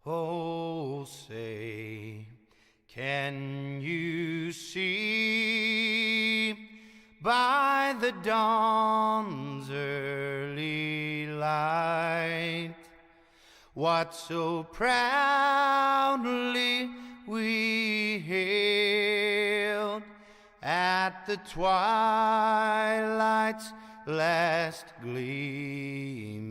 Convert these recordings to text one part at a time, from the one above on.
Oh, say, can you see by the dawn's early light what so proudly we hailed at the twilight's last gleaming,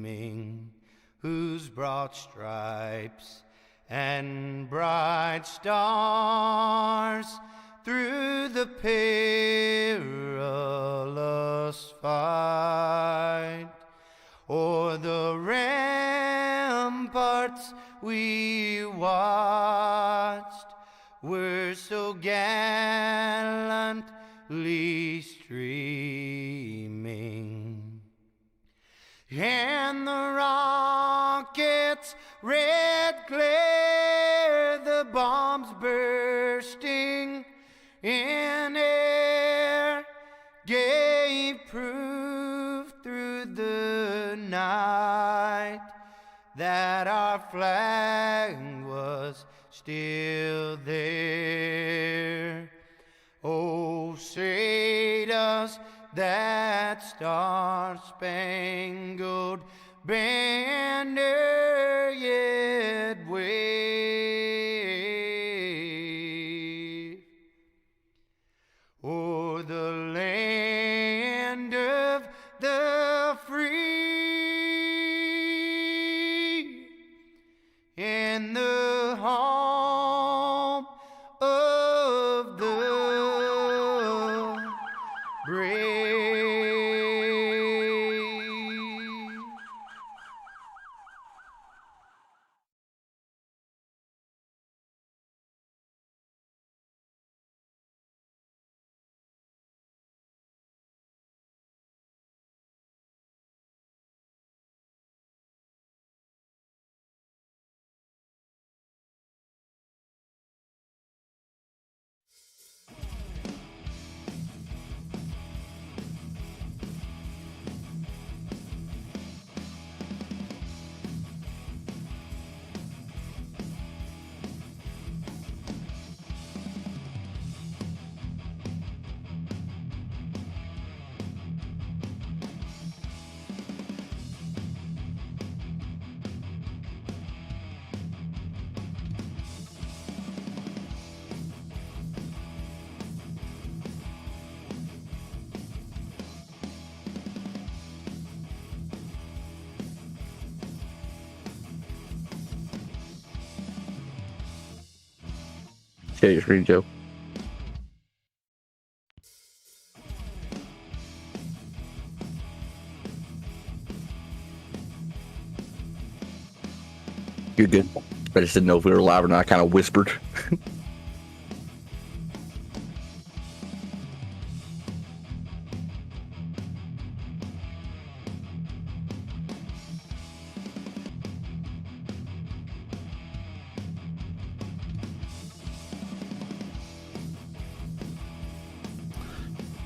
whose broad stripes and bright stars through the perilous fight o'er the ramparts we watched were so gallantly streaming, and the rockets' red glare, the bombs bursting in air, gave proof through the night that our flag was still there. Oh, say does that star-spangled banner yet wave o'er the land of the free and the home of the brave? Share your screen, Joe. You're good. I just didn't know if we were live or not. I kind of whispered.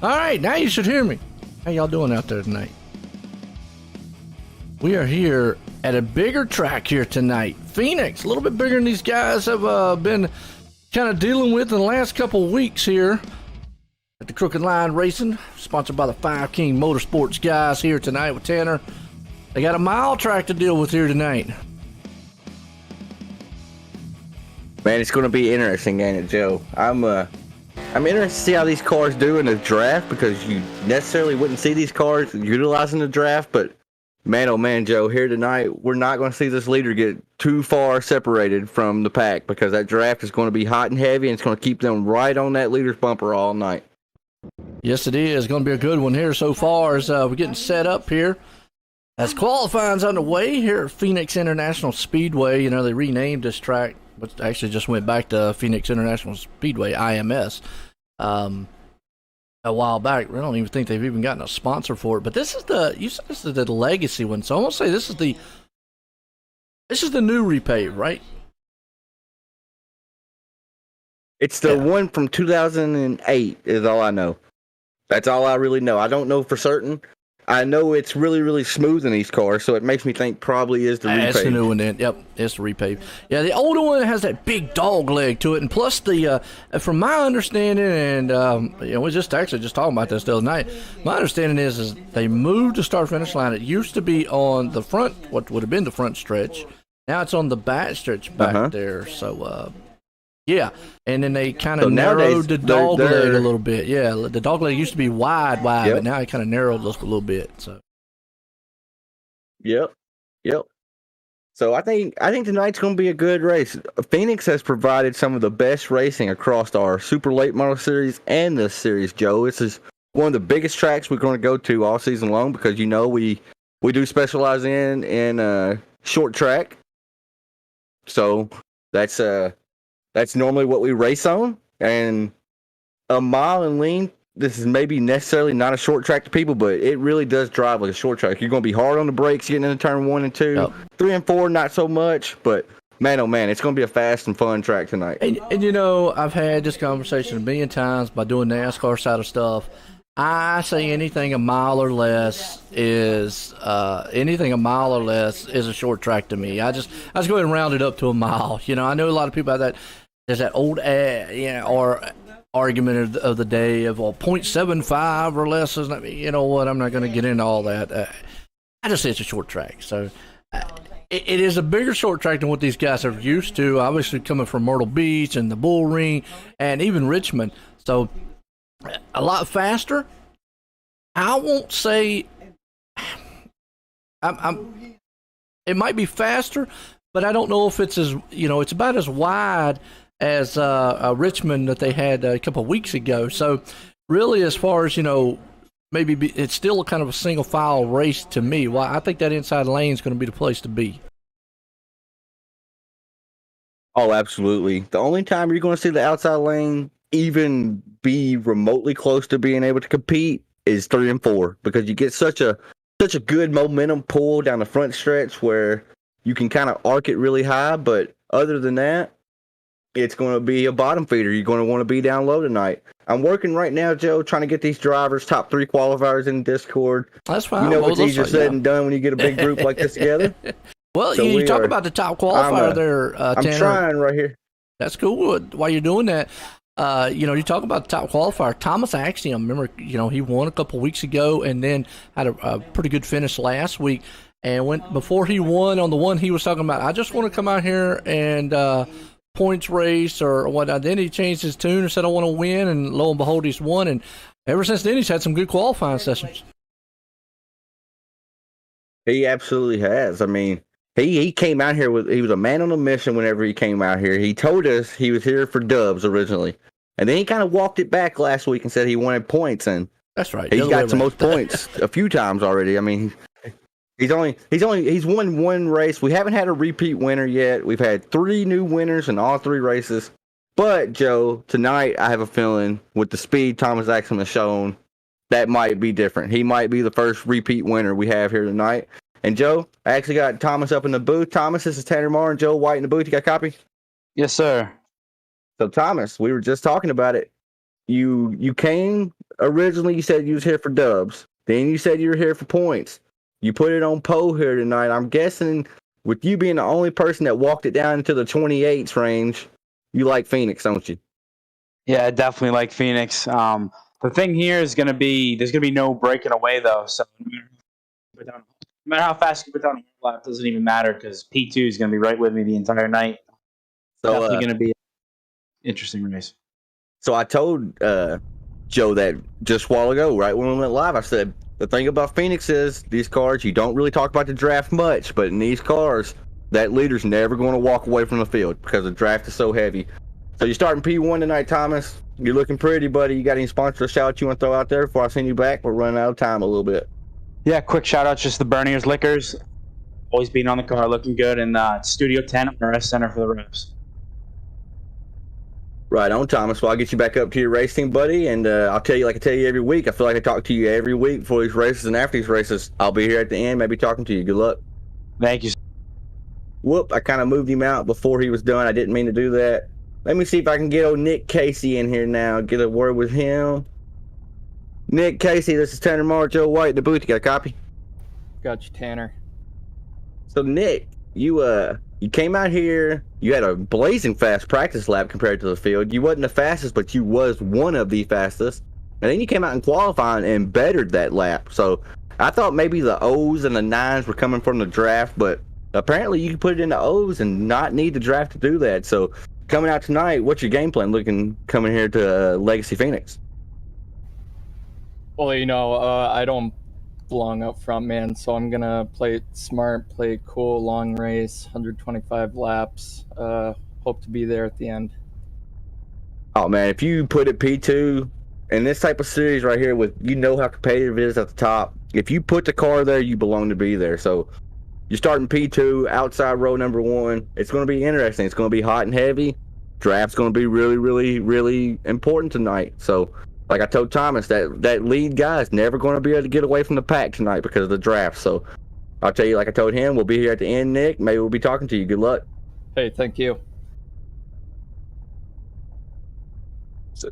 All right, now you should hear me. How y'all doing out there tonight? We are here at a bigger track here tonight. Phoenix, a little bit bigger than these guys have been kind of dealing with in the last couple of weeks here at the Crooked Line Racing, sponsored by the Five King Motorsports guys here tonight with Tanner. They got a mile track to deal with here tonight. Man, it's going to be interesting, ain't it, Joe? I'm interested to see how these cars do in the draft, because you necessarily wouldn't see these cars utilizing the draft, but man, oh man, Joe, here tonight, we're not going to see this leader get too far separated from the pack, because that draft is going to be hot and heavy, and it's going to keep them right on that leader's bumper all night. Yes, it is. Going to be a good one here so far as we're getting set up here. As qualifying's underway here at Phoenix International Speedway. You know, they renamed this track, but actually just went back to Phoenix International Speedway, IMS, a while back. I don't even think they've even gotten a sponsor for it. But this is you said this is the legacy one, so I'm going to say this is the new repave, right? It's the one from 2008 is all I know. That's all I really know. I don't know for certain. I know it's really, really smooth in these cars, so it makes me think probably is the repave. That's the new one then. Yep, it's the repave. Yeah, the older one has that big dog leg to it, and plus the, from my understanding, and we just talking about this the other night. My understanding is they moved the start finish line. It used to be on the front, what would have been the front stretch. Now it's on the back stretch back there. So. Yeah, and then they kind of narrowed the dog leg a little bit. Yeah, the dog leg used to be wide, but now it kind of narrowed just a little bit. So. Yep. So I think tonight's going to be a good race. Phoenix has provided some of the best racing across our Super Late Model Series and this series, Joe. This is one of the biggest tracks we're going to go to all season long because we do specialize in short track. So that's normally what we race on, and a mile and lean, this is maybe necessarily not a short track to people, but it really does drive like a short track. You're going to be hard on the brakes getting into turn 1 and 2. Yep. 3 and 4, not so much, but man, oh man, it's going to be a fast and fun track tonight. And I've had this conversation a million times by doing NASCAR side of stuff. I say anything a mile or less is a short track to me. I just go ahead and round it up to a mile. I know a lot of people have that. There's that old or argument of the day of 0.75 or less. You know what? I'm not going to get into all that. I just say it's a short track. So it is a bigger short track than what these guys are used to. Obviously, coming from Myrtle Beach and the Bull Ring and even Richmond. So a lot faster. I won't say. It might be faster, but I don't know if it's as it's about as wide as Richmond that they had a couple of weeks ago. So really, as far as maybe it's still a kind of a single file race to me. Well, I think that inside lane is going to be the place to be. Oh, absolutely. The only time you're going to see the outside lane even be remotely close to being able to compete is 3 and 4, because you get such a good momentum pull down the front stretch where you can kind of arc it really high. But other than that, it's going to be a bottom feeder. You're going to want to be down low tonight. I'm working right now, Joe, trying to get these drivers top 3 qualifiers in Discord. That's fine. It's easier said than done when you get a big group like this together. Well, so you talk about the top qualifier there, Tanner. I'm trying right here. That's cool. While you're doing that, you talk about the top qualifier. Thomas Axiom, remember, he won a couple weeks ago and then had a pretty good finish last week. And before he won on the one he was talking about, I just want to come out here and points race or whatnot. Then he changed his tune and said, I want to win. And lo and behold, he's won. And ever since then, he's had some good qualifying sessions. He absolutely has. I mean, he came out here he was a man on a mission whenever he came out here. He told us he was here for dubs originally. And then he kind of walked it back last week and said he wanted points. And that's right. He's got the most points a few times already. I mean, he's won one race. We haven't had a repeat winner yet. We've had 3 new winners in all 3 races. But Joe, tonight I have a feeling with the speed Thomas Axiom has shown, that might be different. He might be the first repeat winner we have here tonight. And Joe, I actually got Thomas up in the booth. Thomas, this is Tanner Marr and Joe White in the booth. You got a copy? Yes, sir. So Thomas, we were just talking about it. You came originally. You said you was here for dubs. Then you said you were here for points. You put it on pole here tonight. I'm guessing with you being the only person that walked it down into the 28s range, you like Phoenix, don't you? Yeah, I definitely like Phoenix. The thing here is going to be there's going to be no breaking away though. So no matter how fast you put down a lap, doesn't even matter because P2 is going to be right with me the entire night. So definitely going to be an interesting race. So I told Joe that just a while ago, right when we went live. I said the thing about Phoenix is these cars, you don't really talk about the draft much, but in these cars, that leader's never going to walk away from the field because the draft is so heavy. So you're starting P1 tonight, Thomas. You're looking pretty, buddy. You got any sponsor shout you want to throw out there before I send you back? We're running out of time a little bit. Yeah, quick shout out just the Bernier's Liquors. Always being on the car, looking good, and Studio 10 at the rest center for the reps. Right on, Thomas. Well, I'll get you back up to your race team, buddy, and I'll tell you like I tell you every week. I feel like I talk to you every week before these races and after these races. I'll be here at the end, maybe talking to you. Good luck. Thank you. Whoop, I kind of moved him out before he was done. I didn't mean to do that. Let me see if I can get old Nick Casey in here now, get a word with him. Nick, Casey, this is Tanner Moore, Joe White in the booth. You got a copy? Got you, Tanner. So, Nick, you came out here. You had a blazing fast practice lap compared to the field. You wasn't the fastest, but you was one of the fastest. And then you came out in qualifying and bettered that lap. So, I thought maybe the O's and the 9s were coming from the draft, but apparently you can put it in the O's and not need the draft to do that. So, coming out tonight, what's your game plan looking coming here to Legacy Phoenix? Well, I don't belong up front, man, so I'm going to play it smart, play it cool, long race, 125 laps. Hope to be there at the end. Oh, man, if you put it P2 in this type of series right here with, how competitive it is at the top, if you put the car there, you belong to be there. So you're starting P2, outside row number 1. It's going to be interesting. It's going to be hot and heavy. Draft's going to be really, really, really important tonight. So, like I told Thomas, that lead guy is never going to be able to get away from the pack tonight because of the draft. So, I'll tell you, like I told him, we'll be here at the end, Nick. Maybe we'll be talking to you. Good luck. Hey, thank you.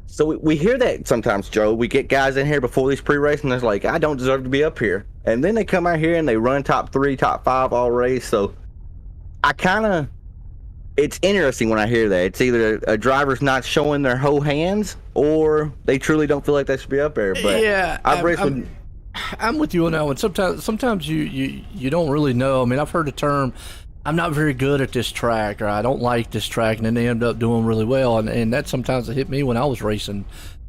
So we hear that sometimes, Joe. We get guys in here before these pre-race, and they're like, I don't deserve to be up here. And then they come out here and they run top 3, top 5 all race. So, it's interesting when I hear that. It's either a driver's not showing their whole hands, or they truly don't feel like they should be up there. But Yeah, I'm with you on that one. Sometimes you don't really know. I mean, I've heard the term, I'm not very good at this track, or I don't like this track, and then they end up doing really well. And that sometimes hit me when I was racing.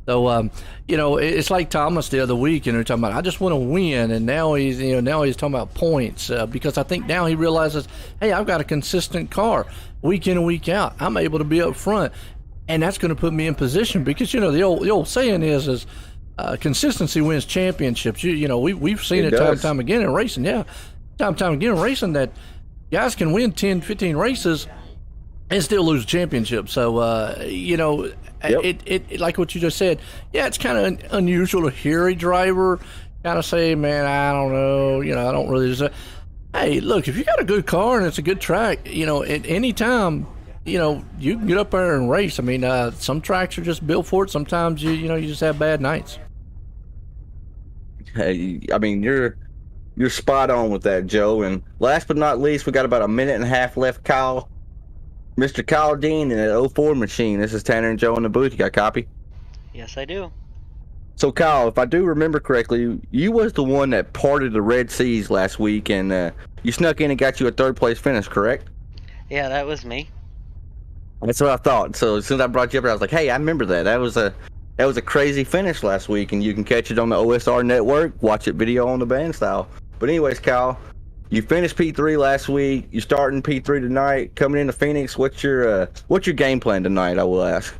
So, it's like Thomas the other week, and they're talking about, I just want to win, and now he's talking about points, because I think now he realizes, hey, I've got a consistent car week in and week out. I'm able to be up front, and that's going to put me in position because, the old saying is consistency wins championships. We've seen it time and time again in racing. Yeah, time and time again in racing that guys can win 10, 15 races and still lose championships. So, it like what you just said. Yeah, it's kind of unusual to hear a driver kind of say, man, I don't know, I don't really deserve. Hey, look, if you got a good car and it's a good track, at any time, you can get up there and race. I mean, some tracks are just built for it. Sometimes you just have bad nights. Hey, I mean, you're spot on with that, Joe. And last but not least, we got about a minute and a half left. Mr. Kyle Dean in an 04 machine. This is Tanner and Joe in the booth. You got a copy? Yes, I do. So, Kyle, if I do remember correctly, you was the one that parted the Red Seas last week, and you snuck in and got you a third-place finish, correct? Yeah, that was me. That's what I thought. So as soon as I brought you up here, I was like, hey, I remember that. That was a crazy finish last week, and you can catch it on the OSR network, watch it video on the band style. But anyways, Kyle, you finished P3 last week. You're starting P3 tonight. Coming into Phoenix, what's your game plan tonight, I will ask?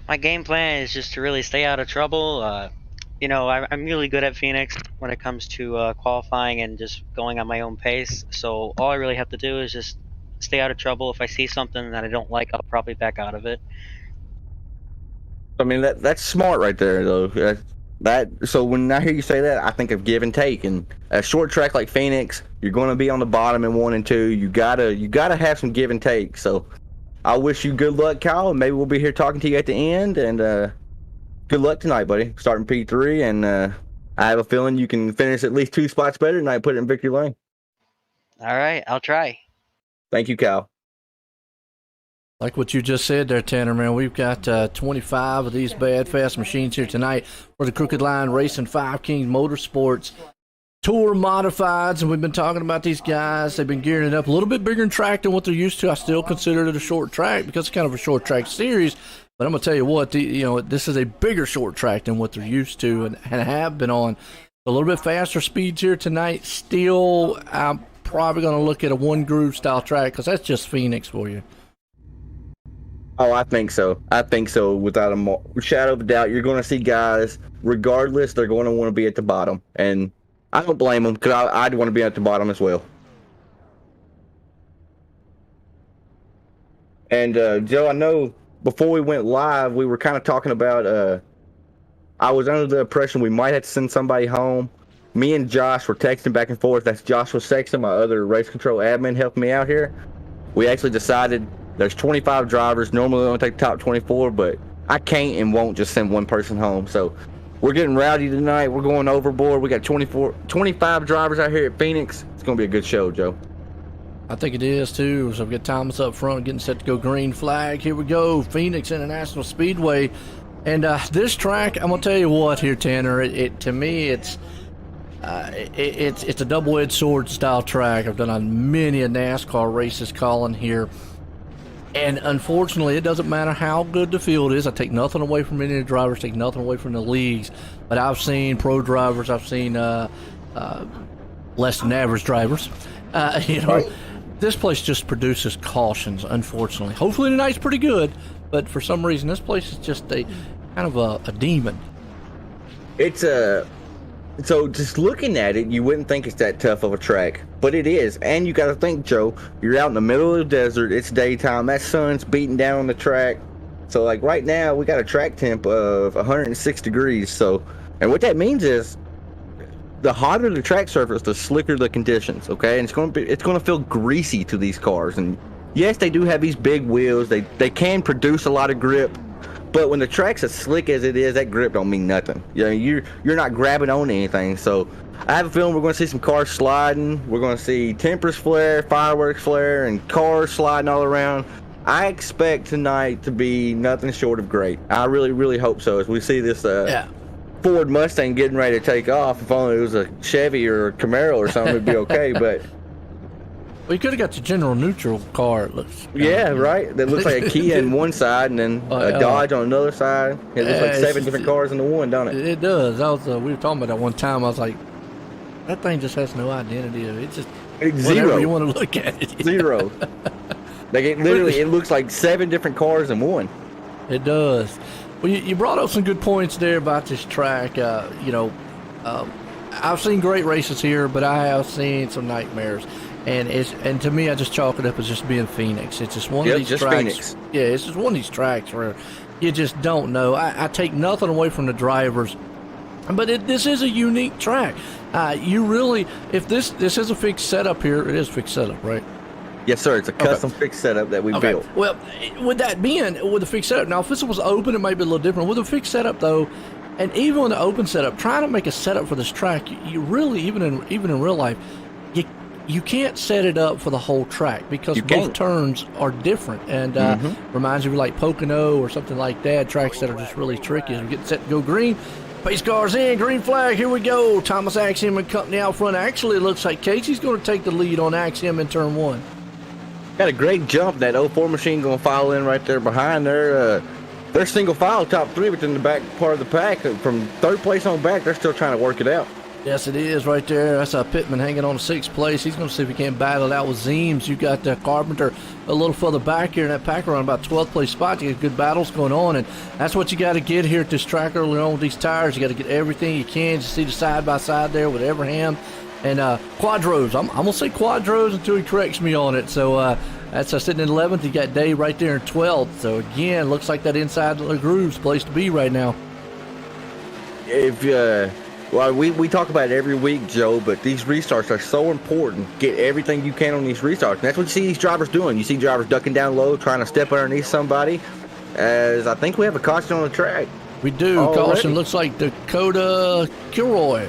My game plan is just to really stay out of trouble. I'm really good at Phoenix when it comes to qualifying and just going on my own pace. So all I really have to do is just stay out of trouble. If I see something that I don't like, I'll probably back out of it. I mean, that's smart right there, though. So when I hear you say that, I think of give and take. And a short track like Phoenix, you're going to be on the bottom in 1 and 2. You gotta have some give and take. So I wish you good luck, Kyle, and maybe we'll be here talking to you at the end. And good luck tonight, buddy. Starting P3, and I have a feeling you can finish at least 2 spots better tonight. Put it in victory lane. All right, I'll try. Thank you, Kyle. Like what you just said there, Tanner, man, we've got 25 of these bad fast machines here tonight for the Crooked Line Racing 5 Kings Motorsports Tour Modifieds, and we've been talking about these guys. They've been gearing it up a little bit bigger in track than what they're used to. I still consider it a short track because it's kind of a short track series, but I'm going to tell you what, this is a bigger short track than what they're used to and have been on. A little bit faster speeds here tonight. Still, I'm probably going to look at a one groove style track because that's just Phoenix for you. Oh, I think so. Without a shadow of a doubt, you're going to see guys, regardless, they're going to want to be at the bottom. And I don't blame them because I'd want to be at the bottom as well. And, Joe, I know before we went live, we were kind of talking about, I was under the impression we might have to send somebody home. Me and Josh were texting back and forth. That's Joshua Sexton, my other race control admin, helping me out here. We actually decided there's 25 drivers. Normally we only take the top 24, but I can't and won't just send one person home. So We're getting rowdy tonight. We're going overboard. We got 25 drivers out here at Phoenix. It's going to be a good show, Joe. I think it is too. So we've got Thomas up front getting set to go green flag. Here we go, Phoenix International Speedway. And this track, I'm gonna tell you what here, Tanner. To me, it's a double-edged sword style track. I've done on many a NASCAR races calling here, and unfortunately, it doesn't matter how good the field is. I take nothing away from any of the drivers, take nothing away from the leagues, but I've seen pro drivers, I've seen less than average drivers. Right. This place just produces cautions, unfortunately. Hopefully tonight's pretty good, but for some reason this place is just a kind of a demon. It's so just looking at it, you wouldn't think it's that tough of a track, but it is. And you got to think, Joe, you're out in the middle of the desert. It's daytime. That sun's beating down on the track. So like right now, we got a track temp of 106 degrees. So, and what that means is, the hotter the track surface, the slicker the conditions. Okay, and it's going to feel greasy to these cars. And yes, they do have these big wheels. They can produce a lot of grip. But when the track's as slick as it is, that grip don't mean nothing. You know, you're not grabbing on anything. So I have a feeling we're going to see some cars sliding. We're going to see tempers flare, fireworks flare, and cars sliding all around. I expect tonight to be nothing short of great. I really, really hope so. As we see this Ford Mustang getting ready to take off. If only it was a Chevy or a Camaro or something, it'd be okay. But well, you could have got the General Neutral car. It looks right. That looks like a Kia on one side and then a Dodge on another side. It looks like 7 different cars in the one, don't it? It does. We were talking about that one time. I was like, that thing just has no identity. It's just zero. You want to look at it. Zero. Like it looks like 7 different cars in one. It does. Well, you brought up some good points there about this track. I've seen great races here, but I have seen some nightmares. And to me, I just chalk it up as just being Phoenix. It's just one of these tracks. Phoenix. Yeah, it's just one of these tracks where you just don't know. I take nothing away from the drivers, but this is a unique track. You really, if this is a fixed setup here, it is a fixed setup, right? Yes, sir. It's a custom fixed setup that we built. Well, with the fixed setup, now if this was open, it might be a little different. With a fixed setup, though, and even with the open setup, trying to make a setup for this track, you really, even in real life, you can't set it up for the whole track because both turns are different. And reminds you of like Pocono or something like that, tracks that are just really tricky. As we get set to go green, pace cars in, green flag, here we go. Thomas Axiom and company out front. Actually, it looks like Casey's going to take the lead on Axiom in turn 1. Got a great jump. That 04 machine going to file in right there behind there. They're single file top 3, but in the back part of the pack, from 3rd place on back, they're still trying to work it out. Yes, it is right there. That's Pittman hanging on to 6th place. He's going to see if he can't battle it out with Zeems. You got Carpenter a little further back here in that pack around about 12th place spot. You get good battles going on, and that's what you got to get here at this track early on with these tires. You got to get everything you can. You see the side-by-side there with Abraham and Quadros. I'm going to say Quadros until he corrects me on it. So that's sitting in 11th. You got Dave right there in 12th. So, again, looks like that inside the groove's place to be right now. Well, we talk about it every week, Joe, but these restarts are so important. Get everything you can on these restarts. And that's what you see these drivers doing. You see drivers ducking down low, trying to step underneath somebody. As I think we have a caution on the track. We do. Already. Caution looks like Dakota Kilroy.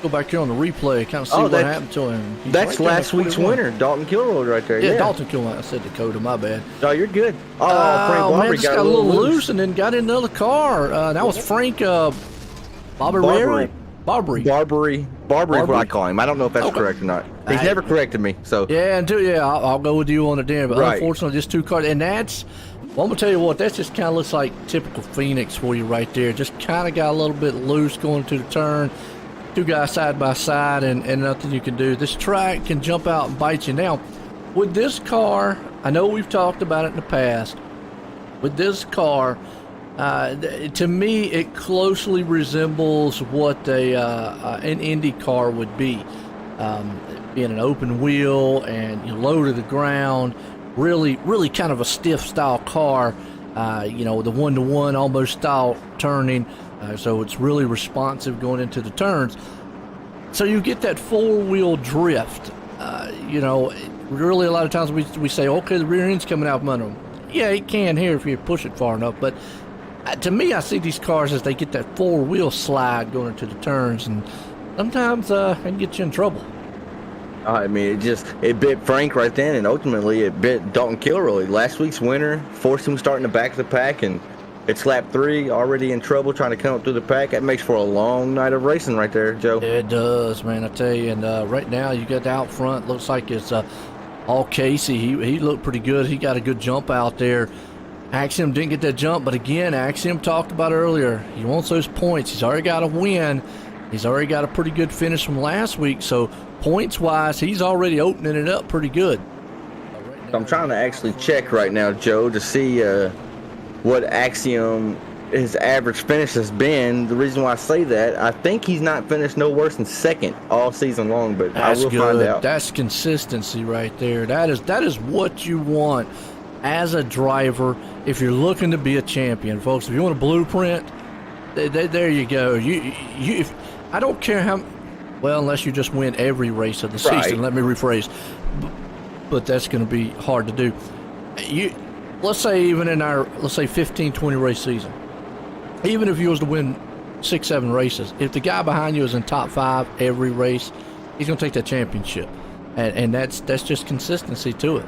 Go back here on the replay, kind of see what happened to him. He's that's right last week's winner, Dalton Kilroy right there. Yeah, Dalton Kilroy. I said Dakota, my bad. No, you're good. Frank Barbary got a little loose and then got in another car. That was Frank Barbary is what I call him. I don't know if that's correct or not. He's never corrected me. So I'll go with you on it there. But unfortunately, just 2 cars, and that's. Well, I'm gonna tell you what. That just kind of looks like typical Phoenix for you right there. Just kind of got a little bit loose going to the turn. 2 guys side by side, and nothing you can do. This track can jump out and bite you. Now, with this car, I know we've talked about it in the past. With this car. To me, it closely resembles what an Indy car would be, being an open wheel and low to the ground. Really, really kind of a stiff style car. The 1-to-1 almost style turning, so it's really responsive going into the turns. So you get that 4-wheel drift. Really a lot of times we say, okay, the rear end's coming out from under them. Yeah, it can here if you push it far enough, but To me, I see these cars as they get that four-wheel slide going into the turns, and sometimes it can get you in trouble. I mean, it bit Frank right then, and ultimately it bit Dalton Kilroy. Last week's winner forced him starting the back of the pack, and it's lap 3, already in trouble trying to come up through the pack. That makes for a long night of racing right there, Joe. It does, man, I tell you. And right now, you got out front. Looks like it's all Casey. He looked pretty good. He got a good jump out there. Axiom didn't get that jump, but again, Axiom talked about earlier. He wants those points. He's already got a win. He's already got a pretty good finish from last week. So points-wise, he's already opening it up pretty good. I'm trying to actually check right now, Joe, to see what Axiom, his average finish has been. The reason why I say that, I think he's not finished no worse than second all season long, but That's I will good. find out. That's consistency right there. That is what you want as a driver if you're looking to be a champion, folks. If you want a blueprint, there you go. I don't care how well, unless you just win every race of the season. Right. Let me rephrase. But that's going to be hard to do. Let's say even in our 15, 20 race season, even if you was to win 6, 7 races, if the guy behind you is in top 5 every race, he's going to take that championship, and that's just consistency to it.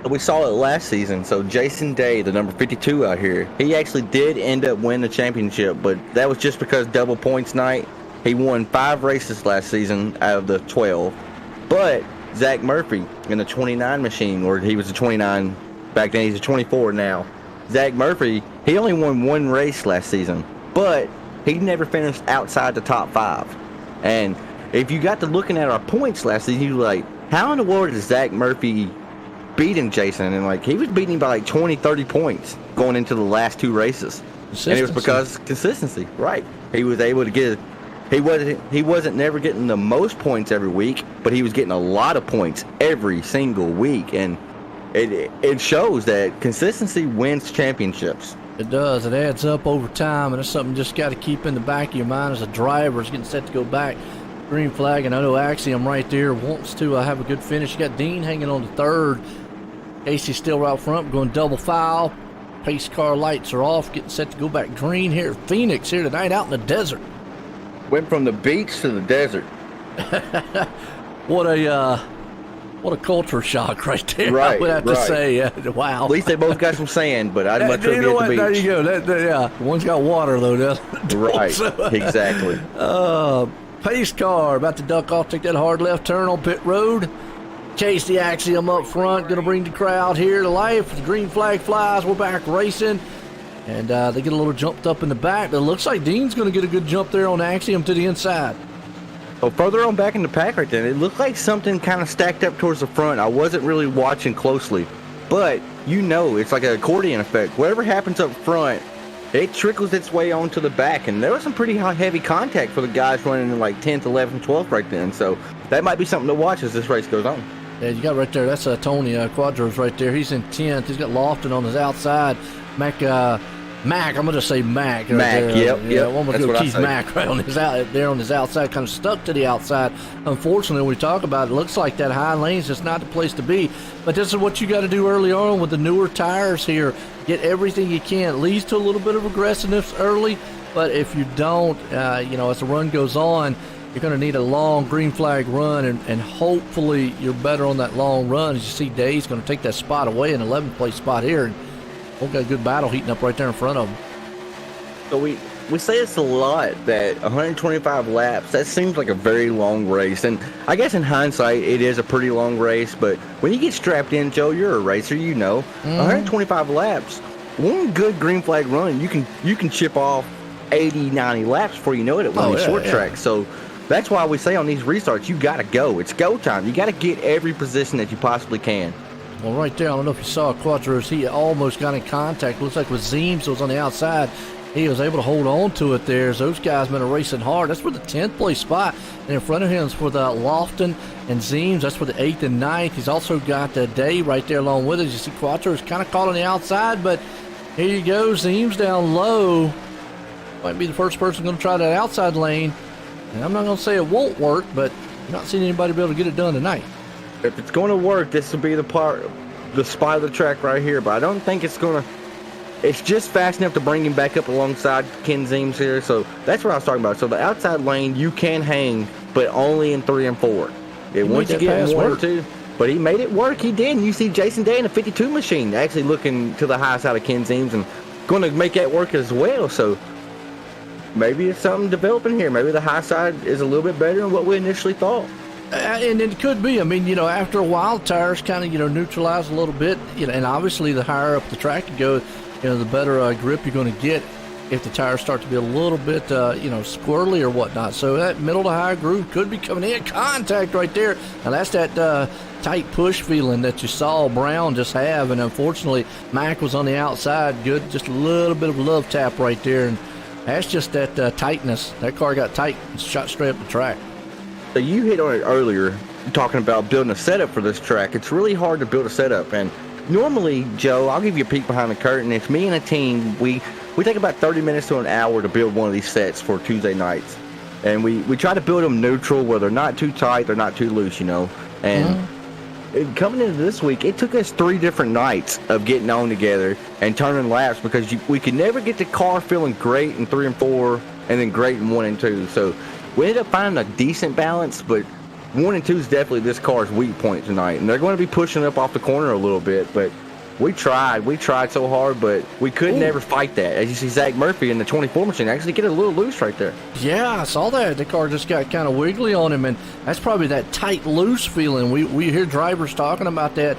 We saw it last season. So Jason Day, the number 52 out here, he actually did end up winning the championship, but that was just because double points night. He won 5 races last season out of the 12. But Zach Murphy in the 29 machine, or he was a 29 back then, he's a 24 now. Zach Murphy, he only won 1 race last season, but he never finished outside the top 5. And if you got to looking at our points last season, you're like, how in the world is Zach Murphy beating Jason? And like, he was beating him by like 20, 30 points going into the last 2 races. And it was because consistency, right? He was able to get, he wasn't never getting the most points every week, but he was getting a lot of points every single week. And it shows that consistency wins championships. It does. It adds up over time, and it's something you just got to keep in the back of your mind as a driver is getting set to go back. Green flag, and I know Axiom right there wants to have a good finish. You got Dean hanging on the 3rd. Casey's still out front, going double foul. Pace car lights are off, getting set to go back green here. Phoenix here tonight out in the desert. Went from the beach to the desert. What a culture shock right there. Right, I would have to right. say, wow. At least they both got some sand, but I'd much rather You be know at what? the There beach. you go. Yeah, one's got water though, doesn't it? Right, So, exactly. pace car about to duck off, take that hard left turn on pit road. Chase the Axiom up front, going to bring the crowd here to life. The green flag flies, we're back racing. And they get a little jumped up in the back, but it looks like Dean's going to get a good jump there on Axiom to the inside. Well, further on back in the pack right then, it looked like something kind of stacked up towards the front. I wasn't really watching closely, but you know, it's like an accordion effect. Whatever happens up front, it trickles its way onto the back, and there was some pretty heavy contact for the guys running in like 10th, 11th, 12th right then. So that might be something to watch as this race goes on. Yeah, you got right there, that's Tony Quadros right there. He's in 10th. He's got Lofton on his outside. Mac, I'm going to say Mac. Right Mac, there. yep. Yeah, one That's more what I Keith say. Mac right on his outside, kind of stuck to the outside. Unfortunately, when we talk about it, looks like that high lane's just not the place to be. But this is what you got to do early on with the newer tires here. Get everything you can. It leads to a little bit of aggressiveness early, but if you don't, as the run goes on, you're going to need a long green flag run, and hopefully you're better on that long run. As you see, Day's going to take that spot away, an 11th place spot here. And we've got a good battle heating up right there in front of them. So we say this a lot, that 125 laps, that seems like a very long race. And I guess in hindsight, it is a pretty long race. But when you get strapped in, Joe, you're a racer, you know. 125 laps, one good green flag run, you can chip off 80, 90 laps before you know it at one of these short tracks. So that's why we say on these restarts, you got to go. It's go time. You got to get every position that you possibly can. Well, right there, I don't know if you saw Quadros. He almost got in contact. Looks like with Zeems was on the outside. He was able to hold on to it there as those guys been racing hard. That's for the 10th place spot. And in front of him is for the Lofton and Zeems. That's for the 8th and 9th. He's also got the Day right there along with it. You see Quadros kind of caught on the outside, but here you go. Zeems down low. Might be the first person going to try that outside lane. And I'm not going to say it won't work, but I'm not seeing anybody be able to get it done tonight. If it's going to work, this will be the spot of the track right here. But I don't think it's going to. it's just fast enough to bring him back up alongside Ken Zeems here. So that's what I was talking about. So the outside lane, you can hang, but only in 3 and 4. Once you get in 1 and 2, but he made it work. He did. And you see Jason Day in a 52 machine actually looking to the high side of Ken Zeems and going to make that work as well. So maybe it's something developing here. Maybe the high side is a little bit better than what we initially thought. And it could be. I mean, after a while, tires kind of, neutralize a little bit. And obviously, the higher up the track you go, the better grip you're going to get if the tires start to be a little bit, squirrely or whatnot. So that middle to high groove could be coming in. Contact right there. Now, that's that tight push feeling that you saw Brown just have. And unfortunately, Mack was on the outside. Good, just a little bit of a love tap right there. And that's just that tightness. That car got tight and shot straight up the track. So you hit on it earlier, talking about building a setup for this track. It's really hard to build a setup. And normally, Joe, I'll give you a peek behind the curtain. If me and a team, we take about 30 minutes to an hour to build one of these sets for Tuesday nights. And we try to build them neutral, where they're not too tight, they're not too loose, And coming into this week, it took us 3 different nights of getting on together and turning laps because we could never get the car feeling great in 3 and 4 and then great in 1 and 2. So we ended up finding a decent balance, but 1 and 2 is definitely this car's weak point tonight. And they're going to be pushing up off the corner a little bit, but we tried so hard, but we could never fight that. As you see Zach Murphy in the 24 machine actually get it a little loose right there. Yeah, I saw that. The car just got kind of wiggly on him, and that's probably that tight, loose feeling. We hear drivers talking about that.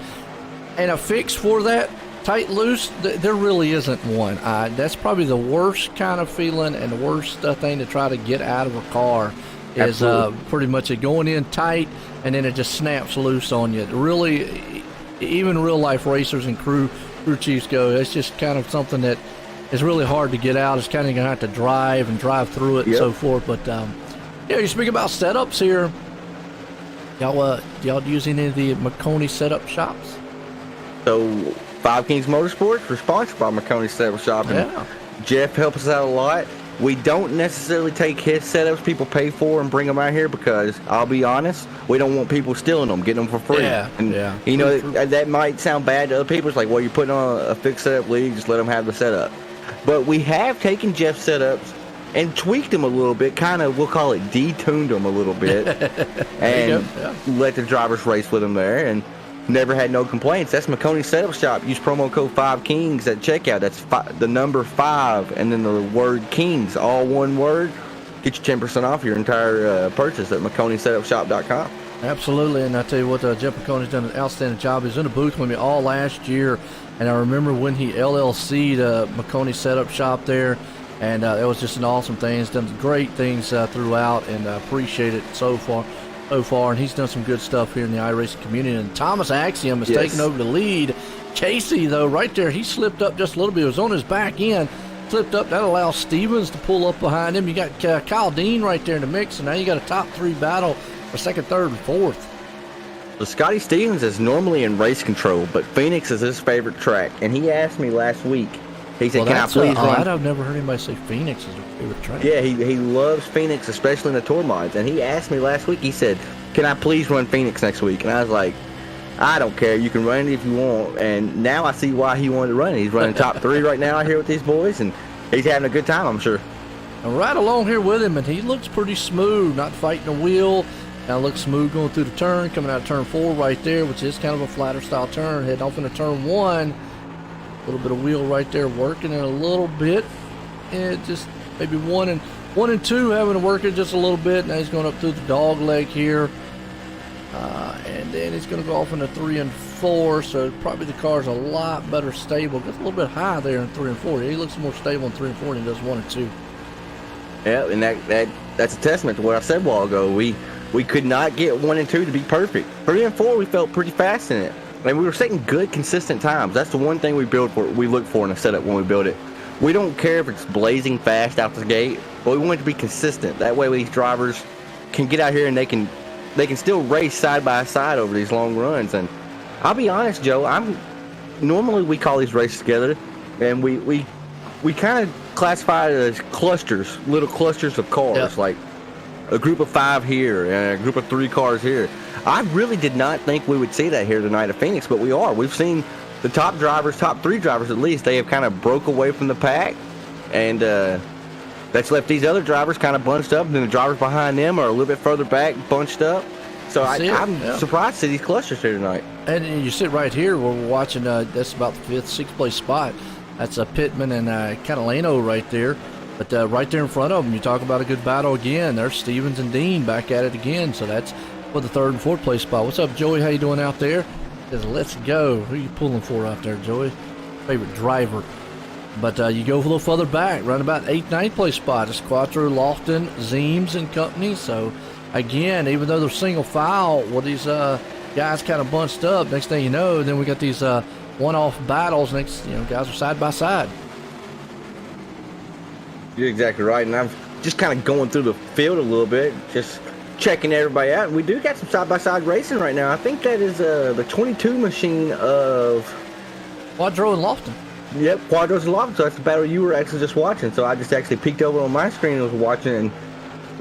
And a fix for that tight, loose, there really isn't one. That's probably the worst kind of feeling and the worst thing to try to get out of a car is pretty much it going in tight, and then it just snaps loose on you. Really, even real-life racers and crew chiefs go, it's just kind of something that is really hard to get out. It's kind of going to have to drive through it and so forth. But, you speak about setups here. Y'all use any of the Marconi setup shops? So, Five Kings Motorsports, we're sponsored by Marconi Setup Shop. And Jeff helps us out a lot. We don't necessarily take his setups people pay for and bring them out here because, I'll be honest, we don't want people stealing them, getting them for free. That might sound bad to other people. It's like, well, you're putting on a fixed setup league, just let them have the setup. But we have taken Jeff's setups and tweaked them a little bit, kind of, we'll call it detuned them a little bit, and let the drivers race with them there. And never had no complaints. That's Marconi Setup Shop. Use promo code 5KINGS at checkout. That's the number 5 and then the word KINGS, all one word. Get you 10% off your entire purchase at MarconiSetupShop.com. Absolutely, and I tell you what, Jeff Marconi's done an outstanding job. He was in the booth with me all last year, and I remember when he LLC'd Marconi Setup Shop there, and it was just an awesome thing. He's done great things throughout, and I appreciate it so far, and he's done some good stuff here in the iRacing community. And Thomas Axiom is taking over the lead. Casey, though, right there, he slipped up just a little bit. It was on his back end, slipped up. That allows Stevens to pull up behind him. You got Kyle Dean right there in the mix, and now you got a top 3 battle for second, third, and fourth. So Scotty Stevens is normally in race control, but Phoenix is his favorite track. And he asked me last week, he said, can I please run? I've never heard anybody say Phoenix is their favorite track. Yeah, he loves Phoenix, especially in the tour mods. And he asked me last week, he said, can I please run Phoenix next week? And I was like, I don't care. You can run it if you want. And now I see why he wanted to run it. He's running top 3 right now out here with these boys, and he's having a good time, I'm sure. And right along here with him, and he looks pretty smooth, not fighting a wheel. Now looks smooth going through the turn, coming out of turn 4 right there, which is kind of a flatter style turn. Heading off into turn 1. A little bit of wheel right there, working it a little bit. And just maybe 1 and 2 having to work it just a little bit. Now he's going up through the dog leg here. And then he's going to go off into 3 and 4. So probably the car's a lot better stable. Gets a little bit high there in 3 and 4. He looks more stable in 3 and 4 than he does 1 and 2. Yeah, and that's a testament to what I said a while ago. We could not get 1 and 2 to be perfect. 3 and 4, we felt pretty fast in it. And we were setting good, consistent times. That's the one thing we look for in a setup when we build it. We don't care if it's blazing fast out the gate, but we want it to be consistent. That way these drivers can get out here and they can still race side by side over these long runs. And I'll be honest, Joe, normally we call these races together, and we kind of classify it as clusters, little clusters of cars, like a group of 5 here and a group of 3 cars here. I really did not think we would see that here tonight at Phoenix, but we are. We've seen the top drivers, top 3 drivers at least, they have kind of broke away from the pack, and that's left these other drivers kind of bunched up, and then the drivers behind them are a little bit further back, bunched up. So I'm surprised to see these clusters here tonight. And you sit right here, we're watching, that's about the 5th, 6th place spot. That's Pittman and Catalano right there. But right there in front of them, you talk about a good battle again. There's Stevens and Dean back at it again. So that's for the 3rd and 4th place spot. What's up, Joey? How you doing out there? Says, let's go. Who are you pulling for out there, Joey? Favorite driver. But you go a little further back, around about 8th, 9th place spot. It's Quattro, Lofton, Zeems, and company. So, again, even though they're single file, well, these guys kind of bunched up. Next thing you know, then we got these one-off battles. Next, guys are side by side. You're exactly right, and I'm just kind of going through the field a little bit, just checking everybody out. And we do got some side-by-side racing right now. I think that is the 22 machine of Quadro and Lofton. Yep, Quadros and Lofton. So that's the battle you were actually just watching. So I just actually peeked over on my screen and was watching, and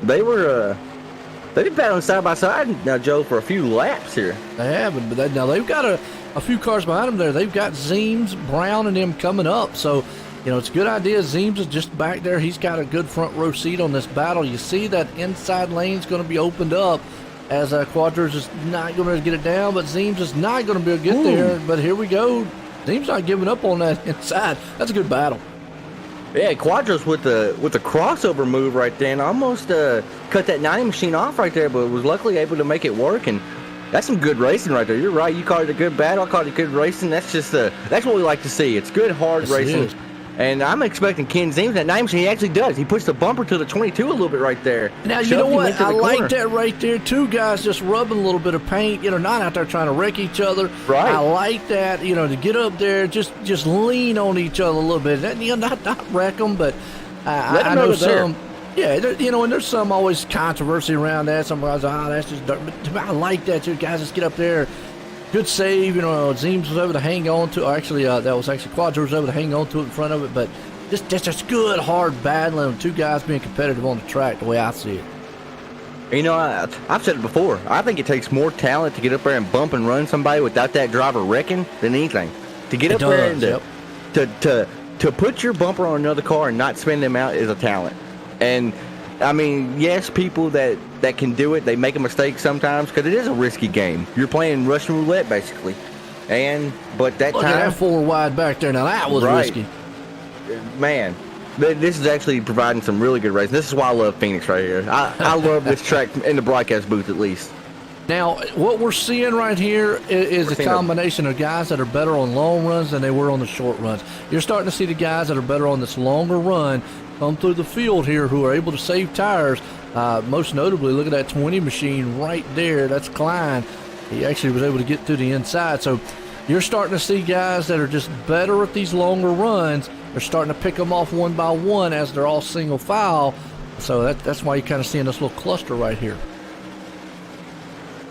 they've been battling side-by-side now, Joe, for a few laps here. They haven't, but now they've got a few cars behind them there. They've got Zeems, Brown, and them coming up. So, it's a good idea. Zeems is just back there. He's got a good front row seat on this battle. You see that inside lane's going to be opened up as Quadros is not going to get it down, but Zeems is not going to be able to get there. But here we go. Zeems not giving up on that inside. That's a good battle. Yeah, Quadros with the crossover move right there, and almost cut that 90 machine off right there, but was luckily able to make it work. And that's some good racing right there. You're right. You called it a good battle. I called it good racing. That's just that's what we like to see. It's good, hard racing. And I'm expecting Ken Zeems that 90 machine. He actually does. He puts the bumper to the 22 a little bit right there. Now, you know what? I like that right there. 2 guys just rubbing a little bit of paint, not out there trying to wreck each other. Right. I like that, to get up there, just lean on each other a little bit. Not wreck them, but I know some. Yeah, and there's some always controversy around that. Some guys, that's just dirt. But I like that, too. Guys, just get up there. Good save, Zeems was able to hang on to. Actually, that was actually Quadro was able to hang on to it in front of it. But just good, hard battling. 2 guys being competitive on the track, the way I see it. I've said it before. I think it takes more talent to get up there and bump and run somebody without that driver wrecking than anything. To get up there and to put your bumper on another car and not spin them out is a talent. And I mean, yes, people that can do it, they make a mistake sometimes because it is a risky game. You're playing Russian roulette, basically. But that Look time... at that 4 wide back there. Now, that was risky. Man, this is actually providing some really good racing. This is why I love Phoenix right here. I love this track in the broadcast booth, at least. Now, what we're seeing right here is a combination of guys that are better on long runs than they were on the short runs. You're starting to see the guys that are better on this longer run come through the field here who are able to save tires. Most notably, look at that 20 machine right there. That's Klein. He actually was able to get through the inside. So you're starting to see guys that are just better at these longer runs. They're starting to pick them off one by one as they're all single file. So that's why you're kind of seeing this little cluster right here.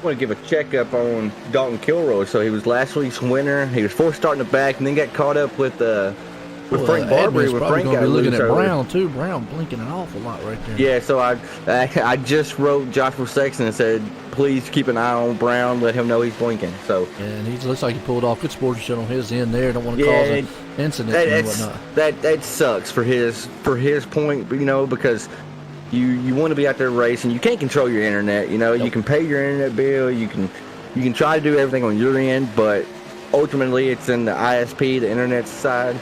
I want to give a checkup on Dalton Kilroy. So he was last week's winner. He was fourth starting the back and then got caught up with Frank Barbary. With Frank got looking at Brown too. Brown blinking an awful lot right there. Yeah, so I just wrote Joshua Sexton and said, please keep an eye on Brown. Let him know he's blinking. So and he looks like he pulled off good sportsmanship on his end there. Don't want to cause an incident and whatnot. That sucks for his point, because you want to be out there racing. You can't control your internet. Nope. You can pay your internet bill. You can try to do everything on your end, but ultimately it's in the ISP, the internet side.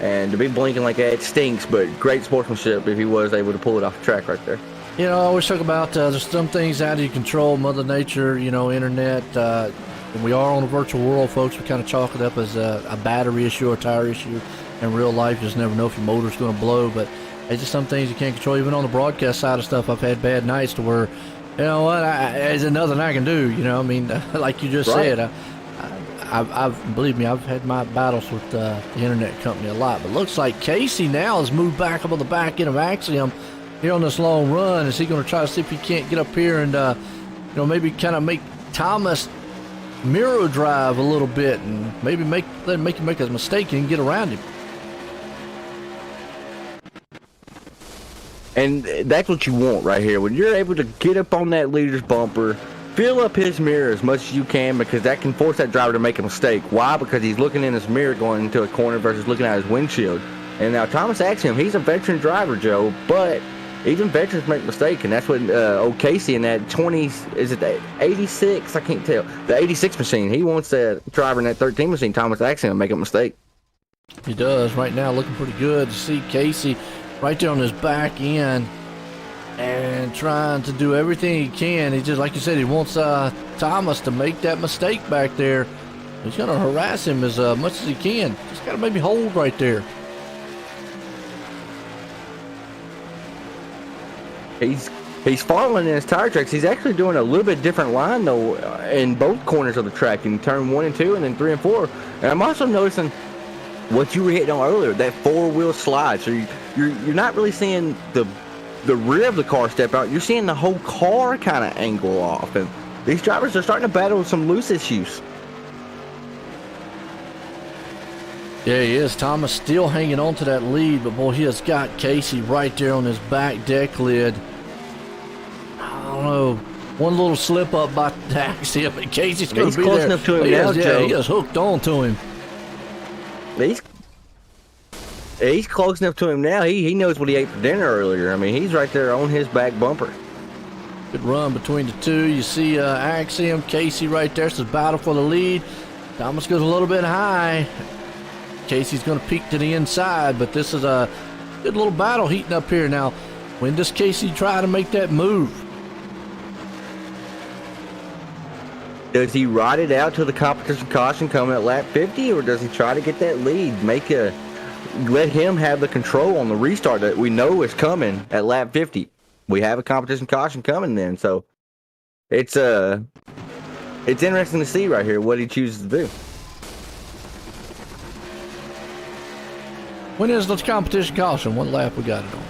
And to be blinking like that, it stinks, but great sportsmanship if he was able to pull it off the track right there. I always talk about there's some things out of your control, Mother Nature, internet. And we are on a virtual world, folks. We kind of chalk it up as a battery issue or tire issue. In real life, you just never know if your motor's going to blow. But it's just some things you can't control. Even on the broadcast side of stuff, I've had bad nights to where, there's nothing I can do. Like you just said. Believe me, I've had my battles with the internet company a lot. But looks like Casey now has moved back up on the back end of Axiom here on this long run. Is he going to try to see if he can't get up here and, maybe kind of make Thomas mirror drive a little bit and maybe make him make a mistake and get around him? And that's what you want right here. When you're able to get up on that leader's bumper fill up his mirror as much as you can, because that can force that driver to make a mistake. Why? Because he's looking in his mirror going into a corner versus looking at his windshield. And now Thomas Axiom, he's a veteran driver, Joe, but even veterans make mistakes, and that's what old Casey in that 20, is it the 86? I can't tell. The 86 machine, he wants that driver in that 13 machine, Thomas Axiom, to make a mistake. He does. Right now looking pretty good. You see Casey right there on his back end and trying to do everything he can. He just, like you said, he wants Thomas to make that mistake back there. He's going to harass him as much as he can. Just got to maybe hold right there. He's following in his tire tracks. He's actually doing a little bit different line, though, in both corners of the track, in turn 1 and 2, and then 3 and 4. And I'm also noticing what you were hitting on earlier, that four-wheel slide. So you're not really seeing the rear of the car step out. You're seeing the whole car kind of angle off. And these drivers are starting to battle with some loose issues. Yeah, he is. Thomas still hanging on to that lead, but boy, he has got Casey right there on his back deck lid. I don't know. One little slip up by Axiom, and Casey's going to be close there. enough to him now, Joe. He is hooked on to him. He's close enough to him now. He knows what he ate for dinner earlier. I mean, he's right there on his back bumper. Good run between the two. You see Axiom, Casey right there. It's a battle for the lead. Thomas goes a little bit high. Casey's going to peek to the inside, but this is a good little battle heating up here. Now, when does Casey try to make that move? Does he ride it out to the competition caution coming at lap 50, or does he try to get that lead, let him have the control on the restart that we know is coming at lap 50? We have a competition caution coming then, so it's interesting to see right here what he chooses to do. When is the competition caution? What lap we got it on?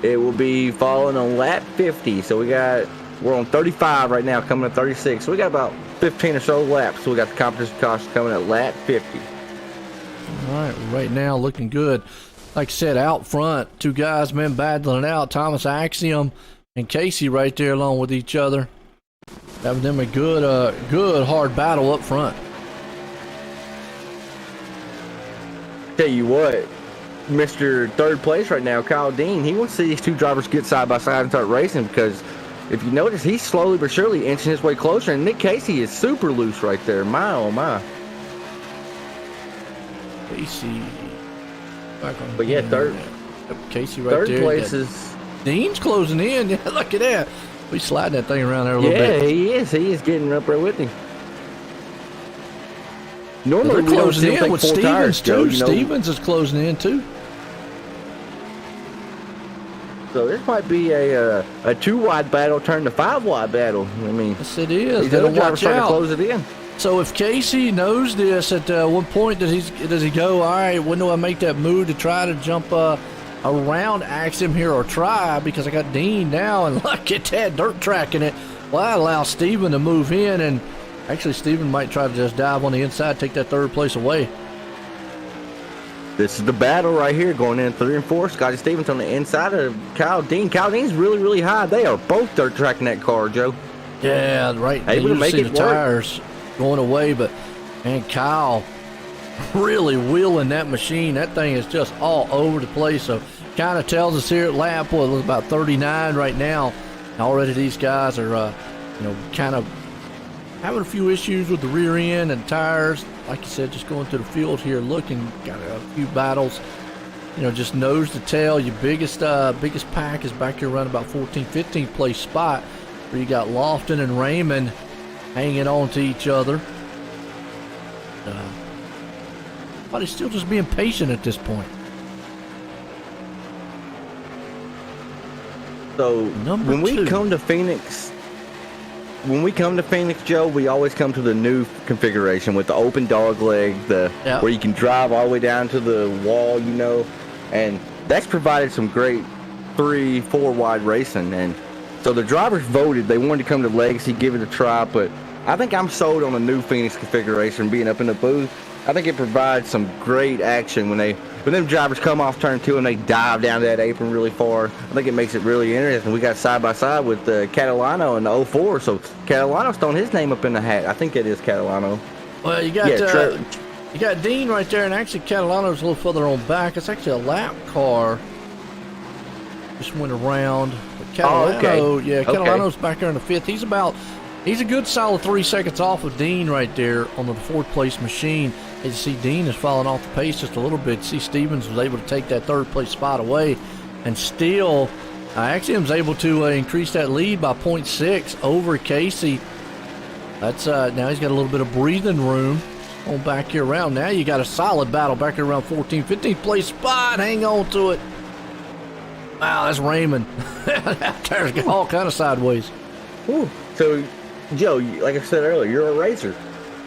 It will be following on lap 50, so we're on 35 right now, coming to 36. So we got about 15 or so laps. So we got the competition caution coming at lap 50. All right now looking good. Like I said, out front, two guys been battling it out. Thomas Axiom and Casey right there along with each other. Having them a good hard battle up front. Tell you what, Mr. Third Place right now, Kyle Dean, he wants to see these two drivers get side by side and start racing, because if you notice, he's slowly but surely inching his way closer, and Nick Casey is super loose right there. My, oh my. Casey back on. But yeah, Casey right there. Third place is... Dean's closing in. Yeah, look at that. We sliding that thing around there a little bit. Yeah, he is. He is getting up there with him. Normally, they're closing in with Stevens, tires, too. Joe, you know. Stevens is closing in, too. So this might be a 2-wide battle turned to 5-wide battle. I mean, yes, it is. These They other don't drivers watch trying to out. close it in. So if Casey knows this, at one point does he go, all right, when do I make that move to try to jump around Axiom here, or try, because I got Dean now, and look at that, dirt tracking it. Well, I allow Steven to move in, and actually Steven might try to just dive on the inside, take that third place away. This is the battle right here, going in 3 and 4. Scotty Stevens on the inside of Kyle Dean. Kyle Dean's really, really high. They are both dirt tracking that car, Joe. Yeah, right. Able to You make see it the work. tires going away, but man, Kyle really wheeling that machine. That thing is just all over the place. So kind of tells us here at lap, well, it's about 39 right now. And already these guys are, kind of having a few issues with the rear end and tires. Like you said, just going to the field here, looking, got a few battles. Just nose to tail. Your biggest pack is back here around about 14th, 15th place spot, where you got Lofton and Raymond hanging on to each other. But he's still just being patient at this point. So Number when we 2. come to Phoenix, Joe, we always come to the new configuration with the open dog leg, Yep. where you can drive all the way down to the wall, and that's provided some great 3-4 wide racing. And so the drivers voted, they wanted to come to Legacy, give it a try, but I think I'm sold on the new Phoenix configuration, being up in the booth. I think it provides some great action when when them drivers come off turn 2 and they dive down that apron really far, I think it makes it really interesting. We got side by side with Catalano in the 04, so Catalano's throwing his name up in the hat. I think it is Catalano. Well, you got you got Dean right there, and actually Catalano's a little further on back. It's actually a lap car. Just went around. Catalano, yeah, Catalano's back there in the 5th. He's a good solid 3 seconds off of Dean right there on the 4th place machine. As you see, Dean is falling off the pace just a little bit. See, Stevens was able to take that 3rd place spot away, and still, Axiom was able to increase that lead by 0.6 over Casey. That's now he's got a little bit of breathing room on back here around. Now you got a solid battle back here around 14th, 15th place spot. Hang on to it. Wow, that's Raymond. That tire's got all kind of sideways. Ooh. So, Joe, like I said earlier, you're a racer.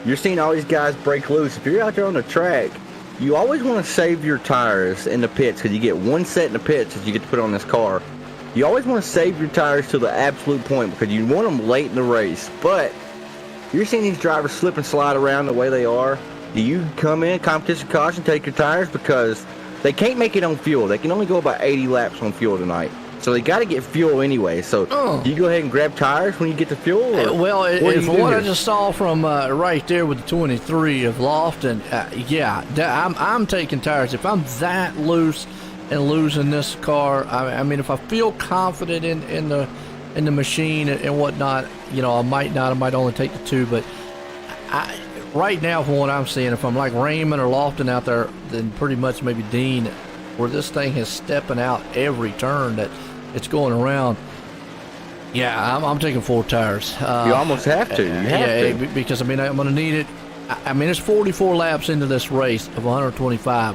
You're seeing all these guys break loose. If you're out there on the track, you always want to save your tires in the pits because you get one set in the pits that you get to put on this car. You always want to save your tires to the absolute point because you want them late in the race. But you're seeing these drivers slip and slide around the way they are. Do you come in, competition caution, take your tires because they can't make it on fuel. They can only go about 80 laps on fuel tonight. So they got to get fuel anyway. So do you go ahead and grab tires when you get the fuel? Well, from what I just saw from right there with the 23 of Lofton, I'm taking tires. If I'm that loose and losing this car, I mean, if I feel confident in the machine and whatnot, I might not. I might only take the 2. But right now, from what I'm seeing, if I'm like Raymond or Lofton out there, then pretty much maybe Dean, where this thing is stepping out every turn that it's going around. Yeah, I'm taking 4 tires. You almost have to. You have to. Because, I'm going to need it. It's 44 laps into this race of 125.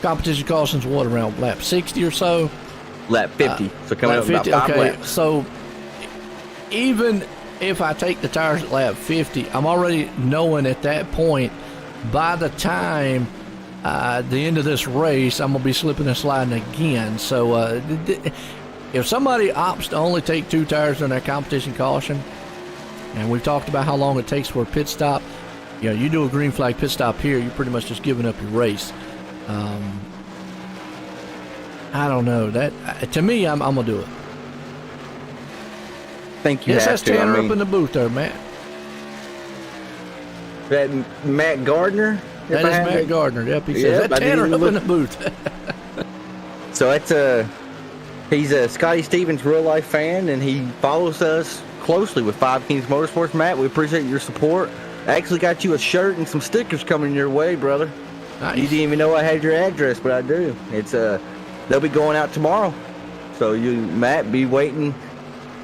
Competition caution's what, around lap 60 or so? Lap 50. So coming up 50, about 5 laps. So even if I take the tires at lap 50, I'm already knowing at that point, by the time the end of this race, I'm going to be slipping and sliding again. So if somebody opts to only take 2 tires during that competition caution, and we've talked about how long it takes for a pit stop, you do a green flag pit stop here, you're pretty much just giving up your race. I don't know. That to me, I'm going to do it. I think you have that's to. Tanner up in the booth there, Matt. That Matt Gardner? That is Matt Gardner. Yep, he says that Tanner up in the booth. So that's he's a Scotty Stevens real life fan, and he follows us closely with 5 Kings Motorsports. Matt, we appreciate your support. I actually got you a shirt and some stickers coming your way, brother. Nice. You didn't even know I had your address, but I do. It's they'll be going out tomorrow. So you, Matt, be waiting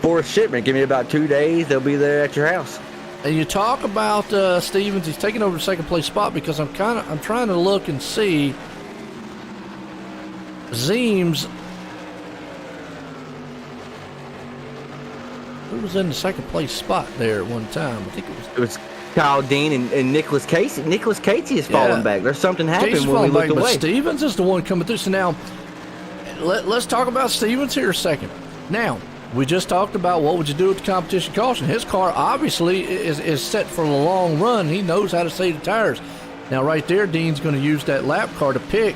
for a shipment. Give me about 2 days. They'll be there at your house. And you talk about Stevens. He's taking over the 2nd place spot because I'm trying to look and see. Zeems, who was in the 2nd place spot there at one time? I think it was Kyle Dean and Nicholas Casey. Nicholas Casey is falling back. There's something happened when we looked away. But Stevens is the one coming through. So now, let's talk about Stevens here a second. Now, we just talked about what would you do with the competition caution. His car obviously is set for the long run. He knows how to save the tires. Now, right there, Dean's going to use that lap car to pick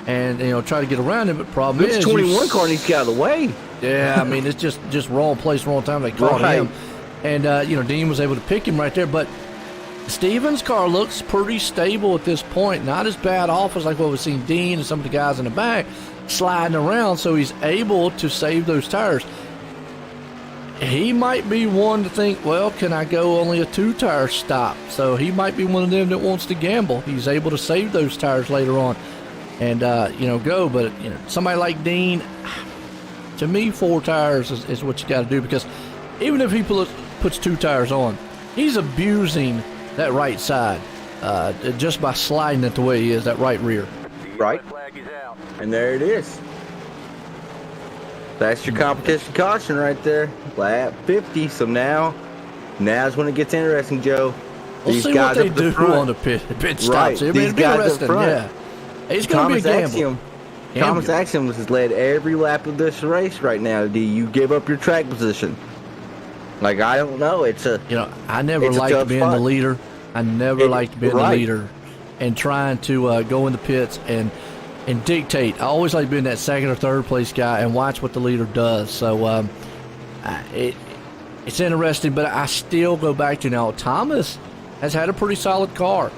and try to get around him. But problem is, 21 car needs to get out of the way. Yeah, I mean, it's just wrong place, wrong time. They caught him, and Dean was able to pick him right there. But Stevens' car looks pretty stable at this point. Not as bad off as like what we've seen Dean and some of the guys in the back sliding around. So he's able to save those tires. He might be one to think, well, can I go only a 2-tire stop? So he might be one of them that wants to gamble. He's able to save those tires later on and, go. But, somebody like Dean, to me, 4 tires is what you got to do because even if he puts 2 tires on, he's abusing that right side just by sliding it the way he is, that right rear. Right. And there it is. That's your competition caution right there. Lap 50. So now's when it gets interesting, Joe. We'll see what they do on the pit stops. Right. These guys up front. Yeah. It's going to be a gamble. Thomas Axiom has led every lap of this race right now. Do you give up your track position? Like, I don't know. I never liked being the leader. I never liked being the leader and trying to go in the pits and – and dictate. I always like being that second or third place guy and watch what the leader does. So it's interesting, but I still go back to now. Thomas has had a pretty solid car.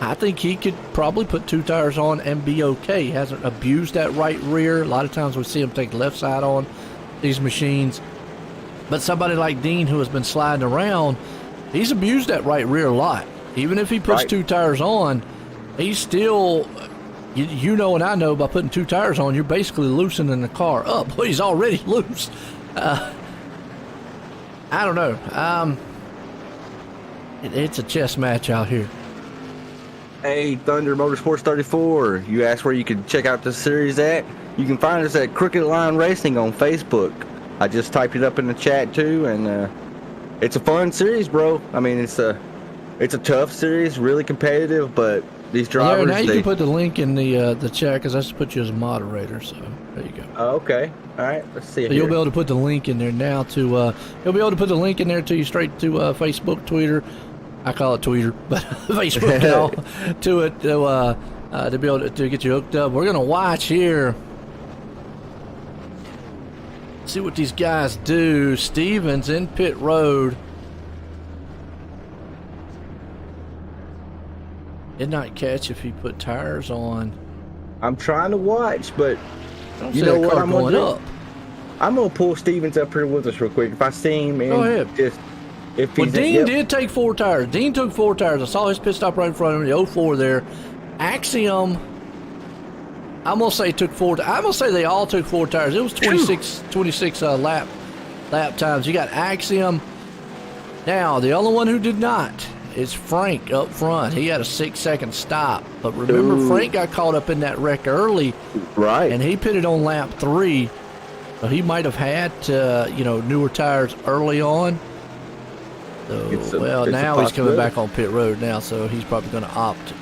I think he could probably put 2 tires on and be okay. He hasn't abused that right rear. A lot of times we see him take the left side on these machines. But somebody like Dean, who has been sliding around, he's abused that right rear a lot. Even if he puts 2 tires on, he's still, you know and I know, by putting 2 tires on, you're basically loosening the car up. Well, he's already loose. I don't know. It's a chess match out here. Hey, Thunder Motorsports 34. You asked where you could check out this series at. You can find us at Crooked Line Racing on Facebook. I just typed it up in the chat too, and it's a fun series, bro. I mean, it's a tough series, really competitive, but these drivers. Yeah, now you can put the link in the chat because I just put you as a moderator. So there you go. Oh, okay. All right. Let's see. So you'll be able to put the link in there now to. You'll be able to put the link in there to you straight to Facebook, Twitter. I call it Tweeter, but Facebook now to it to be able to get you hooked up. We're gonna watch here, see what these guys do. Stevens in pit road. Did not catch if he put tires on. I'm trying to watch, but I don't you see know that what car I'm gonna going do? up. I'm gonna pull Stevens up here with us real quick. If I see him, and Go ahead. just if Well, he's Dean did take 4 tires. Dean took 4 tires. I saw his pit stop right in front of him, the 04 there. Axiom, I'm going to say took 4. I'm going to say they all took 4 tires. It was 26 lap times. You got Axiom. Now, the only one who did not is Frank up front. He had a 6-second stop. But remember, Frank got caught up in that wreck early. Right. And he pitted on lap 3. So he might have had, newer tires early on. So, now he's coming back on pit road now, so he's probably going to opt,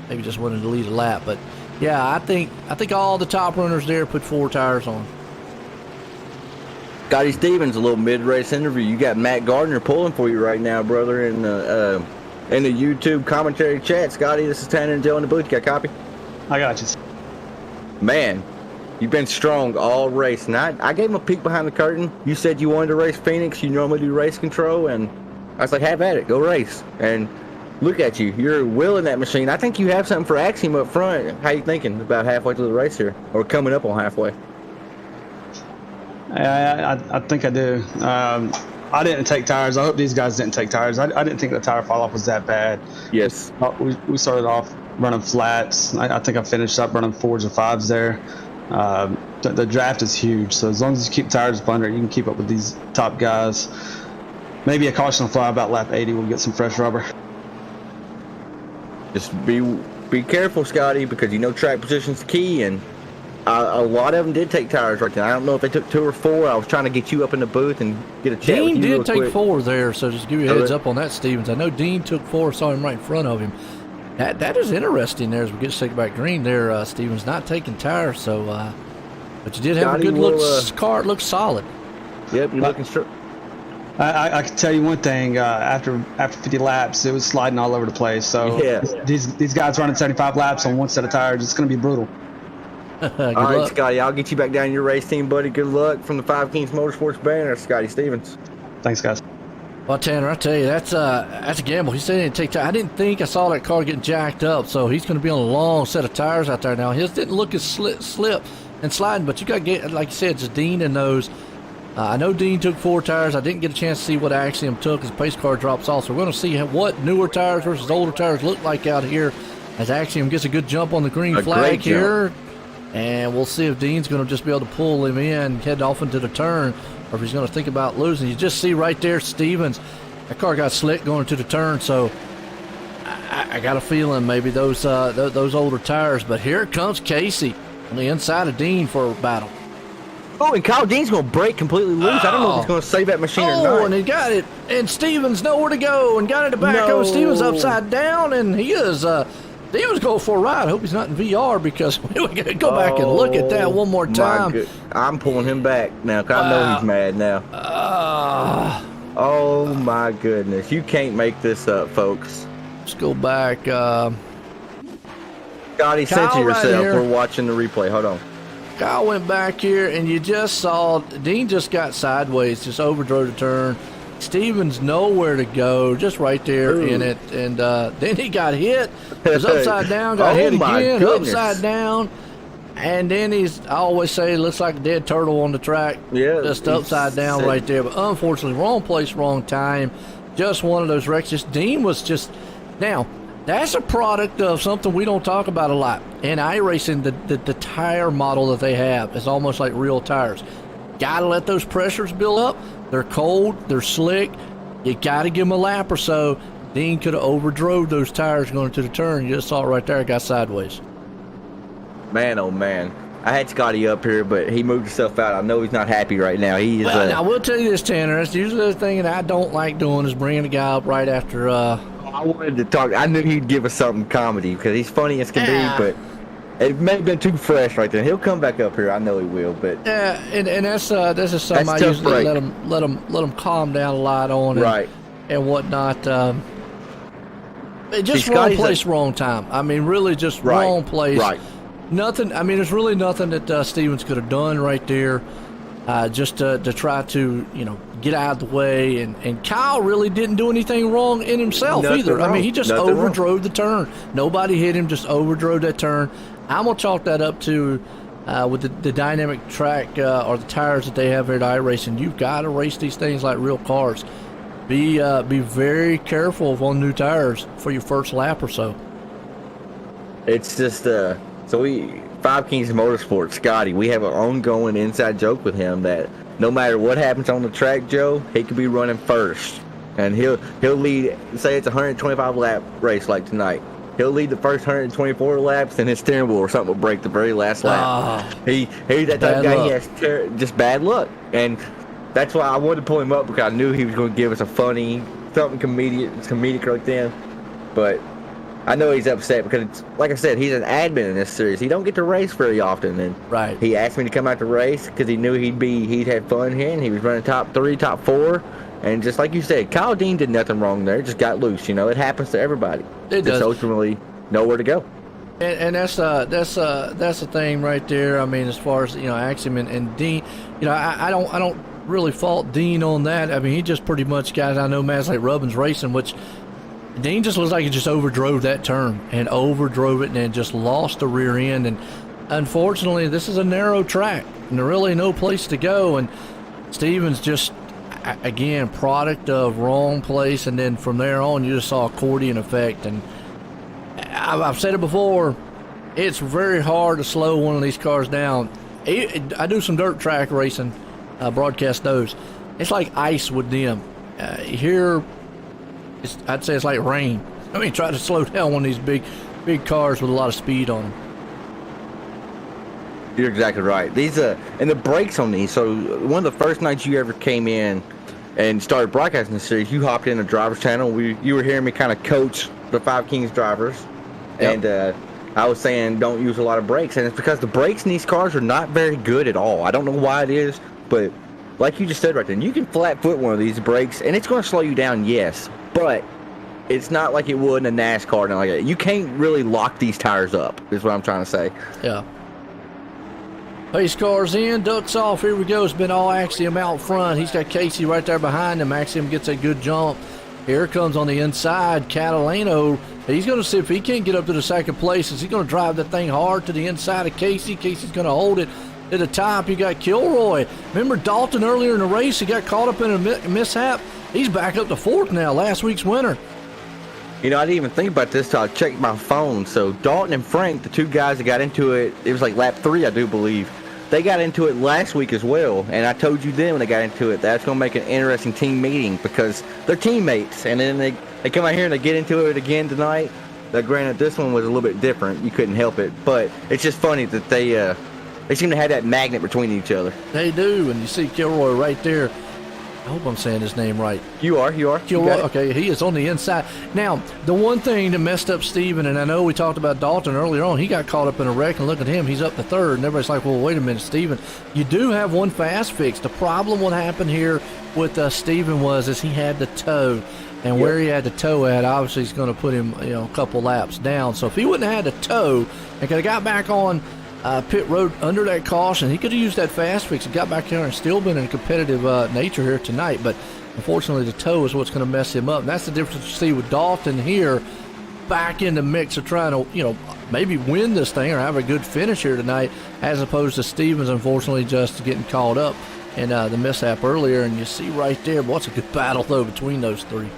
maybe just wanted to lead a lap. But yeah, I think all the top runners there put 4 tires on. Scotty Stevens, a little mid-race interview. You got Matt Gardner pulling for you right now, brother, in the YouTube commentary chat. Scotty, this is Tanner and Joe in the booth. You got a copy? I got you. Man, you've been strong all race. And I gave him a peek behind the curtain. You said you wanted to race Phoenix. You normally do race control, and I was like, have at it. Go race. And look at you. You're willing that machine. I think you have something for Axiom up front. How you thinking about halfway through the race here? Or coming up on halfway? I think I do. I didn't take tires. I hope these guys didn't take tires. I didn't think the tire fall off was that bad. Yes. We started off running flats. I think I finished up running 4s or 5s there. The draft is huge, so as long as you keep tires up under it, you can keep up with these top guys. Maybe a caution will fly about lap 80. We'll get some fresh rubber. Just be careful, Scotty, because you know track position's key, and a lot of them did take tires right there. I don't know if they took 2 or 4. I was trying to get you up in the booth and get a chat Dean with you did take quick. 4 there, so just give you a heads up on that, Stevens. I know Dean took 4, saw him right in front of him. That is interesting there as we get to back green there, Stevens, not taking tires, so but you did have Scotty a good look. Car, it looks solid. Yep, you're looking straight. I can tell you one thing. After 50 laps, it was sliding all over the place. So Yeah. these guys running 75 laps on one set of tires, it's going to be brutal. Good All right, luck. Scotty, I'll get you back down your race team, buddy. Good luck from the 5 Kings Motorsports banner, Scotty Stevens. Thanks, guys. Well, Tanner, I tell you, that's a gamble. He said he didn't take tires. I didn't think I saw that car getting jacked up, so he's going to be on a long set of tires out there now. His didn't look as slip and sliding, but you got to get, like you said, it's Dean and those. I know Dean took 4 tires. I didn't get a chance to see what Axiom took as pace car drops off. So we're going to see what newer tires versus older tires look like out here as Axiom gets a good jump on the green flag here. And we'll see if Dean's going to just be able to pull him in, head off into the turn, or if he's going to think about losing. You just see right there, Stevens, that car got slick going into the turn. So I got a feeling maybe those older tires. But here comes Casey on the inside of Dean for a battle. Oh, and Kyle Dean's going to break completely loose. I don't know if he's going to save that machine or not. Oh, and he got it. And Stevens nowhere to go and got it back. No. Stevens upside down, and he is Stevens going for a ride. I hope he's not in VR because we got to go back and look at that one more time. I'm pulling him back now because I know he's mad now. Oh, my goodness. You can't make this up, folks. Let's go back. Scotty Scotty, censor Kyle right yourself. here. We're watching the replay. Hold on. Kyle went back here, and you just saw Dean just got sideways, just overdrove the turn. Stevens nowhere to go, just right there in it, and then he got hit. Was upside down, got hit again, goodness. upside down, and then I always say, looks like a dead turtle on the track. Yeah, just upside down right there. But unfortunately, wrong place, wrong time. Just one of those wrecks. Just Dean was just now. That's a product of something we don't talk about a lot. In iRacing, the tire model that they have is almost like real tires. Got to let those pressures build up. They're cold. They're slick. You got to give them a lap or so. Dean could have overdrove those tires going to the turn. You just saw it right there. It got sideways. Man, oh man. I had Scotty up here, but he moved himself out. I know he's not happy right now. He is. Well, I will tell you this, Tanner. That's usually the thing that I don't like doing is bringing a guy up right after. I wanted to talk. I knew he'd give us something comedy because he's funny as can be, but it may have been too fresh right there. He'll come back up here. I know he will, but yeah, and that's is something I tough usually break. let him calm down a lot on right. and whatnot. Just See, wrong Scotty's place, wrong time. I mean, really, just Right, wrong place. right. Nothing. I mean, there's really nothing that Stevens could have done right there, just to try to get out of the way. And Kyle really didn't do anything wrong in himself Nothing either. I wrong. mean, he just Nothing wrong. overdrove the turn. Nobody hit him. Just overdrove that turn. I'm gonna chalk that up to. With the dynamic track or the tires that they have here at iRacing, you've got to race these things like real cars. Be very careful on new tires for your first lap or so. It's just so we Five Kings Motorsports, Scotty. We have an ongoing inside joke with him that no matter what happens on the track, Joe, he could be running first, and he'll lead. Say it's a 125 lap race like tonight. He'll lead the first 124 laps, and his steering wheel or something will break the very last lap. He's that type of guy. He has just bad luck, and that's why I wanted to pull him up because I knew he was going to give us a funny something comedic right then. But I know he's upset because, like I said, he's an admin in this series. He don't get to race very often, and Right. he asked me to come out to race because he knew he'd have fun here, and he was running top 3, top 4. And just like you said, Kyle Dean did nothing wrong there. Just got loose. It happens to everybody. It does. Just ultimately nowhere to go. And that's the thing right there. I mean, as far as Axiom and Dean, I don't really fault Dean on that. I mean, he just pretty much guys I know, Matt's like Rubbins Racing, which Dean just looks like he just overdrove that turn and overdrove it and then just lost the rear end. And unfortunately, this is a narrow track and there's really no place to go. And Stevens just, again, product of wrong place. And then from there on, you just saw accordion effect. And I've said it before, it's very hard to slow one of these cars down. I do some dirt track racing, broadcast those. It's like ice with them. Here, I'd say it's like rain. I mean, try to slow down one of these big cars with a lot of speed on them. You're exactly right. These and the brakes on these. So one of the first nights you ever came in and started broadcasting the series, you hopped in a driver's channel. You were hearing me kind of coach the Five Kings drivers, Yep. and I was saying don't use a lot of brakes, and it's because the brakes in these cars are not very good at all. I don't know why it is, but like you just said right then, you can flat foot one of these brakes, and it's going to slow you down, yes, but it's not like it would in a NASCAR and like that. You can't really lock these tires up, is what I'm trying to say. Yeah. Pace car's in, ducks off. Here we go. It's been all Axiom out front. He's got Casey right there behind him. Axiom gets a good jump. Here comes on the inside, Catalano. He's going to see if he can't get up to the second place. Is he going to drive that thing hard to the inside of Casey? Casey's going to hold it at the top. You got Kilroy. Remember Dalton earlier in the race? He got caught up in a mishap. He's back up to fourth now, last week's winner. I didn't even think about this till I checked my phone. So Dalton and Frank, the two guys that got into it, it was like lap 3, I do believe. They got into it last week as well, and I told you then when they got into it that's going to make an interesting team meeting because they're teammates, and then they come out here and they get into it again tonight. Now, granted, this one was a little bit different. You couldn't help it, but it's just funny that they seem to have that magnet between each other. They do, and you see Kilroy right there. I hope I'm saying his name right. You are. Kilroy, okay, he is on the inside. Now, the one thing that messed up Steven, and I know we talked about Dalton earlier on, he got caught up in a wreck, and look at him, he's up to third, and everybody's like, well, wait a minute, Steven, you do have one fast fix. The problem what happened here with Steven is he had the toe, and where he had the toe at, obviously he's going to put him, a couple laps down. So if he wouldn't have had the toe and could have got back on pit road under that caution, he could have used that fast fix and got back there and still been in a competitive nature here tonight. But unfortunately, the toe is what's going to mess him up. And that's the difference you see with Dalton here back in the mix of trying to, maybe win this thing or have a good finish here tonight, as opposed to Stevens, unfortunately, just getting caught up in the mishap earlier. And you see right there, what's a good battle, though, between those three.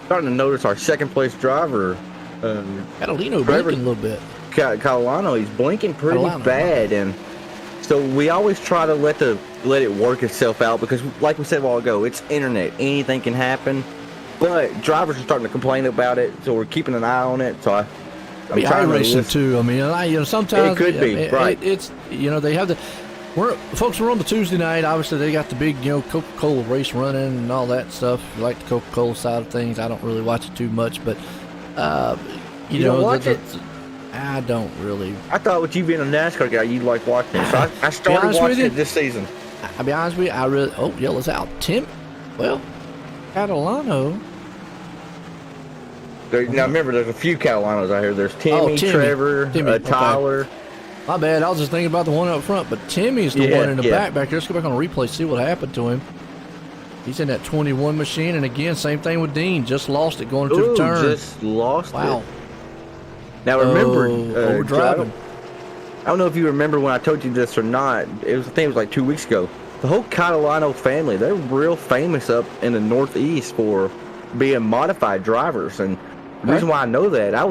Starting to notice our second place driver, Catalino blinking a little bit. Catalano, he's blinking pretty bad, and so we always try to let it work itself out, because like we said a while ago, it's internet, anything can happen. But drivers are starting to complain about it, so we're keeping an eye on it. So I'm trying racing too. I mean, sometimes it could be right. It's they have the. Folks are on the Tuesday night. Obviously, they got the big Coca-Cola race running and all that stuff. You like the Coca-Cola side of things. I don't really watch it too much, but you don't watch it. I don't really. I thought with you being a NASCAR guy, you'd like watching it. So I started watching it this season. I'll be honest with you, I really. Oh, yellow's out. Catalano. Now remember, there's a few Catalanos out here. There's Timmy. Trevor, Tyler. Okay. My bad. I was just thinking about the one up front, but Timmy's the one in the back there. Let's go back on the replay, see what happened to him. He's in that 21 machine, and again, same thing with Dean. Just lost it going into the turn. Just lost it. Wow. Now remember, overdriving. I don't know if you remember when I told you this or not. I think it was like 2 weeks ago. The whole Catalano family, they're real famous up in the Northeast for being modified drivers. And the reason why I know that, I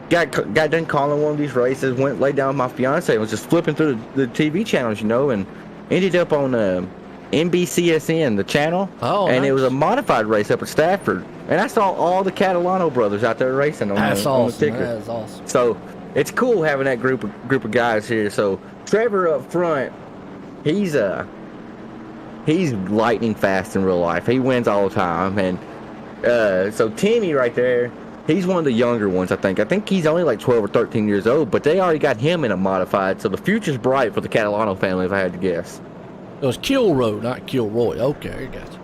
got done calling one of these races, went laid down with my fiance, and was just flipping through the TV channels, and ended up on NBCSN, the channel. And nice. It was a modified race up at Stafford. And I saw all the Catalano brothers out there racing on the ticker. That is awesome. So it's cool having that group of guys here. So Trevor up front, he's lightning fast in real life. He wins all the time. And so Timmy right there, he's one of the younger ones, I think. I think he's only like 12 or 13 years old, but they already got him in a modified. So the future's bright for the Catalano family, if I had to guess. It was Kilroy, not Kilroy. Okay, I got you.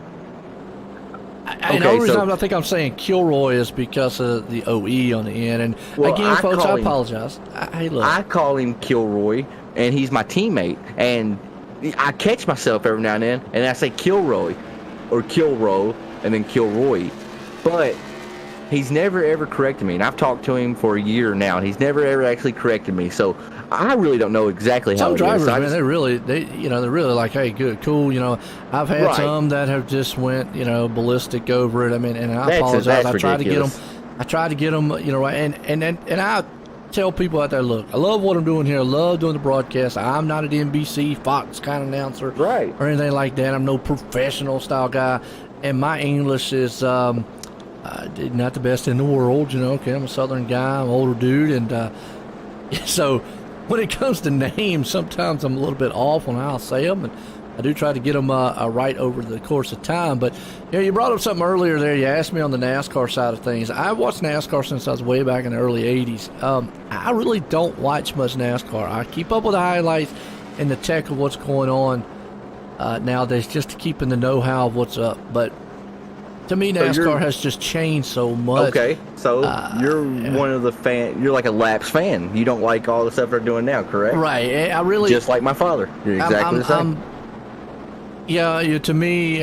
And the only reason I think I'm saying Kilroy is because of the OE on the end. And again, folks, I apologize. Hey, look. I call him Kilroy, and he's my teammate. And I catch myself every now and then, and I say Kilroy, or Kilroy, and then Kilroy. But he's never ever corrected me, and I've talked to him for a year now, and he's never ever actually corrected me. So I really don't know exactly how. Some drivers, man, they're really like, hey, good, cool. I've had some that have just went, ballistic over it. I mean, and I apologize. I tried to get them, right. And I tell people out there, look, I love what I'm doing here. I love doing the broadcast. I'm not an NBC, Fox kind of announcer, right, or anything like that. I'm no professional style guy, and my English is not the best in the world. Okay, I'm a Southern guy, I'm an older dude, and so when it comes to names, sometimes I'm a little bit off on how I say them, and I do try to get them right over the course of time. But you brought up something earlier there. You asked me on the NASCAR side of things. I've watched NASCAR since I was way back in the early 80s. I really don't watch much NASCAR. I keep up with the highlights and the tech of what's going on nowadays, just to keep in the know-how of what's up. But to me, NASCAR has just changed so much. Okay, so you're one of the you're like a laps fan. You don't like all the stuff they're doing now, correct? Right. I really just like my father. You're exactly the same. To me,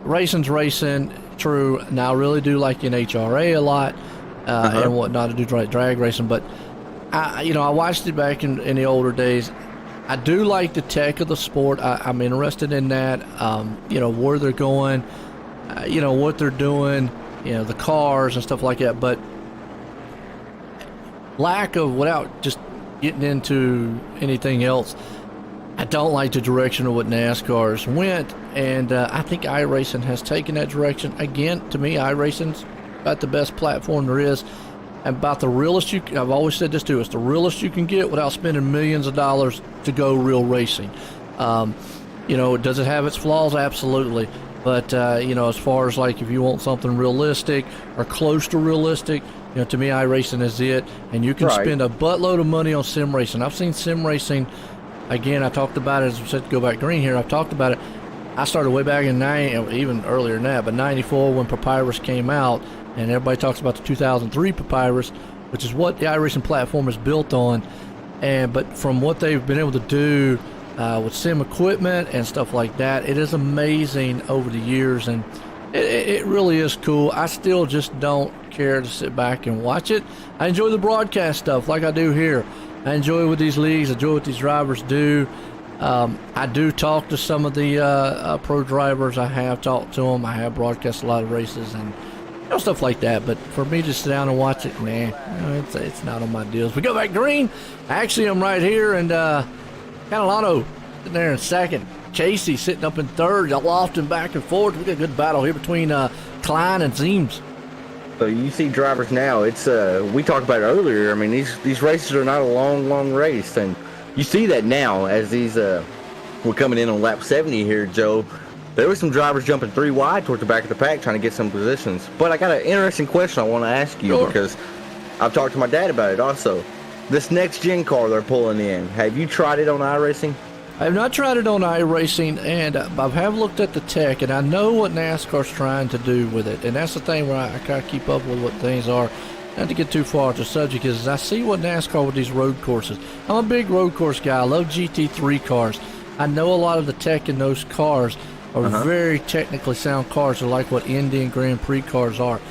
racing's racing. True. Now I really do like NHRA a lot and whatnot to do drag racing, but I watched it back in the older days. I do like the tech of the sport. I'm interested in that. Where they're going, what they're doing, the cars and stuff like that. But without just getting into anything else, I don't like the direction of what NASCAR's went, and I think iRacing has taken that direction. Again, to me, iRacing's about the best platform there is. About the realest I've always said this too, it's the realest you can get without spending millions of dollars to go real racing. You know, does it have its flaws? Absolutely. But, you know, as far as like if you want something realistic or close to realistic, you know, to me, iRacing is it. And you can Right. spend a buttload of money on sim racing. I've seen sim racing. Again, I talked about it, as I said, to go back green here. I've talked about it. I started way back in even earlier than that, but 94 when Papyrus came out, and everybody talks about the 2003 Papyrus, which is what the iRacing platform is built on. But from what they've been able to do with sim equipment and stuff like that, it is amazing over the years, and it really is cool. I still just don't care to sit back and watch it. I enjoy the broadcast stuff like I do here. I enjoy what these leagues, I enjoy what these drivers do. I do talk to some of the pro drivers. I have talked to them. I have broadcast a lot of races and stuff like that. But for me to sit down and watch it, it's not on my deals. We go back green. Actually, I'm right here, and Catalano sitting there in second. Casey sitting up in third. Lofton back and forth. We got a good battle here between Klein and Zeems. So you see drivers now. It's we talked about it earlier. I mean, these races are not a long race, and you see that now as these we're coming in on lap 70 here, Joe. There were some drivers jumping 3 wide towards the back of the pack trying to get some positions. But I got an interesting question I want to ask you because I've talked to my dad about it also. This next gen car they're pulling in, have you tried it on iRacing? I have not tried it on iRacing, and I have looked at the tech, and I know what NASCAR's trying to do with it. And that's the thing where I kind of keep up with what things are. Not to get too far off the subject is I see what NASCAR with these road courses. I'm a big road course guy. I love GT3 cars. I know a lot of the tech in those cars are very technically sound cars. They're like what Indy and Grand Prix cars are.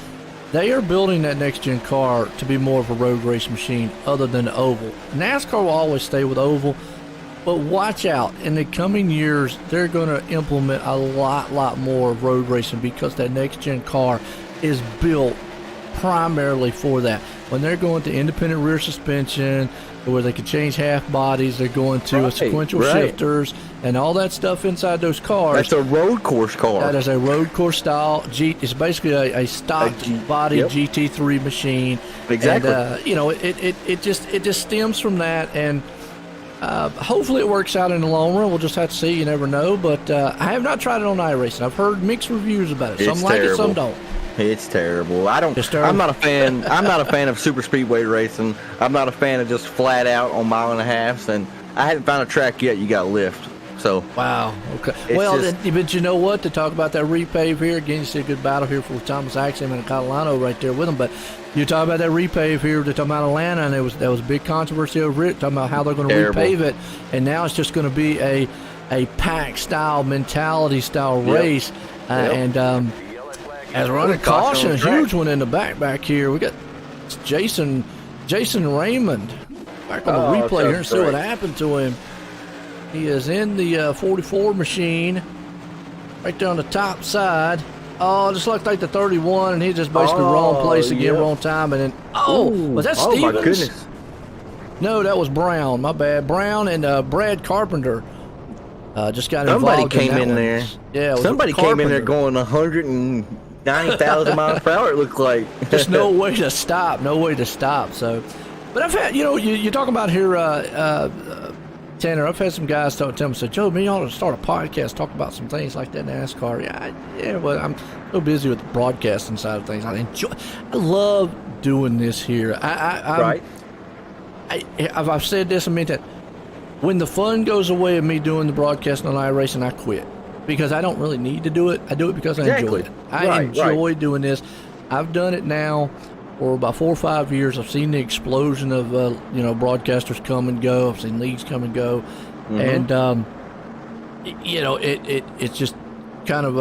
They are building that next-gen car to be more of a road race machine other than the oval. NASCAR will always stay with oval, but watch out. In the coming years, they're going to implement a lot more road racing because that next-gen car is built primarily for that. When they're going to independent rear suspension, where they can change half bodies, they're going to sequential shifters and all that stuff inside those cars. That's a road course car. That is a road course style. It's basically a stock body GT3 machine. Exactly. And, you know, it just stems from that, and hopefully it works out in the long run. We'll just have to see. You never know. But I have not tried it on iRacing. I've heard mixed reviews about it. Some like it, some don't. It's terrible. I'm not a fan. I'm not a fan of super speedway racing. I'm not a fan of just flat out on 1.5 miles. And I haven't found a track yet. You got to lift. So wow. Okay. But you know what? To talk about that repave here again, you see a good battle here for Thomas Axiom and Catalano right there with them. But you talk about that repave here. They're talking about Atlanta, and there was a big controversy over it. Talking about how they're going to repave it, and now it's just going to be a pack style mentality style race. And as we're under caution, a huge one in the back here. We got Jason Raymond back on the replay here and see what happened to him. He is in the 44 machine right there on the top side. Oh, just looked like the 31, and he just basically wrong place again, wrong time, and then was that Stevens? Oh my goodness! No, that was Brown. My bad. Brown and Brad Carpenter just got involved. Somebody came in there. Yeah, somebody came in there going 190,000 miles per hour. It looked like just no way to stop. So, but I've had you talking about here. Tanner, I've had some guys tell me, say, Joe, me, you ought to start a podcast, talk about some things like that in NASCAR. Well, I'm so busy with the broadcasting side of things. I love doing this here. I've said this a minute. When the fun goes away of me doing the broadcasting on iRacing, I quit because I don't really need to do it. I do it because I enjoy it. I enjoy doing this. I've done it now for about 4 or 5 years. I've seen the explosion of broadcasters come and go. I've seen leagues come and go, and it's just kind of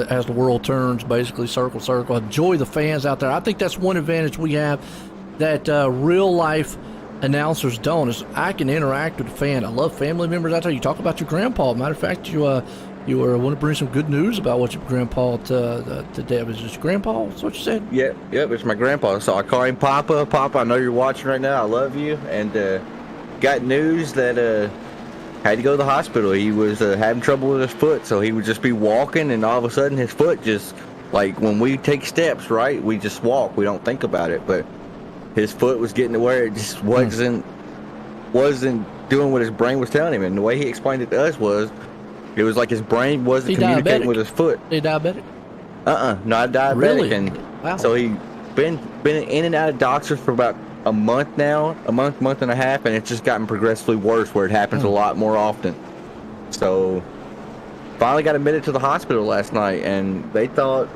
as the world turns, basically circle. Enjoy the fans out there. I think that's one advantage we have that real life announcers don't, is I can interact with the fan. I love family members out there. You talk about your grandpa. Matter of fact, you want to bring some good news about what your grandpa today. Was this your grandpa? That's what you said? Yep, it's my grandpa. So I call him Papa. Papa, I know you're watching right now. I love you. And got news that had to go to the hospital. He was having trouble with his foot, so he would just be walking, and all of a sudden his foot just, like when we take steps, right, we just walk. We don't think about it, but his foot was getting to where it just wasn't doing what his brain was telling him. And the way he explained it to us was, It was like his brain wasn't He communicating diabetic? with his foot. He diabetic? Not diabetic. Really? And Wow. so he been in and out of doctors for about a month now, month and a half, and it's just gotten progressively worse where it happens a lot more often. So finally got admitted to the hospital last night, and they thought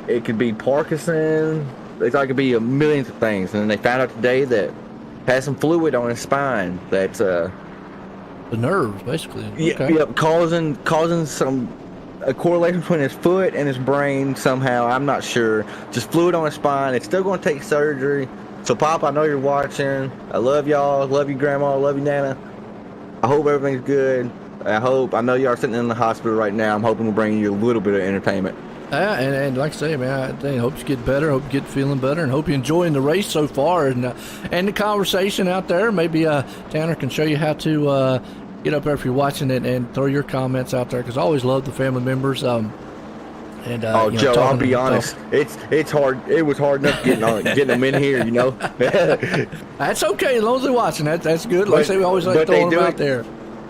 it could be Parkinson. They thought it could be millions of things, and then they found out today that has some fluid on his spine that's The nerves, basically. Okay. yeah, causing a correlation between his foot and his brain somehow. I'm not sure. Just fluid on his spine. It's still going to take surgery. So, Pop, I know you're watching. I love y'all. Love you, Grandma. Love you, Nana. I hope everything's good. I know y'all are sitting in the hospital right now. I'm hoping we're bringing you a little bit of entertainment. And like I say, man, I hope you get better, hope you get feeling better, and hope you're enjoying the race so far and the conversation out there. Maybe Tanner can show you how to get up there if you're watching it and throw your comments out there, because I always love the family members. Joe, I'll be honest. It's hard. It was hard enough getting them in here, you know. That's okay, as long as they're watching. That's good. Like I say, we always like throwing them out there.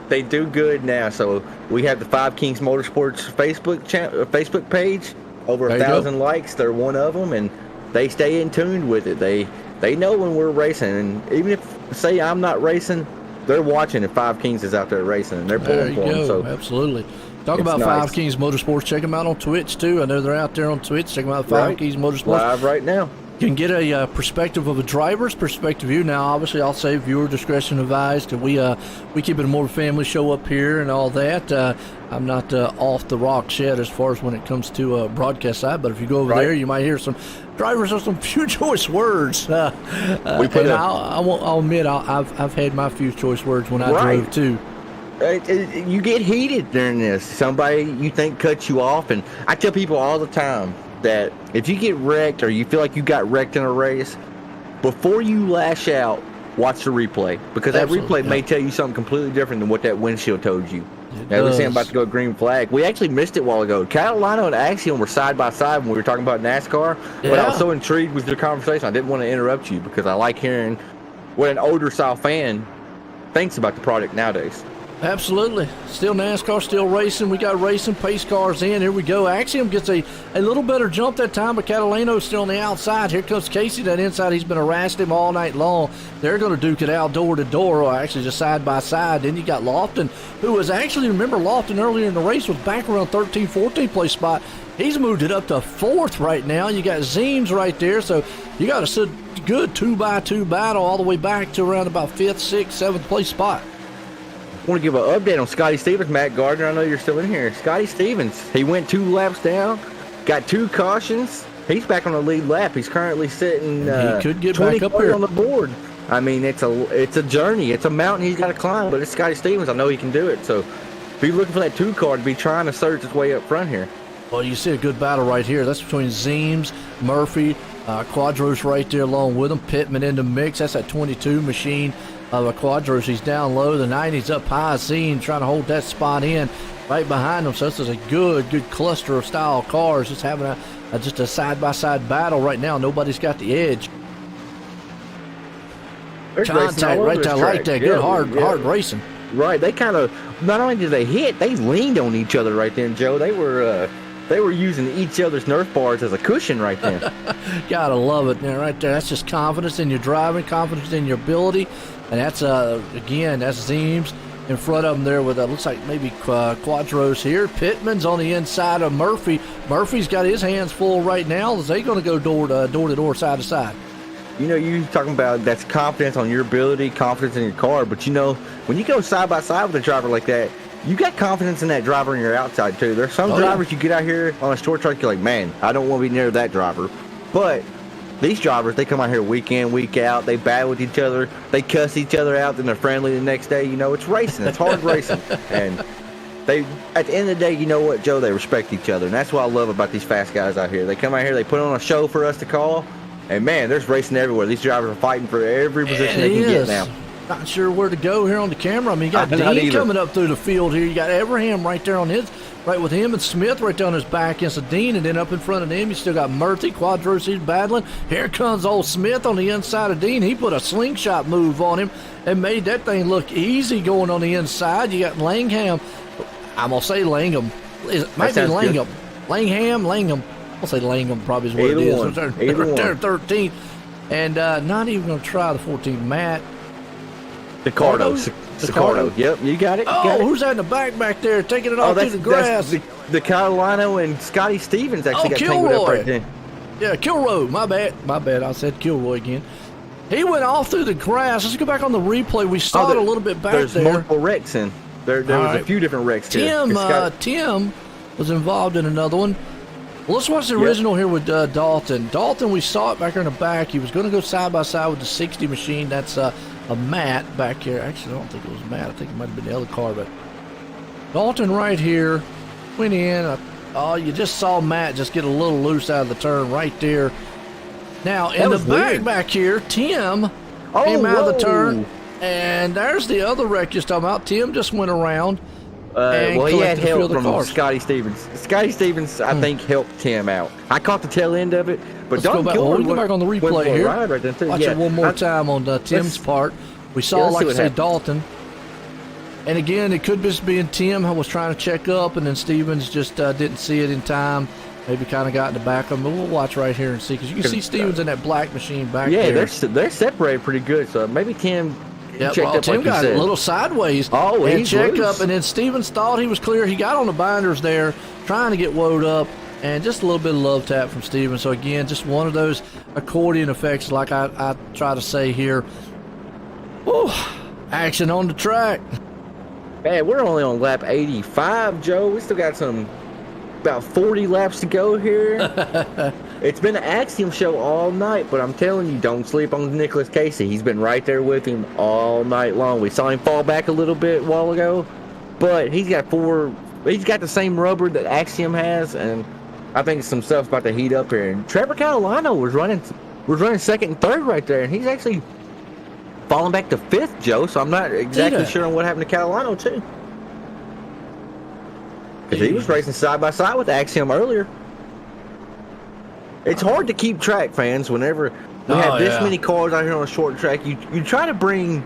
They do good now. So we have the Five Kings Motorsports Facebook page. Over 1,000 likes. They're one of them, and they stay in tune with it. They know when we're racing, and even if say I'm not racing, they're watching if Five Kings is out there racing, and they're pulling for them. So absolutely. Talk about nice. Five Kings Motorsports. Check them out on Twitch too. I know they're out there on Twitch. Check them out, Five Kings Motorsports. Live right now. You can get a perspective of a driver's perspective view. Now, obviously, I'll say viewer discretion advised. We keep it a more family show up here and all that. I'm not off the rock yet as far as when it comes to broadcast side, but if you go over there, you might hear some drivers with some few choice words. I'll admit I've had my few choice words when I drove too. You get heated during this. Somebody you think cuts you off, and I tell people all the time that if you get wrecked or you feel like you got wrecked in a race, before you lash out, watch the replay, because that replay may tell you something completely different than what that windshield told you. Now, we're saying about to go green flag. We actually missed it a while ago. Catalano and Axiom were side by side when we were talking about NASCAR, but I was so intrigued with your conversation, I didn't want to interrupt you because I like hearing what an older style fan thinks about the product nowadays. Absolutely. Still NASCAR, still racing. We got racing pace cars in. Here we go. Axiom gets a little better jump that time, but Catalano's still on the outside. Here comes Casey, that inside. He's been harassing him all night long. They're going to duke it out door to door, or actually just side by side. Then you got Lofton, who was actually, remember Lofton earlier in the race was back around 13, 14 place spot. He's moved it up to 4th right now. You got Zeems right there, so you got a good 2x2 battle all the way back to around about 5th, 6th, 7th place spot. I want to give an update on Scotty Stevens, Matt Gardner. I know you're still in here. Scotty Stevens, he went 2 laps down, got 2 cautions. He's back on the lead lap. He's currently sitting he could get back up here on the board. I mean, it's a journey. It's a mountain he's got to climb, but it's Scotty Stevens. I know he can do it. So be looking for that 2 car to be trying to surge his way up front here. Well, you see a good battle right here. That's between Zeems, Murphy, Quadros right there along with him. Pittman in the mix. That's that 22 machine of a Quadros. He's down low. The 90's up high. Zeems trying to hold that spot in right behind him. So this is a good cluster of style cars. Just having just a side-by-side battle right now. Nobody's got the edge. Contact right there. I like that. Good, hard racing. Right. They kind of, not only did they hit, they leaned on each other right then, Joe. They were using each other's Nerf bars as a cushion right there. Gotta love it right there. That's just confidence in your driving, confidence in your ability. And that's, again, that's Zeems in front of him there with, looks like maybe Quadros here. Pittman's on the inside of Murphy. Murphy's got his hands full right now. Is they going to go door to door, side to side? You know, you're talking about that's confidence on your ability, confidence in your car. But, you know, when you go side by side with a driver like that, you got confidence in that driver on your outside, too. There's some drivers you get out here on a short track, you're like, man, I don't want to be near that driver. But these drivers, they come out here week in, week out. They battle with each other. They cuss each other out, then they're friendly the next day. You know, it's racing. It's hard racing. And they, at the end of the day, you know what, Joe? They respect each other. And that's what I love about these fast guys out here. They come out here, they put on a show for us to call. And, man, there's racing everywhere. These drivers are fighting for every position they can get now. Not sure where to go here on the camera. I mean, you got Dean coming up through the field here. You got Abraham right there on his, right with him, and Smith right down his back against the Dean, and then up in front of him, you still got Murphy, Quadros, he's battling. Here comes old Smith on the inside of Dean. He put a slingshot move on him and made that thing look easy going on the inside. You got Langham I'm gonna say Langham. It might be sounds good. Langham. Langham. I'll say Langham probably is what Either it is. one. They're Either one. 13th. And not even gonna try the 14th. Matt. Ricardo. Ricardo? Ricardo. Yep, you got it. You got Oh, it. who's that in the back there taking it off through the grass? the Carolina and Scotty Stevens actually got tangled up Kilroy. right there. Yeah, Kilroy. My bad. I said Kilroy again. He went off through the grass. Let's go back on the replay. We saw it a little bit back There's there. multiple wrecks in. There was right. a few different wrecks here. Tim, It's got- Tim was involved in another one. Well, let's watch the original here with Dalton. Dalton, we saw it back here in the back. He was going to go side by side with the 60 machine. That's a Matt back here. Actually, I don't think it was Matt. I think it might have been the other car. But Dalton right here went in. Oh, you just saw Matt just get a little loose out of the turn right there. Now, in the was weird. back here, Tim came out of the whoa. turn. And there's the other wreck you're talking about. Tim just went around. And well, he had collected a few help of the from cars. Scotty Stevens. Scotty Stevens, I think, helped Tim out. I caught the tail end of it, but Let's go Dalton back. Kilroy We go back on the went replay for a here. ride right there, too. Watch Yeah. it one more time on Tim's part. We saw, let's see like I what say, happened. Dalton. And again, it could just be in Tim who was trying to check up, and then Stevens just didn't see it in time. Maybe kind of got in the back of him. But we'll watch right here and see, because you can see Stevens in that black machine back Yeah, there. they're separated pretty good, so maybe Tim Yep, checked well, up Tim like you got said. a little sideways Oh, and he's checked loose. up, and then Stevens thought he was clear. He got on the binders there, trying to get woed up, and just a little bit of love tap from Stevens. So again, just one of those accordion effects, like I try to say here. Whew, action on the track. Man, we're only on lap 85, Joe. We still got about 40 laps to go here. It's been an Axiom show all night, but I'm telling you, don't sleep on Nicholas Casey. He's been right there with him all night long. We saw him fall back a little bit a while ago, but he's got the same rubber that Axiom has, and I think some stuff's about to heat up here. And Trevor Catalano was running second and third right there, and he's actually falling back to fifth, Joe, so I'm not exactly sure on what happened to Catalano, too. Because he was racing side by side with Axiom earlier. It's hard to keep track, fans, whenever we have this many cars out here on a short track. You try to bring...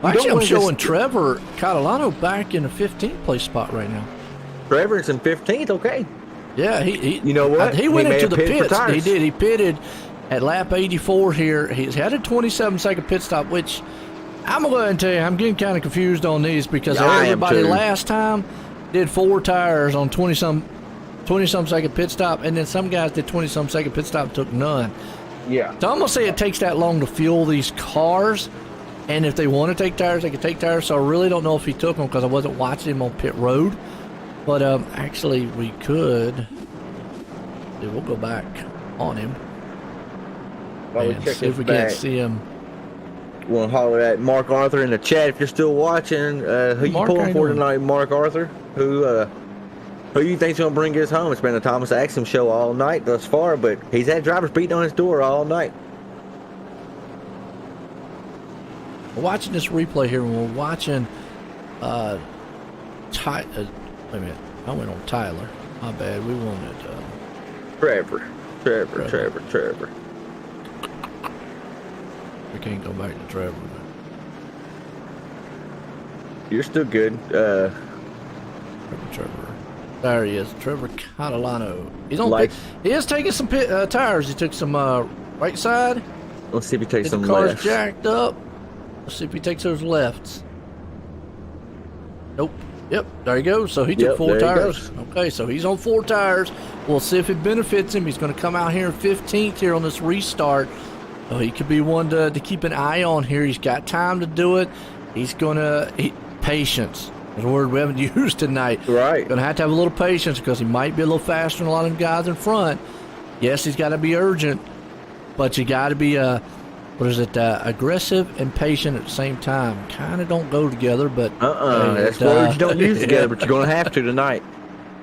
Actually, I'm showing Trevor Catalano back in the 15th place spot right now. Trevor's in 15th, okay. Yeah, he You know what? He went may into have the pitted for pits. He tires. did. He pitted at lap 84 here. He's had a 27-second pit stop, which I'm going to go ahead and tell you, I'm getting kind of confused on these because Yeah, I am everybody too. last time did 4 tires on 20-some second pit stop, and then some guys did 20-some second pit stop and took none. Yeah. So I'm going to say it takes that long to fuel these cars, and if they want to take tires, they can take tires. So I really don't know if he took them because I wasn't watching him on pit road. But actually, we could. Yeah, we'll go back on him While we and check see if this we back, can't see him. want to holler at Mark Arthur in the chat if you're still watching. Who you Mark, how pulling you for doing? tonight, Mark Arthur? Who you think's going to bring us home? It's been a Thomas Axiom show all night thus far, but he's had drivers beating on his door all night. We're watching this replay here, and we're watching. Wait a minute. I went on Tyler. My bad. We wanted. Trevor. We can't go back to Trevor. You're still good. Trevor. There he is. Trevor Catalano. He's on. Like- He is taking some tires. He took some right side. Let's see if he takes The some car's lefts. jacked up. Let's see if he takes those lefts. Nope. Yep, there he goes. So he took Yep, 4 there he tires. Okay, so he's on 4 tires. We'll see if it benefits him. He's going to come out here in 15th here on this restart. So he could be one to keep an eye on here. He's got time to do it. He's going to... patience. There's a word we haven't used tonight. Right. Going to have a little patience because he might be a little faster than a lot of them guys in front. Yes, he's got to be urgent, but you got to be aggressive and patient at the same time. Kind of don't go together, but That's words you don't use together, but you're going to have to tonight.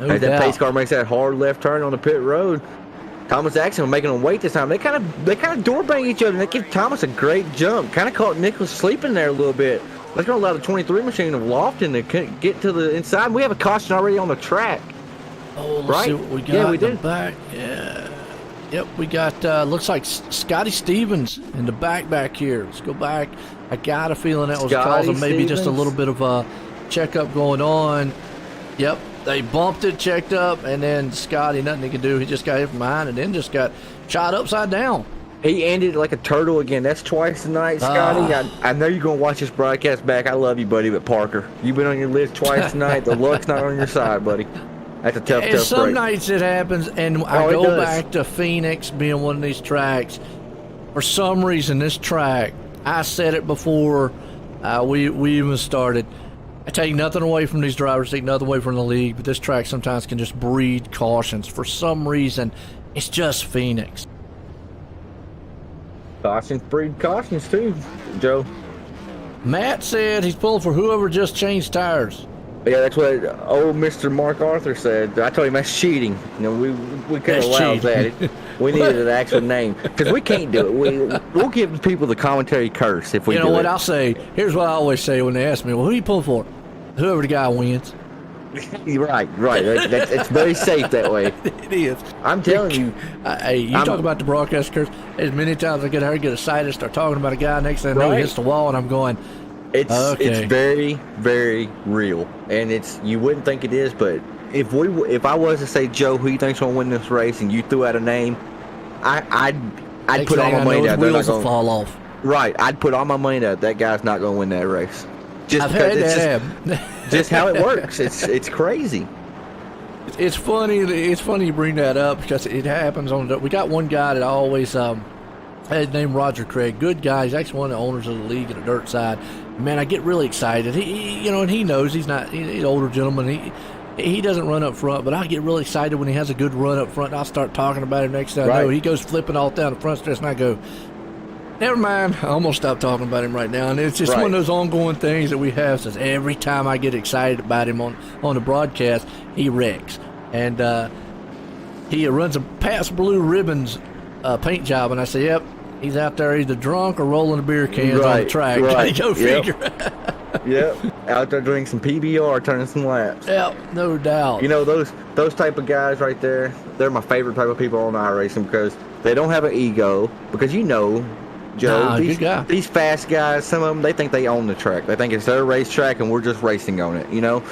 no As that doubt. pace car makes that hard left turn on the pit road, Thomas Axiom making them wait this time. They kind of door bang each other, and they give Thomas a great jump. Kind of caught Nicholas sleeping there a little bit. That's going to allow the 23 machine of Lofton to get to the inside. We have a caution already on the track. Oh, let's Right? see what we got Yeah, we in the did. back. Yeah. Yep, we got, looks like Scotty Stevens in the back here. Let's go back. I got a feeling that was Scotty causing maybe just a Stevens. little bit of a checkup going on. Yep, they bumped it, checked up, and then Scotty, nothing he could do. He just got hit from behind and then just got shot upside down. He ended like a turtle again. That's twice tonight, Scotty. I know you're going to watch this broadcast back. I love you, buddy, but Parker, you've been on your list twice tonight. The luck's not on your side, buddy. That's a tough Some break. nights it happens, and I go back to Phoenix being one of these tracks. For some reason, this track, I said it before we even started. I take nothing away from these drivers, take nothing away from the league, but this track sometimes can just breed cautions. For some reason, it's just Phoenix. Cautions breed cautions too, Joe. Matt said he's pulling for whoever just changed tires. Yeah, that's what old Mr. Mark Arthur said. I told him that's cheating. You know, we couldn't allow that. We needed an actual name because we can't do it. We'll give people the commentary curse if we. You know what I'll say? Here's what I always say when they ask me, "Well, who you pulling for?" Whoever the guy wins. Right. It's very safe that way. It is. I'm telling you. Hey, you talk about the broadcast curse. As many times I get excited, start talking about a guy, next thing I know he hits the wall, and I'm going. It's very, very real, and you wouldn't think it is, but if I was to say, Joe, who you think's gonna win this race, and you threw out a name, I'd put all my money down. Wheels will fall off. Right, I'd put all my money down. That guy's not gonna win that race. I've had that happen. Just how it works. It's crazy. It's funny. It's funny you bring that up because it happens we got one guy that always his name Roger Craig, good guy. He's actually one of the owners of the league at the dirt side. Man, I get really excited. And he knows he's an older gentleman. He doesn't run up front, but I get really excited when he has a good run up front. I'll start talking about him next time. Right. He goes flipping all down the front stretch, and I go, never mind. I almost stopped talking about him right now. And it's just one of those ongoing things that we have. Since every time I get excited about him on the broadcast, he wrecks. And he runs a Pabst Blue Ribbons paint job, and I say, yep. He's out there either drunk or rolling the beer cans on the track. Right. Go figure. Yep. Out there doing some PBR, turning some laps. Yep, no doubt. You know, those type of guys right there, they're my favorite type of people on iRacing because they don't have an ego. Because Joe, these fast guys, some of them, they think they own the track. They think it's their racetrack and we're just racing on it, And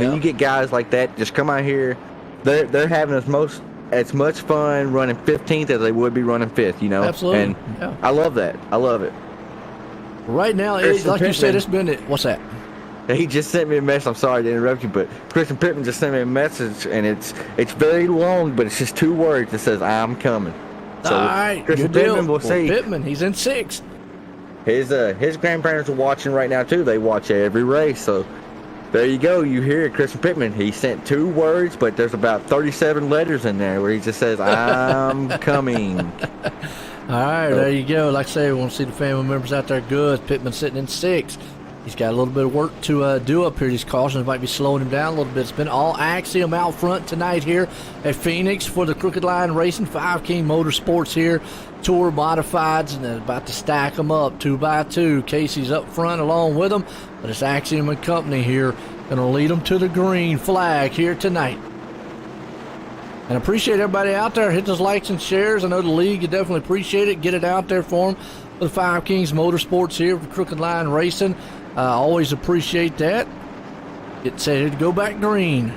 then you get guys like that just come out here. They're having as much fun running 15th as they would be running 5th, Absolutely. And I love that. I love it. Right now, like you said, it's been what's that? He just sent me a message. I'm sorry to interrupt you, but Christian Pittman just sent me a message, and it's very long, but it's just 2 words. It says, "I'm coming." So all right, Christian Pittman, we'll see. Pittman, he's in 6th. His grandparents are watching right now too. They watch every race, so there you go. You hear it, Christian Pittman. He sent 2 words, but there's about 37 letters in there where he just says, "I'm coming." All right, there you go. Like I say, we want to see the family members out there good. Pittman sitting in 6th. He's got a little bit of work to do up here. These cautions might be slowing him down a little bit. It's been all Axiom out front tonight here at Phoenix for the Crooked Line Racing 5 King Motorsports here. Tour modifieds, and they're about to stack them up 2 by 2. Casey's up front along with them, but it's Axiom and Company here going to lead them to the green flag here tonight. And appreciate everybody out there. Hit those likes and shares. I know the league, you definitely appreciate it. Get it out there for them. For the 5 Kings Motorsports here for Crooked Line Racing. Always appreciate that. Get set to go back green.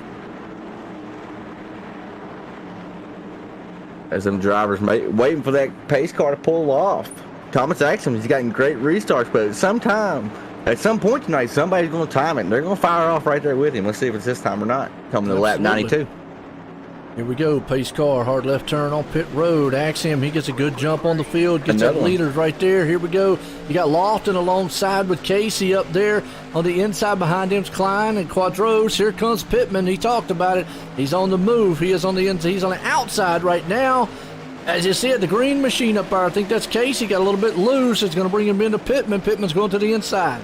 As them drivers waiting for that pace car to pull off. Thomas Axiom, he's gotten great restarts, but at some point tonight, somebody's going to time it. They're going to fire off right there with him. Let's see if it's this time or not. Coming to lap 92. Here we go. Pace car, hard left turn on pit road. Axiom, he gets a good jump on the field. Gets that leaders right there. Here we go. You got Lofton alongside with Casey up there. On the inside behind him's Klein and Quadros. Here comes Pittman. He talked about it. He's on the move. He is on the inside. He's on the outside right now. As you see it, the green machine up there, I think that's Casey. Got a little bit loose. It's going to bring him into Pittman. Pittman's going to the inside.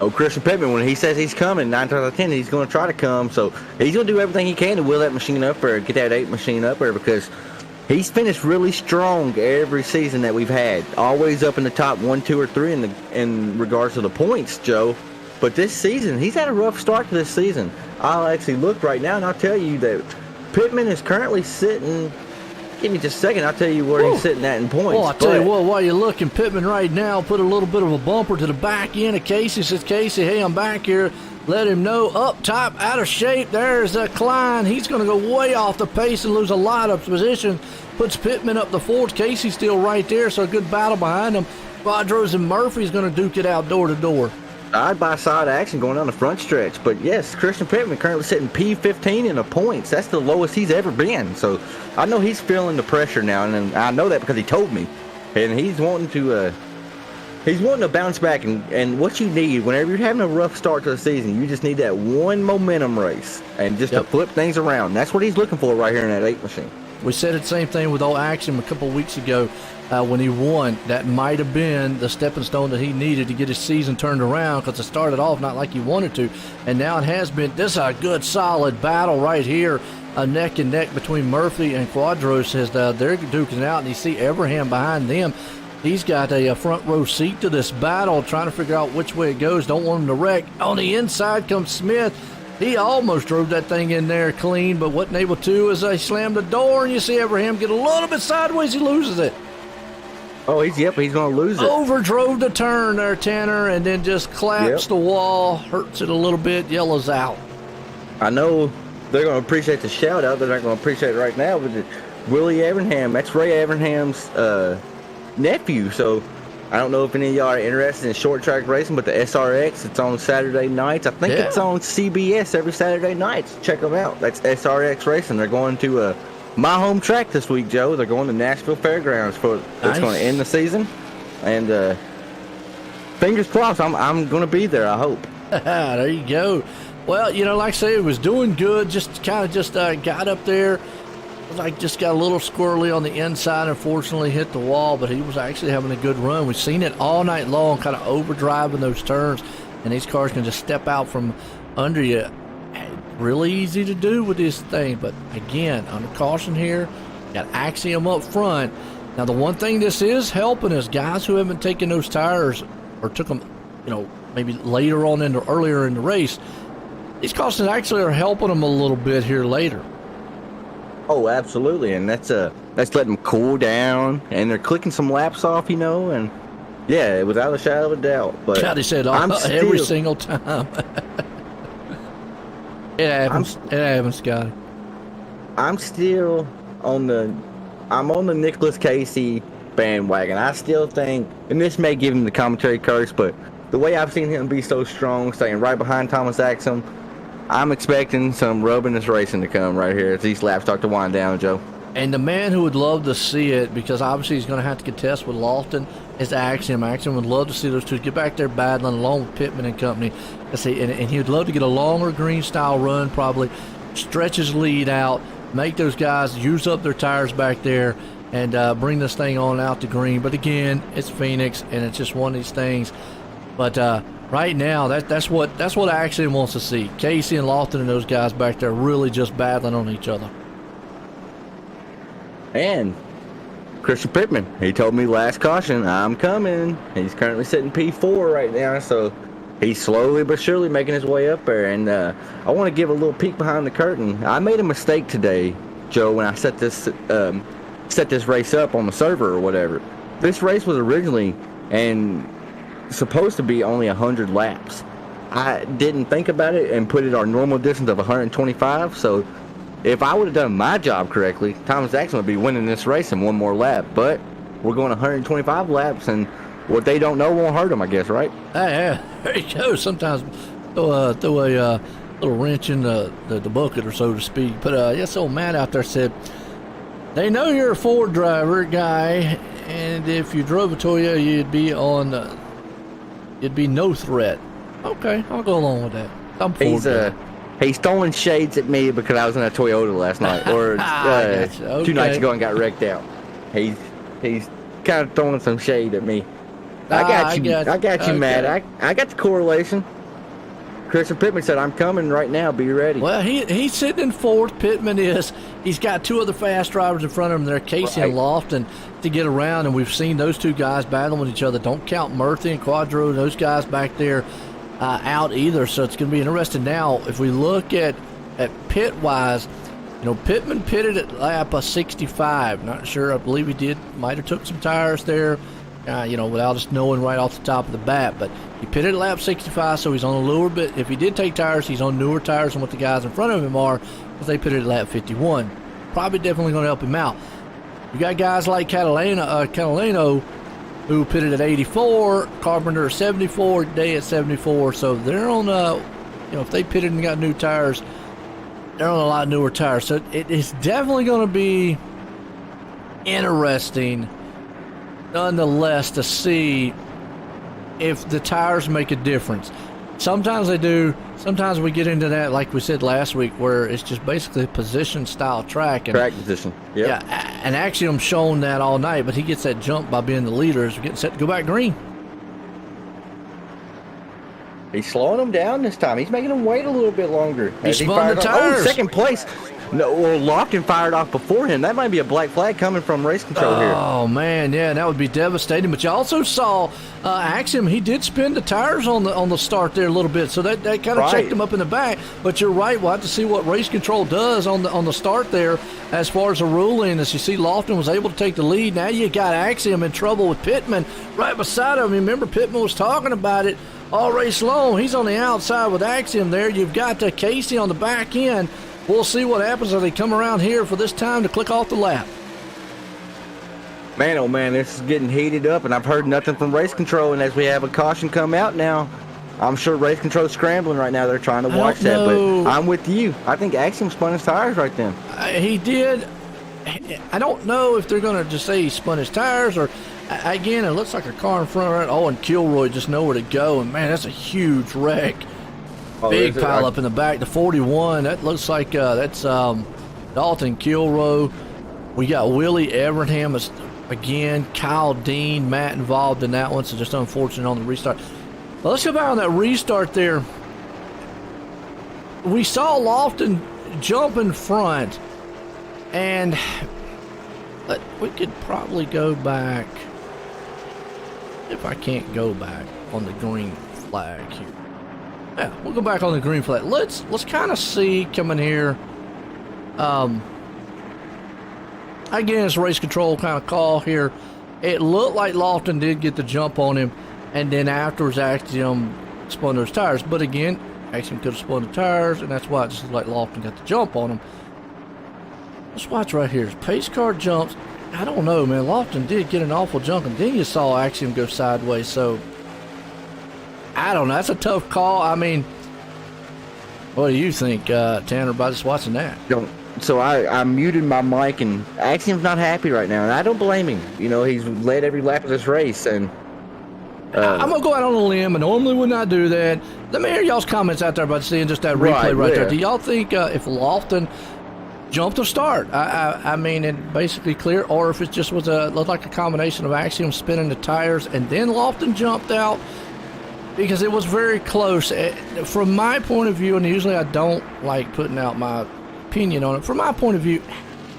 Oh, Christian Pittman, when he says he's coming, 9 times out of 10, he's going to try to come. So he's going to do everything he can to wheel that machine up there, get that 8 machine up there, because he's finished really strong every season that we've had. Always up in the top 1, 2, or 3 in regards to the points, Joe. But this season, he's had a rough start to this season. I'll actually look right now, and I'll tell you that Pittman is currently sitting. Give me just a second. I'll tell you where he's sitting at in points. Well, I'll tell you what, while you're looking, Pittman right now put a little bit of a bumper to the back end of Casey. Says, Casey, hey, I'm back here. let him know. Up top, out of shape. There's Klein. He's going to go way off the pace and lose a lot of position. Puts Pittman up the fourth. Casey's still right there, so a good battle behind him. Quadros and Murphy's going to duke it out door to door. Side-by-side action going down the front stretch. But yes, Christian Pittman currently sitting P15 in the points. That's the lowest he's ever been. So I know he's feeling the pressure now, and I know that because he told me. And he's wanting to bounce back. And what you need whenever you're having a rough start to the season, you just need that one momentum race and just to flip things around. That's what he's looking for right here in that 8 machine. We said the same thing with old Axiom a couple of weeks ago when he won. That might have been the stepping stone that he needed to get his season turned around, because it started off not like he wanted to, and now it has been. This is a good, solid battle right here, a neck and neck between Murphy and Quadros as they're duking it out, and you see Abraham behind them. He's got a front row seat to this battle, trying to figure out which way it goes. Don't want him to wreck. On the inside comes Smith. He almost drove that thing in there clean, but wasn't able to as they slammed the door, and you see Abraham get a little bit sideways. He loses it. Oh, he's going to lose it. Overdrove the turn there, Tanner, and then just claps the wall, hurts it a little bit, yellows out. I know they're going to appreciate the shout-out. They're not going to appreciate it right now, but Willie Abraham, that's Ray Abraham's nephew, so I don't know if any of y'all are interested in short track racing, but the SRX, it's on Saturday nights. I think it's on CBS every Saturday night. Check them out. That's SRX Racing. They're going to my home track this week, Joe. They're going to Nashville Fairgrounds it's going to end the season. And fingers crossed, I'm going to be there, I hope. There you go. Well, like I say, it was doing good. Just got up there. Just got a little squirrely on the inside, unfortunately hit the wall, but he was actually having a good run. We've seen it all night long, kind of overdriving those turns, and these cars can just step out from under you. Really easy to do with this thing, but again, under caution here, got Axiom up front. Now, the one thing this is helping is guys who haven't taken those tires or took them, maybe later on earlier in the race, these cautions actually are helping them a little bit here later. Oh, absolutely, and that's letting them cool down, and they're clicking some laps off, and yeah, without a shadow of a doubt. But God, he said every single time. It happens, Scotty. I'm still on the Nicholas Casey bandwagon. I still think, and this may give him the commentary curse, but the way I've seen him be so strong, staying right behind Thomas Axiom, I'm expecting some rubbiness racing to come right here as these laps start to wind down, Joe. And the man who would love to see it, because obviously he's going to have to contest with Lofton, is Axiom. Axiom would love to see those two get back there battling along with Pittman and company. And he would love to get a longer green-style run, probably stretch his lead out, make those guys use up their tires back there, and bring this thing on out to green. But again, it's Phoenix, and it's just one of these things. But right now, that's what Axiom wants to see. Casey and Lofton and those guys back there really just battling on each other. And Christian Pittman, he told me last caution, I'm coming. He's currently sitting P4 right now, so he's slowly but surely making his way up there. And I want to give a little peek behind the curtain. I made a mistake today, Joe, when I set this race up on the server or whatever. This race was originally supposed to be only 100 laps. I didn't think about it and put it our normal distance of 125, so if I would have done my job correctly, Thomas Axiom would be winning this race in one more lap. But we're going 125 laps, and what they don't know won't hurt them, I guess, right? Yeah, there you go. Sometimes throw a little wrench in the bucket, or so to speak. But yes, old Matt out there said, they know you're a Ford driver, guy, and if you drove a Toyota, you'd be no threat. Okay, I'll go along with that. I'm Ford. He's throwing shades at me because I was in a Toyota last night, or 2 nights ago, and got wrecked out. He's kind of throwing some shade at me. I got you, Matt. I got the correlation. Christian Pittman said, I'm coming right now. Be ready. Well, he's sitting in fourth. Pittman is. He's got two other fast drivers in front of him there, Casey and Lofton, to get around, and we've seen those two guys battling with each other. Don't count Murphy and Quadro, those guys back there out either, so it's going to be interesting. Now, if we look at pit-wise, Pittman pitted at lap 65. Not sure. I believe he might have took some tires there without us knowing right off the top of the bat. But he pitted at lap 65, so he's on a lower bit. If he did take tires, he's on newer tires than what the guys in front of him are, because they pitted at lap 51. Probably definitely going to help him out. You got guys like Catalano, who pitted at 84, Carpenter at 74, Day at 74. So they're on, if they pitted and got new tires, they're on a lot newer tires. So it is definitely going to be interesting, nonetheless, to see if the tires make a difference. Sometimes they do. Sometimes we get into that, like we said last week, where it's just basically a position style track. And, track position. Yep. Yeah, and Axiom's shown that all night, but he gets that jump by being the leader as we're getting set to go back green. He's slowing them down this time. He's making them wait a little bit longer. He spun the tires. Oh, second place. No, well, Lofton fired off before him. That might be a black flag coming from race control here. Oh, man, yeah, that would be devastating. But you also saw Axiom, he did spin the tires on the start there a little bit, so that kind of checked him up in the back. But you're right, we'll have to see what race control does on the start there as far as the ruling. As you see, Lofton was able to take the lead. Now you got Axiom in trouble with Pittman right beside him. Remember, Pittman was talking about it all race long. He's on the outside with Axiom there. You've got Casey on the back end. We'll see what happens as they come around here for this time to click off the lap. Man, oh man, this is getting heated up, and I've heard nothing from race control. And as we have a caution come out now, I'm sure race control is scrambling right now. They're trying to watch that, but I'm with you. I think Axiom spun his tires right then. He did. I don't know if they're going to just say he spun his tires, or again, it looks like a car in front of it. Oh, and Kilroy just nowhere to go, and man, that's a huge wreck. Big pile up in the back. The 41, that looks like that's Dalton Kilroy. We got Willie Evernham again, Kyle Dean, Matt involved in that one, so just unfortunate on the restart. Well, let's go back on that restart there. We saw Lofton jump in front, and we could probably go back, if I can't go back on the green flag here. Yeah, we'll go back on the green flag. Let's kind of see coming here. Again, it's race control kind of call here. It looked like Lofton did get the jump on him, and then afterwards Axiom spun those tires. But again, Axiom could have spun the tires, and that's why it just looked like Lofton got the jump on him. Let's watch right here. Pace car jumps. I don't know, man. Lofton did get an awful jump, and then you saw Axiom go sideways, so I don't know. That's a tough call. I mean, what do you think, Tanner, by just watching that? So I muted my mic, and Axiom's not happy right now, and I don't blame him. He's led every lap of this race, and I'm going to go out on a limb, and normally would not do that. Let me hear y'all's comments out there about seeing just that replay right there. Do y'all think if Lofton jumped to start, I mean, it basically clear, or if it just was looked like a combination of Axiom spinning the tires and then Lofton jumped out? Because it was very close. From my point of view, and usually I don't like putting out my opinion on it, from my point of view,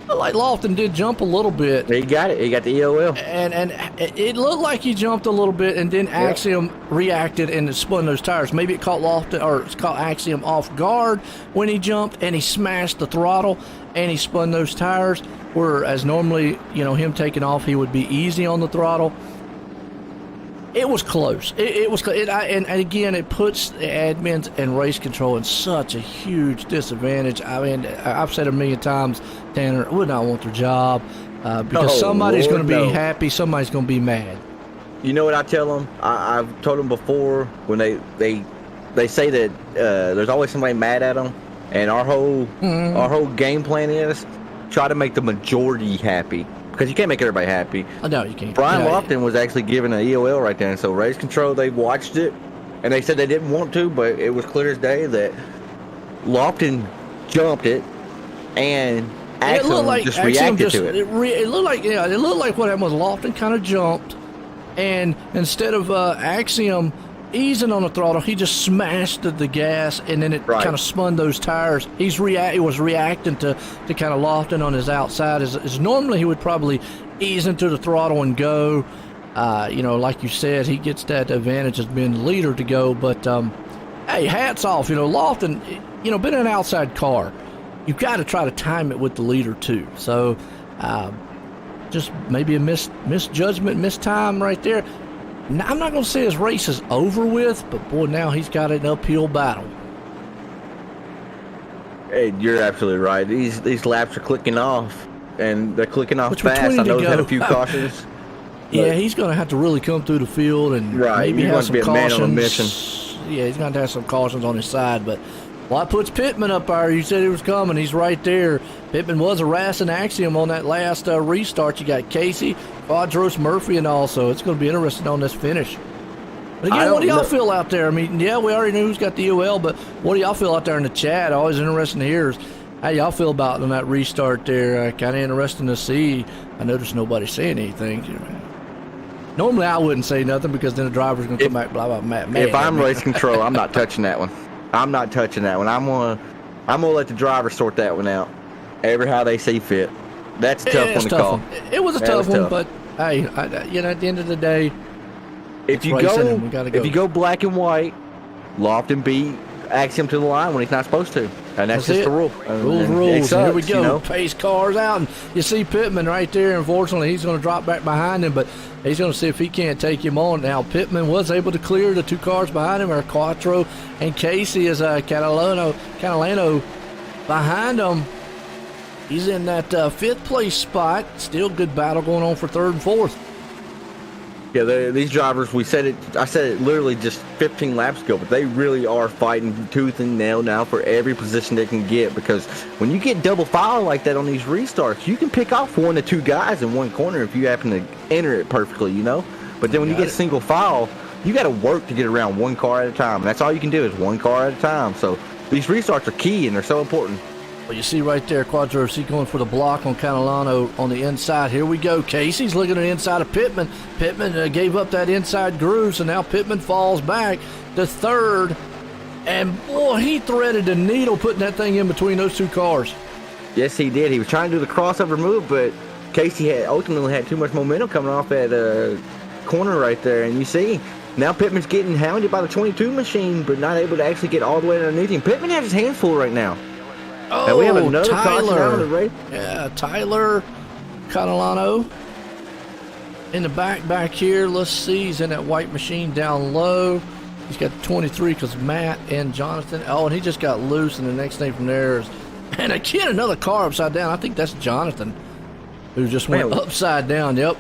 like Lofton did jump a little bit. He got it. He got the EOL. And it looked like he jumped a little bit, and then Axiom reacted and spun those tires. Maybe it caught Lofton, or it's caught Axiom off guard when he jumped, and he smashed the throttle, and he spun those tires, whereas normally, him taking off, he would be easy on the throttle. It was close. It was close. And again, it puts the admins and race control in such a huge disadvantage. I mean, I've said it a million times, Tanner would not want their job because somebody's going to be happy, somebody's going to be mad. You know what I tell them? I've told them before when they say that there's always somebody mad at them, and our whole game plan is try to make the majority happy. Because you can't make everybody happy. No, you can't. Brian Lofton was actually given an EOL right there. And so race control, they watched it, and they said they didn't want to, but it was clear as day that Lofton jumped it, and Axiom just reacted to it. It looked like what happened was Lofton kind of jumped, and instead of Axiom easing on the throttle, he just smashed the gas, and then it kind of spun those tires. He was reacting to kind of Lofton on his outside. As normally he would probably ease into the throttle and go. Like you said, he gets that advantage as being the leader to go. But hey, hats off. Lofton, been in an outside car, you've got to try to time it with the leader too. So just maybe a misjudgment, mistime right there. Now, I'm not going to say his race is over with, but boy, now he's got an uphill battle. Hey, you're absolutely right. These laps are clicking off, and they're clicking off Which we're fast. I 20 know to he's had go. a few cautions. Yeah, he's going to have to really come through the field and maybe he have wants some to be a man on a cautions. mission. Yeah, he's going to have some cautions on his side, but well, that puts Pittman up there. You said he was coming. He's right there. Pittman was harassing Axiom on that last restart. You got Casey, Quadros, Murphy, and also it's going to be interesting on this finish. But again, what do y'all feel out there? I mean, yeah, we already knew who's got the UL, but what do y'all feel out there in the chat? Always interesting to hear how y'all feel about on that restart there. Kind of interesting to see. I noticed nobody saying anything. Normally, I wouldn't say nothing because then the driver's going to come back, blah, blah, mad. If I'm race control, I'm not touching that one. I'm not touching that one. I'm gonna let the driver sort that one out. Ever how they see fit. That's a tough one to call. It was a tough one, but hey, at the end of the day, if you go black and white, Lofton beat Axiom to the line when he's not supposed to, and that's just the rule. Rules. Here we go. Pace cars out, and you see Pittman right there. Unfortunately, he's going to drop back behind him, but he's going to see if he can't take him on. Now, Pittman was able to clear the two cars behind him, are Quattro and Casey, as Catalano behind him. He's in that fifth place spot. Still good battle going on for third and fourth. Yeah, these drivers, I said it literally just 15 laps ago, but they really are fighting tooth and nail now for every position they can get, because when you get double file like that on these restarts, you can pick off 1 to 2 guys in one corner if you happen to enter it perfectly, But then when you get single file, you got to work to get around one car at a time. That's all you can do is one car at a time. So these restarts are key, and they're so important. Well, you see right there, Quadros, he's going for the block on Catalano on the inside. Here we go. Casey's looking at the inside of Pittman. Pittman gave up that inside groove, so now Pittman falls back to third. And, boy, he threaded the needle putting that thing in between those two cars. Yes, he did. He was trying to do the crossover move, but Casey ultimately had too much momentum coming off that corner right there. And you see, now Pittman's getting hounded by the 22 machine, but not able to actually get all the way underneath him. Pittman has his hands full right now. Oh, and we have another caution out of the race. Yeah, Tyler Catalano in the back here. Let's see. He's in that white machine down low. He's got 23 because Matt and Jonathan. Oh, and he just got loose, and the next thing from there is, and again, another car upside down. I think that's Jonathan who just went upside down. Yep.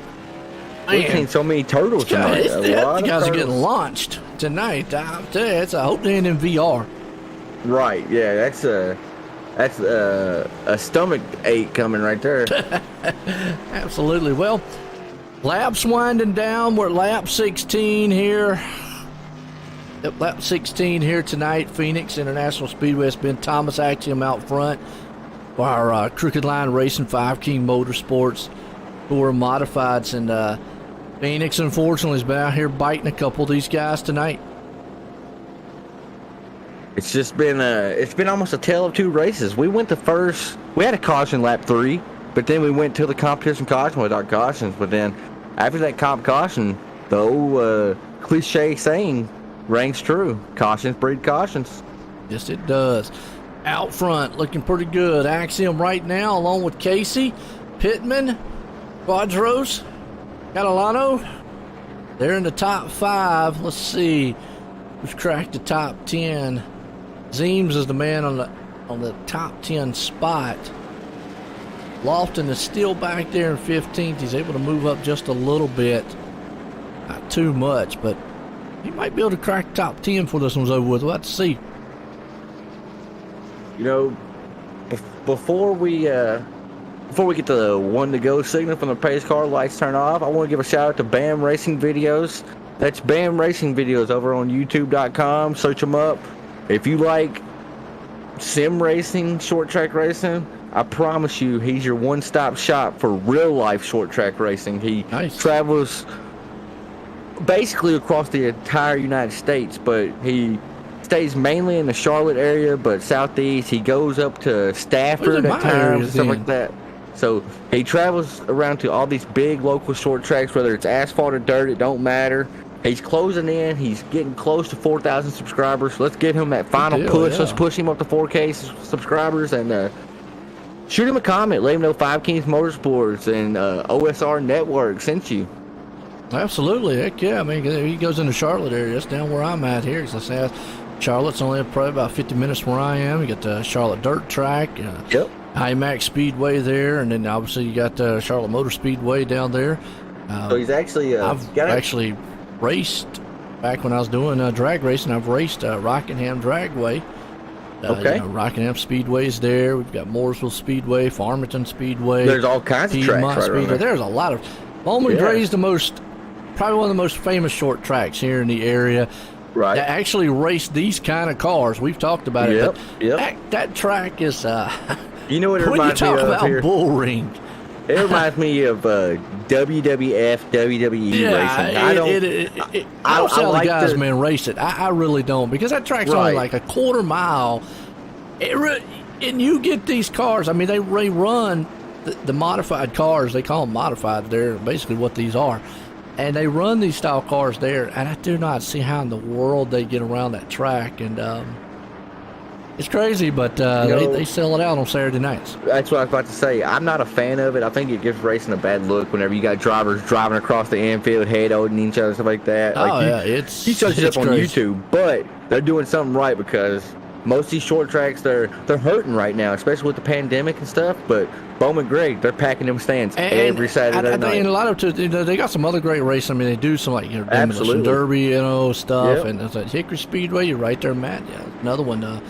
We've seen so many turtles tonight. The guys are getting launched tonight. I tell you, I hope they ain't in VR. Right, yeah, that's a stomach ache coming right there. Absolutely. Well, laps winding down. We're at lap 16 here. Yep, lap 16 here tonight. Phoenix International Speedway. It's been Thomas Axiom out front. Our Crooked Line Racing 5 King Motorsports, who are modifieds, and Phoenix unfortunately has been out here biting a couple of these guys tonight. It's just been almost a tale of two races. We had a caution lap 3, but then we went to the competition caution without cautions. But then after that comp caution, the old cliche saying rings true: cautions breed cautions. Yes, it does. Out front, looking pretty good. Axiom right now, along with Casey, Pittman, Quadros, Catalano. They're in the top 5. Let's see who's cracked the top 10. Zeems is the man on the top 10 spot. Lofton is still back there in 15th. He's able to move up just a little bit. Not too much, but he might be able to crack the top 10 before this one's over with. We'll have to see. Before we get the 1 to go signal from the pace car lights turn off, I want to give a shout out to BAM Racing Videos. That's BAM Racing Videos over on YouTube.com. Search them up. If you like sim racing, short track racing, I promise you he's your one-stop shop for real life short track racing. He travels basically across the entire United States, but he stays mainly in the Charlotte area, but southeast. He goes up to Stafford at times and stuff like that. So he travels around to all these big local short tracks, whether it's asphalt or dirt, it don't matter. He's closing in. He's getting close to 4,000 subscribers. Let's get him that final push. Yeah. Let's push him up to 4K subscribers. And shoot him a comment. Let him know Five Kings Motorsports and OSR Network sent you. Absolutely, heck yeah. I mean, he goes into Charlotte area. That's down where I'm at here. As I said, Charlotte's only probably about 50 minutes from where I am. You got the Charlotte Dirt Track, Yep. IMAX Speedway there, and then obviously you got the Charlotte Motor Speedway down there. So he's actually I've actually raced back when I was doing drag racing. I've raced Rockingham Dragway. Okay. You know, Rockingham Speedway's there. We've got Mooresville Speedway, Farmington Speedway. There's all kinds of tracks Piedmont right around Speedway. there. There's a lot of. Bowman Gray's probably one of the most famous short tracks here in the area. Right. That actually race these kind of cars. We've talked about it. But that track is. You know what it when you reminds me talk of about here? bull ring. It reminds me of WWF, WWE racing. I don't see how like the guys, man, race it. I really don't, because that track's only like a quarter mile. And you get these cars. I mean, they run the modified cars. They call them modified. They're basically what these are. And they run these style cars there. And I do not see how in the world they get around that track. And it's crazy, but they sell it out on Saturday nights. That's what I was about to say. I'm not a fan of it. I think it gives racing a bad look whenever you got drivers driving across the infield, head-holding each other, stuff like that. It's search it up on crazy. YouTube, but they're doing something right, because most of these short tracks, they're hurting right now, especially with the pandemic and stuff. But Bowman Gray, they're packing them stands every Saturday night. And a lot of they got some other great racing. I mean, they do some Demolition Derby, stuff, Yep. and it's like Hickory Speedway. You're right there, Matt. Yeah, another one.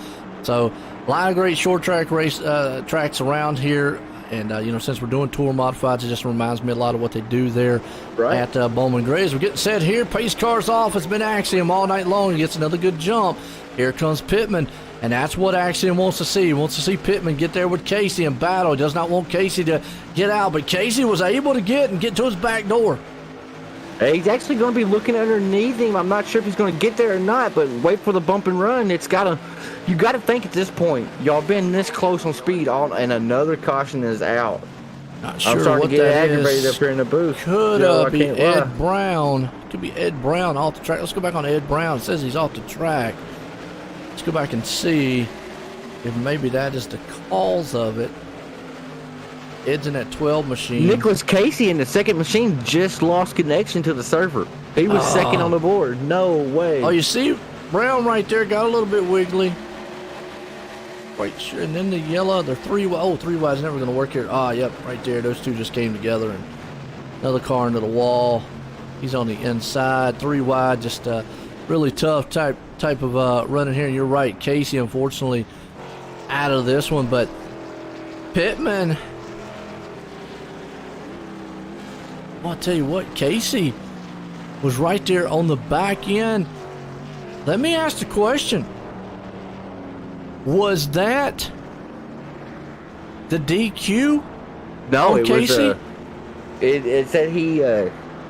So a lot of great short track race tracks around here. And, since we're doing tour modifieds, it just reminds me a lot of what they do there at Bowman Gray's. We're getting set here. Pace car's off. It's been Axiom all night long. He gets another good jump. Here comes Pittman. And that's what Axiom wants to see. He wants to see Pittman get there with Casey and battle. He does not want Casey to get out. But Casey was able to get to his back door. Hey, he's actually going to be looking underneath him. I'm not sure if he's going to get there or not, but wait for the bump and run. You got to think at this point, y'all been this close on speed, and another caution is out. Not sure I'm starting what to get that aggravated is. up here in the booth. Could be Ed Brown. Could be Ed Brown off the track. Let's go back on Ed Brown. It says he's off the track. Let's go back and see if maybe that is the cause of it. Ed's in that 12 machine. Nicholas Casey in the second machine just lost connection to the server. He was second on the board. No way. Oh, you see Brown right there got a little bit wiggly. Wait, sure. And then the yellow, the three wide's never going to work here. Yep, right there. Those two just came together, and another car into the wall. He's on the inside. 3 wide, just really tough type of running here. You're right, Casey, unfortunately, out of this one, but Pittman. Well, I'll tell you what, Casey was right there on the back end. Let me ask the question. Was that the DQ? No, on it Casey? was. It said he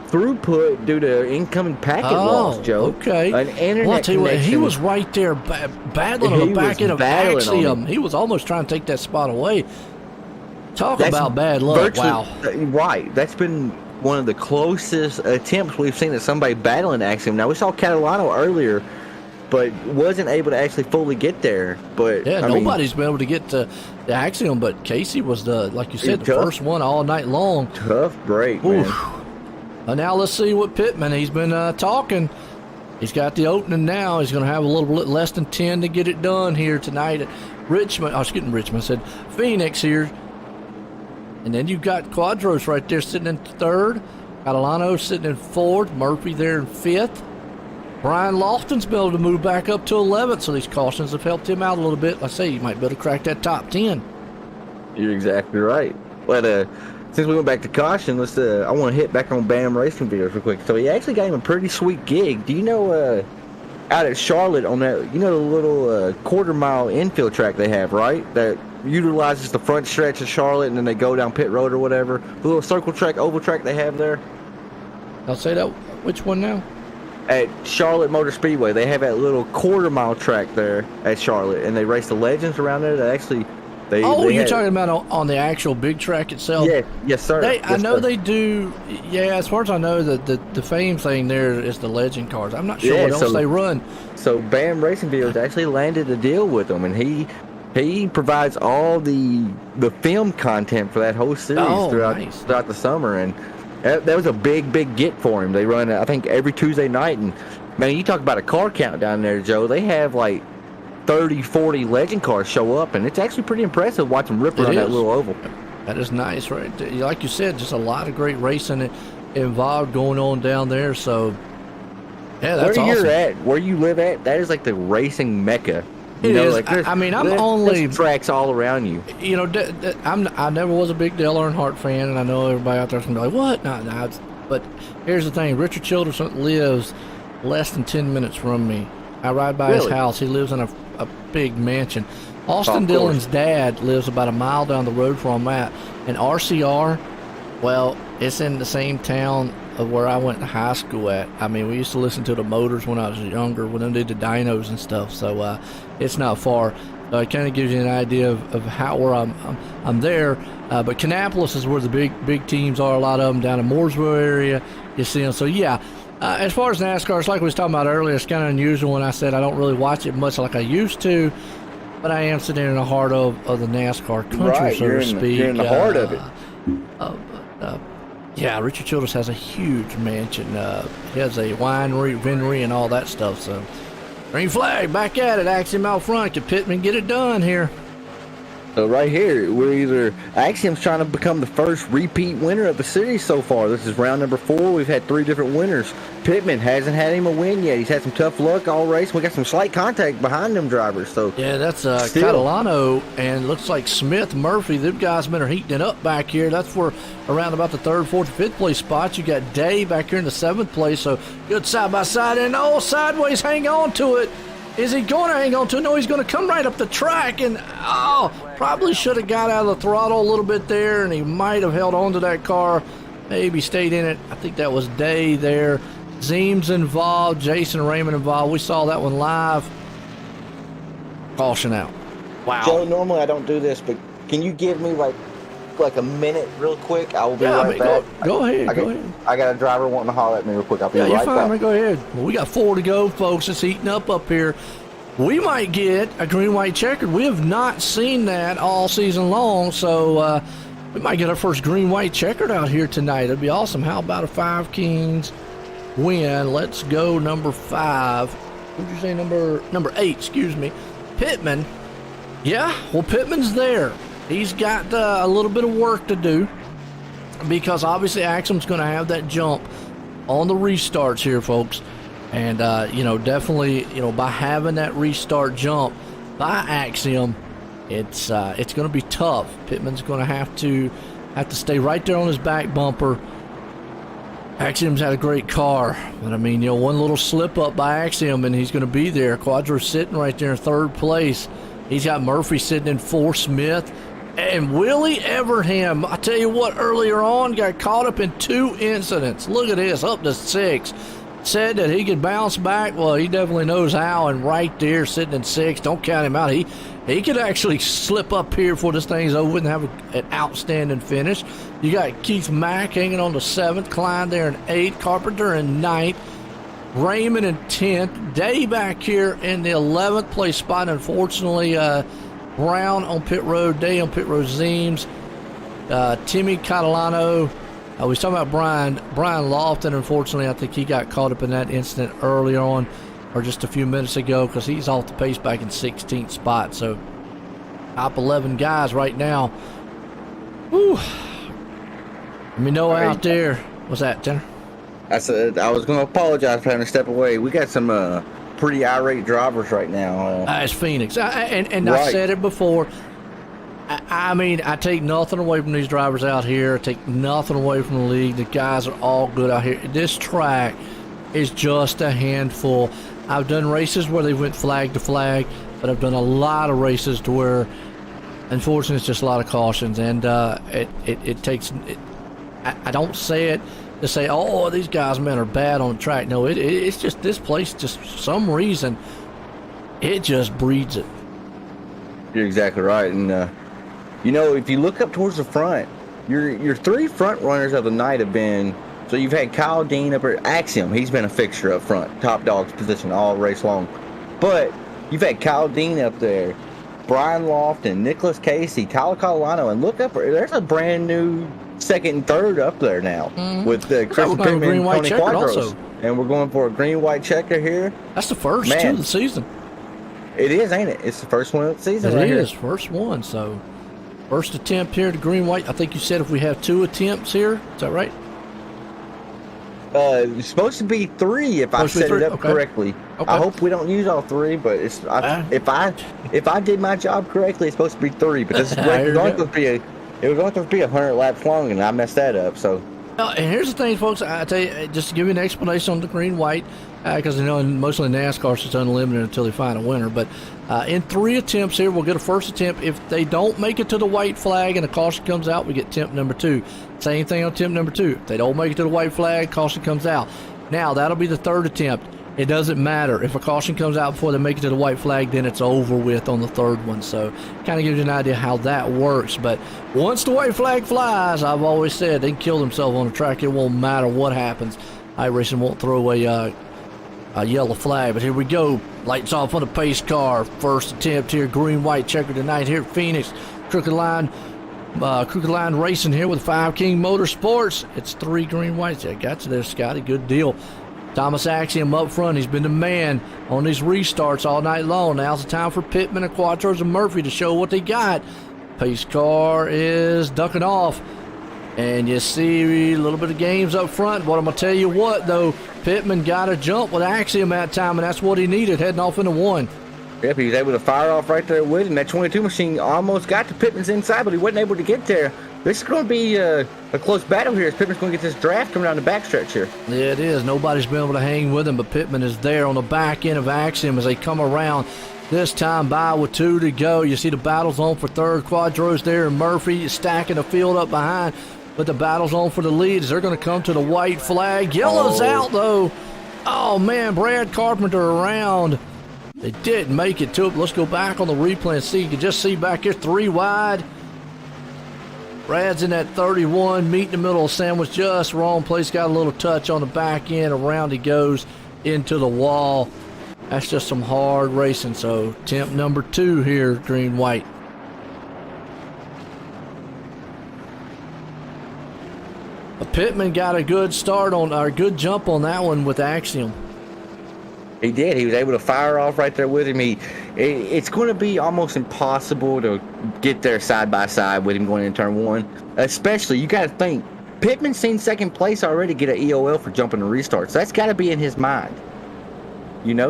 throughput due to incoming packet loss, Joe. Okay. An internet well, I'll tell you what, he connection. was right there battling on He the back was end of battling on Axiom. him. He was almost trying to take that spot away. Talk about bad luck. Wow. Right. That's been one of the closest attempts we've seen at somebody battling Axiom. Now, we saw Catalano earlier, but wasn't able to actually fully get there. But yeah, nobody's been able to get to the Axiom, but Casey was like you said, the first one all night long. Tough break, man. Now let's see what Pittman. He's been talking. He's got the opening now. He's going to have a little bit less than 10 to get it done here tonight at Richmond. I was getting Richmond. I said Phoenix here. And then you've got Quadros right there sitting in 3rd. Catalano sitting in 4th. Murphy there in 5th. Brian Lofton's been able to move back up to 11th, so these cautions have helped him out a little bit. Like I say, he might be able to crack that top 10. You're exactly right. But since we went back to caution, I want to hit back on Bam Racing videos real quick. So he actually got him a pretty sweet gig. Do you know out at Charlotte on that, the little quarter-mile infield track they have, right? That utilizes the front stretch of Charlotte, and then they go down pit road or whatever. The little circle track, oval track they have there. I'll say that. Which one now? At Charlotte Motor Speedway, they have that little quarter-mile track there at Charlotte, and they race the legends around there. That actually, you're talking about on the actual big track itself? Yeah, yes, sir. I know they do. Yeah, as far as I know, the fame thing there is the legend cars. I'm not sure what else they run. So Bam Racing Videos actually landed a deal with them, and he he provides all the film content for that whole series throughout the summer, and that was a big get for him. They run, I think, every Tuesday night, and man, you talk about a car count down there, Joe. They have like 30, 40 legend cars show up, and it's actually pretty impressive watching them rip around that little oval. That is nice, right? Like you said, just a lot of great racing involved going on down there. So, yeah, that's awesome. Where you live at, that is like the racing mecca. It is. Like I mean, there's tracks all around you. You know, I never was a big Dale Earnhardt fan, and I know everybody out there's gonna be like, "What?" No. But here's the thing: Richard Childress lives less than 10 minutes from me. I ride by his house. He lives in a big mansion. Austin Dillon's dad lives about a mile down the road from that. And RCR, well, it's in the same town of where I went to high school at. I mean, we used to listen to the Motors when I was younger, when they did the dynos and stuff. So it's not far. It kind of gives you an idea of where I'm there. But Kannapolis is where the big teams are. A lot of them down in Mooresville area. You see them. So yeah. As far as NASCAR, it's like we was talking about earlier. It's kind of unusual when I said I don't really watch it much like I used to, but I am sitting in the heart of the NASCAR country, so to speak. You're in the heart of it. Yeah, Richard Childress has a huge mansion. He has a winery, vineyard, and all that stuff. So, green flag, back at it. Axiom out front. Can Pittman get it done here? So right here, Axiom's trying to become the first repeat winner of the series so far. This is round number 4. We've had 3 different winners. Pittman hasn't had him a win yet. He's had some tough luck all race. We got some slight contact behind them drivers. So yeah, that's Catalano, and looks like Smith, Murphy. Them guys been heating it up back here. That's where around about the 3rd, 4th, 5th place spots. You got Day back here in the 7th place. So good side by side, and sideways. Hang on to it. Is he going to hang on to it? No, he's going to come right up the track, and probably should have got out of the throttle a little bit there, and he might have held on to that car, maybe stayed in it. I think that was Day there. Zeems involved, Jason Raymond involved. We saw that one live. Caution out. Wow. Joe, normally I don't do this, but can you give me like a minute real quick? I will be right back. Go ahead. I got a driver wanting to holler at me real quick. I'll be right back. You're fine, man. Go ahead. Well, we got 4 to go, folks. It's heating up here. We might get a green-white checkered. We have not seen that all season long, so we might get our first green-white checkered out here tonight. It'd be awesome. How about a 5 Kings win? Let's go number 5. What did you say? Number 8, excuse me. Pittman. Yeah, well, Pittman's there. He's got a little bit of work to do because obviously Axiom's going to have that jump on the restarts here, folks. And, definitely, by having that restart jump by Axiom, it's going to be tough. Pittman's going to have to stay right there on his back bumper. Axiom's had a great car, but I mean, one little slip up by Axiom and he's going to be there. Quadro's sitting right there in 3rd place. He's got Murphy sitting in 4th, Smith. And Willie Everham, I tell you what, earlier on got caught up in 2 incidents. Look at this, up to 6. Said that he could bounce back. Well, he definitely knows how, and right there sitting in 6. Don't count him out. He could actually slip up here before this thing's over and have an outstanding finish. You got Keith Mack hanging on to 7th, Klein there in 8th, Carpenter in 9th, Raymond in 10th, Day back here in the 11th place spot. Unfortunately, Brown on pit road, Day on pit road, Zeems, Timmy Catalano. We was talking about Brian Lofton. Unfortunately, I think he got caught up in that incident earlier on, or just a few minutes ago, because he's off the pace back in 16th spot. So top 11 guys right now. Whew. Let me know out there. What's that, Tanner? I said I was going to apologize for having to step away. We got some pretty irate drivers right now. It's Phoenix. And I said it before. I mean, I take nothing away from these drivers out here. I take nothing away from the league. The guys are all good out here. This track is just a handful. I've done races where they went flag to flag, but I've done a lot of races to where, unfortunately, it's just a lot of cautions. And it takes I don't say it to say, oh, these guys, man, are bad on the track. No, it's just this place, just for some reason, it just breeds it. You're exactly right. And, if you look up towards the front, your 3 front runners of the night have been, so you've had Kyle Dean up at Axiom. He's been a fixture up front, top dog's position all race long. But you've had Kyle Dean up there Brian Lofton, Nicholas Casey, Tyler Colano, and look up. There's a brand new second and third up there now with Christian Pittman and Tony Quadros. And we're going for a green-white checker here. That's the first two of the season. It is, ain't it? It's the first one of the season. It is, first one. So, first attempt here to green-white. I think you said if we have 2 attempts here. Is that right? It's supposed to be 3 if I set it up correctly. Okay. I hope we don't use all 3, but it's if I did my job correctly, it's supposed to be 3. But this is going to be it was going to be 100 laps long, and I messed that up. So. And here's the thing, folks. I tell you, just to give you an explanation on the green-white, because mostly NASCAR it's unlimited until they find a winner. But in 3 attempts here, we'll get a first attempt. If they don't make it to the white flag and a caution comes out, we get attempt number 2. Same thing on attempt number 2. If they don't make it to the white flag, caution comes out. Now that'll be the 3rd attempt. It doesn't matter if a caution comes out before they make it to the white flag, then it's over with on the 3rd one. So kind of gives you an idea how that works. But once the white flag flies, I've always said they can kill themselves on the track. It won't matter what happens. iRacing won't throw away a yellow flag. But here we go. Lights off on the pace car. First attempt here, green-white checker tonight here at Phoenix. Crooked Line Racing here with 5 King Motorsports. It's 3 green-whites. I got you there, Scotty. Good deal. Thomas Axiom up front. He's been the man on these restarts all night long. Now's the time for Pittman and Quadros and Murphy to show what they got. Pace car is ducking off. And you see a little bit of games up front. But I'm going to tell you what, though. Pittman got a jump with Axiom that time, and that's what he needed, heading off into 1. Yep, he was able to fire off right there with him. That 22 machine almost got to Pittman's inside, but he wasn't able to get there. This is going to be a close battle here as Pittman's going to get this draft coming down the backstretch here. Yeah, it is. Nobody's been able to hang with him, but Pittman is there on the back end of Axiom as they come around. This time by with 2 to go. You see the battle's on for 3rd. Quadros there, and Murphy stacking the field up behind. But the battle's on for the lead as they're going to come to the white flag. Yellow's out, though. Oh, man, Brad Carpenter around. They didn't make it to it. Let's go back on the replay and see. You can just see back here 3 wide. Brad's in that 31, meet in the middle of sandwich, just wrong place. Got a little touch on the back end. Around he goes into the wall. That's just some hard racing. So attempt number 2 here, green-white. Pittman got a good start on, or a good jump on that one with Axiom. He did. He was able to fire off right there with him. It's going to be almost impossible to get there side by side with him going into turn 1. Especially, you got to think, Pittman's seen 2nd place already get an EOL for jumping the restart. So that's got to be in his mind.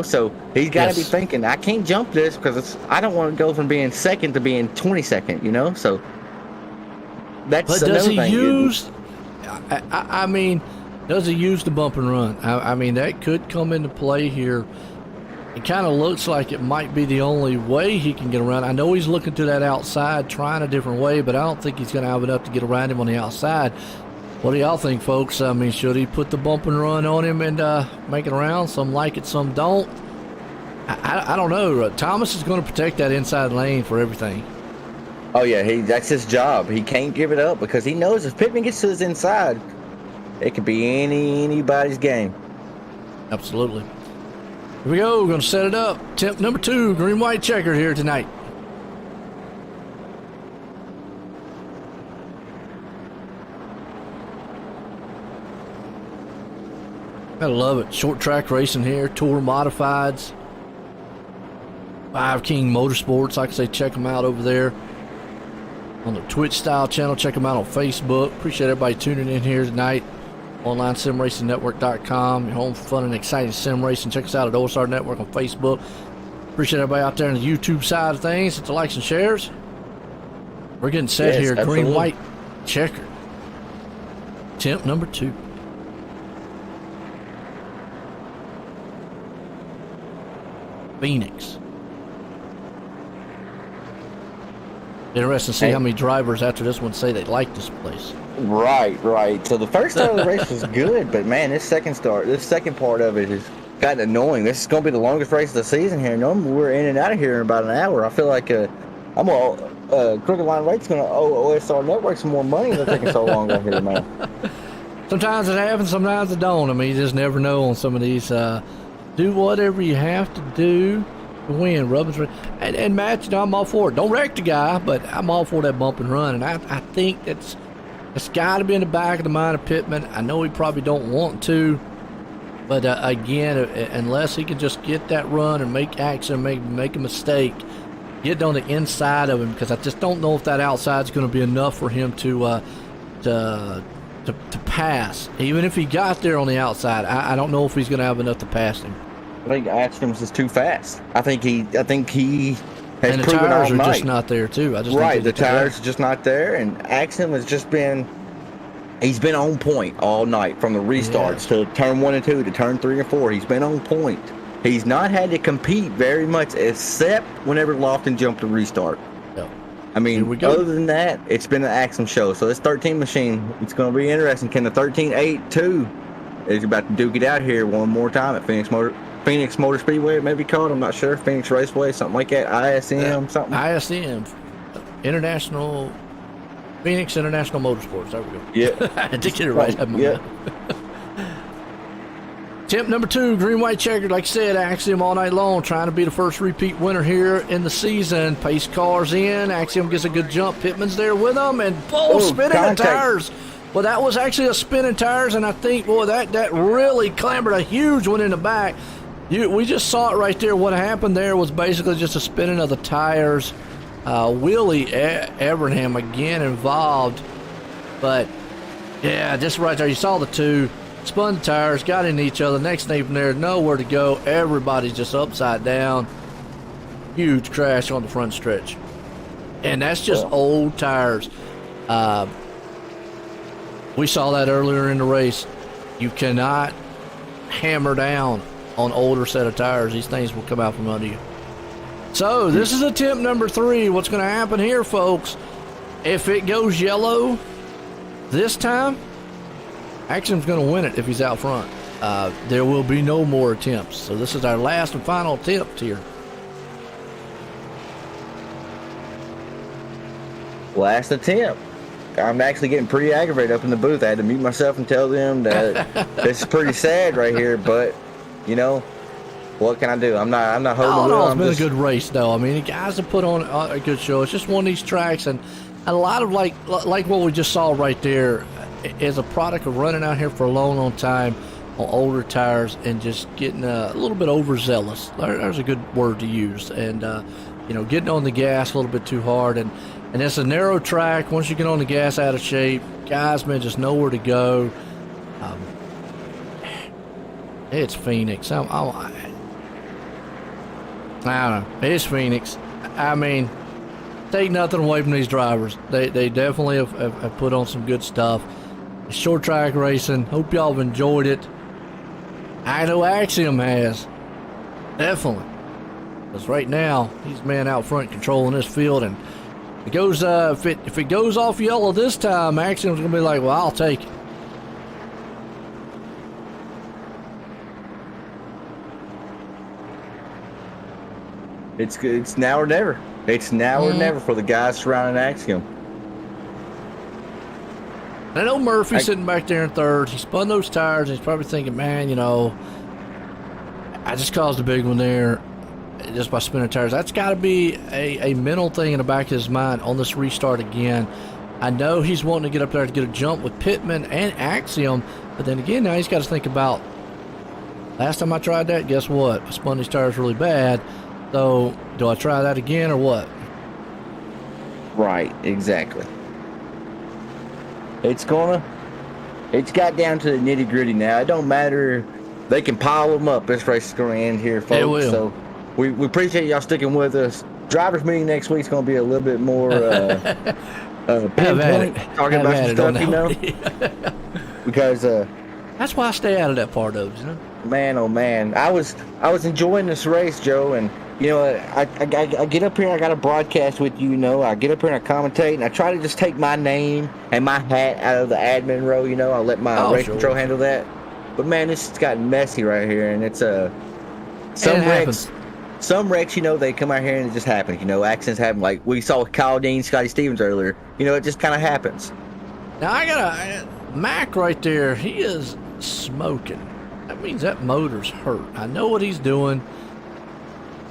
So he's got to be thinking, I can't jump this because I don't want to go from being 2nd to being 22nd, So that's another thing. But does he use... I mean, does he use the bump and run? I mean, that could come into play here. It kind of looks like it might be the only way he can get around. I know he's looking to that outside, trying a different way, but I don't think he's going to have enough to get around him on the outside. What do y'all think, folks? I mean, should he put the bump and run on him and make it around? Some like it, some don't. I don't know. Thomas is going to protect that inside lane for everything. Oh, yeah, that's his job. He can't give it up because he knows if Pittman gets to his inside, it could be anybody's game. Absolutely. Here we go. We're going to set it up. Attempt number 2, green-white checkered here tonight. I love it. Short track racing here. Tour modifieds. 5 King Motorsports. Like I say, check them out over there on the Twitch style channel. Check them out on Facebook. Appreciate everybody tuning in here tonight. OnlineSimRacingNetwork.com. Your home for fun and exciting sim racing. Check us out at OSR Network on Facebook. Appreciate everybody out there on the YouTube side of things. Hit the likes and shares. We're getting set here. Absolutely. Green-white checker. Attempt number 2. Phoenix. Interesting to see how many drivers after this one say they like this place. Right. So the first start of the race was good, but man, this second part of it has gotten annoying. This is going to be the longest race of the season here. Normally we're in and out of here in about an hour. I feel like Crooked Line Race's going to owe OSR Network some more money. They're taking so long out here, man. Sometimes it happens, sometimes it don't. I mean, you just never know on some of these. Do whatever you have to do to win. Hey, And Matt, you know, I'm all for it. Don't wreck the guy, but I'm all for that bump and run. And I think it's got to be in the back of the mind of Pittman. I know he probably don't want to, but again, unless he can just get that run and make action, make a mistake, get on the inside of him, because I just don't know if that outside is going to be enough for him to pass. Even if he got there on the outside, I don't know if he's going to have enough to pass him. I think Axum's is too fast. I think he has And the proven tires all are night. just not there too. I just Right, don't the think tires are just not there, and Axum has just been. He's been on point all night from the restarts to turn 1 and 2 to turn 3 and 4. He's been on point. He's not had to compete very much, except whenever Lofton jumped to restart. No. I mean, Here we go. other than that, it's been an Axum show. So this 13 machine, it's going to be interesting. Can the 13.8.2 is about to duke it out here one more time at Phoenix Motor Speedway? It may be called. I'm not sure. Phoenix Raceway, something like that. ISM, something. ISM, Phoenix International Motorsports. There we go. Yeah. I did get it right. Yeah. Tip number 2, green, white, checkered. Like I said, Axiom all night long, trying to be the first repeat winner here in the season. Pace cars in. Axiom gets a good jump. Pittman's there with him, and spinning contact. the tires. Well, that was actually a spinning tires, and I think, boy, that really clambered a huge one in the back. We just saw it right there. What happened there was basically just a spinning of the tires. Willie Evernham again involved, but yeah, just right there. You saw the two spun the tires, got into each other. Next thing from there, nowhere to go. Everybody's just upside down. Huge crash on the front stretch, and that's just old tires. We saw that earlier in the race. You cannot hammer down on older set of tires. These things will come out from under you. So this is attempt number 3. What's going to happen here, folks? If it goes yellow this time, Axiom's going to win it if he's out front. There will be no more attempts. So this is our last and final attempt here. Last attempt. I'm actually getting pretty aggravated up in the booth. I had to mute myself and tell them that this is pretty sad right here, but you know, what can I do? I'm not holding the wheel. It's been a good race, though. I mean, the guys have put on a good show. It's just one of these tracks, and a lot of like what we just saw right there is a product of running out here for a long time on older tires and just getting a little bit overzealous. There's a good word to use, and getting on the gas a little bit too hard, and it's a narrow track. Once you get on the gas, out of shape, guys, man, just nowhere to go. It's Phoenix. I don't know. It's Phoenix. I mean, take nothing away from these drivers. They definitely have put on some good stuff. Short track racing. Hope y'all have enjoyed it. I know Axiom has. Definitely. Because right now, he's the man out front controlling this field. And it goes, if it goes off yellow this time, Axiom's going to be like, well, I'll take it. It's now or never. It's now or never for the guys surrounding Axiom. I know Murphy's sitting back there in third. He spun those tires, and he's probably thinking, man, I just caused a big one there just by spinning tires. That's got to be a mental thing in the back of his mind on this restart again. I know he's wanting to get up there to get a jump with Pittman and Axiom, but then again, now he's got to think about, last time I tried that, guess what? I spun these tires really bad. So, do I try that again or what? Right, exactly. It's got down to the nitty gritty now. It don't matter. They can pile them up. This race is going to end here, folks. It will. So we appreciate y'all sticking with us. Drivers meeting next week is going to be a little bit more pinpoint, talking about some stuff, because that's why I stay out of that part of it, Man, oh man, I was enjoying this race, Joe, and I get up here and I got to broadcast with you. I get up here and I commentate, and I try to just take my name and my hat out of the admin row. I'll let my race control handle that. But man, this has gotten messy right here, and it's some wrecks. They come out here and it just happens. Accidents happen. Like we saw with Kyle Dean, Scotty Stevens earlier. It just kind of happens. Now I got Mac right there. He is smoking. That means that motor's hurt. I know what he's doing.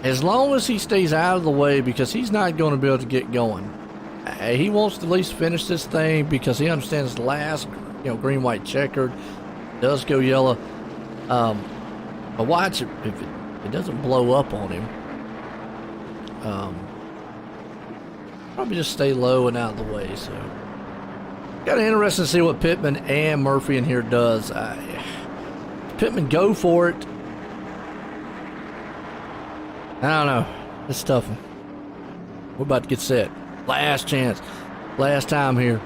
as long as he stays out of the way, because he's not going to be able to get going. He wants to at least finish this thing because he understands the last, green, white, checkered does go yellow. But watch it, if it doesn't blow up on him. Probably just stay low and out of the way. So, kind of interesting to see what Pittman and Murphy in here does. Pittman go for it. I don't know. It's a tough one. We're about to get set. Last chance. Last time here.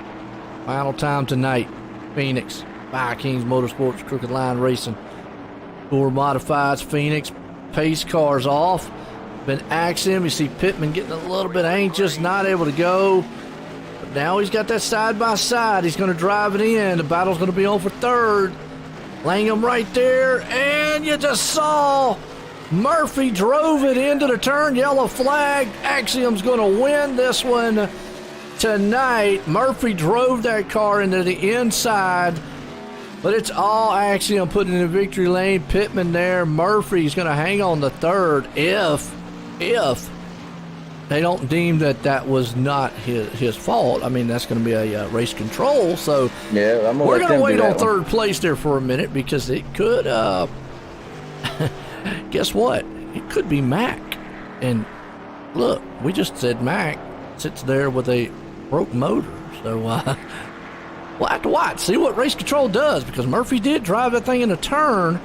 Final time tonight. Phoenix. Vikings Motorsports, Crooked Line Racing. Four modifieds. Phoenix. Pace cars off. Been Axiom. You see Pittman getting a little bit anxious, not able to go. But now he's got that side by side. He's going to drive it in. The battle's going to be on for third. Langham right there. And you just saw Murphy drove it into the turn. Yellow flag. Axiom's going to win this one tonight. Murphy drove that car into the inside. But it's all Axiom putting in the victory lane. Pittman there. Murphy's going to hang on the third if they don't deem that was not his fault. I mean, that's going to be a race control. So yeah, we're going to wait on third place there for a minute because it could, guess what? It could be Mac. And look, we just said Mac sits there with a broke motor. So we'll have to watch, see what race control does, because Murphy did drive that thing in a turn.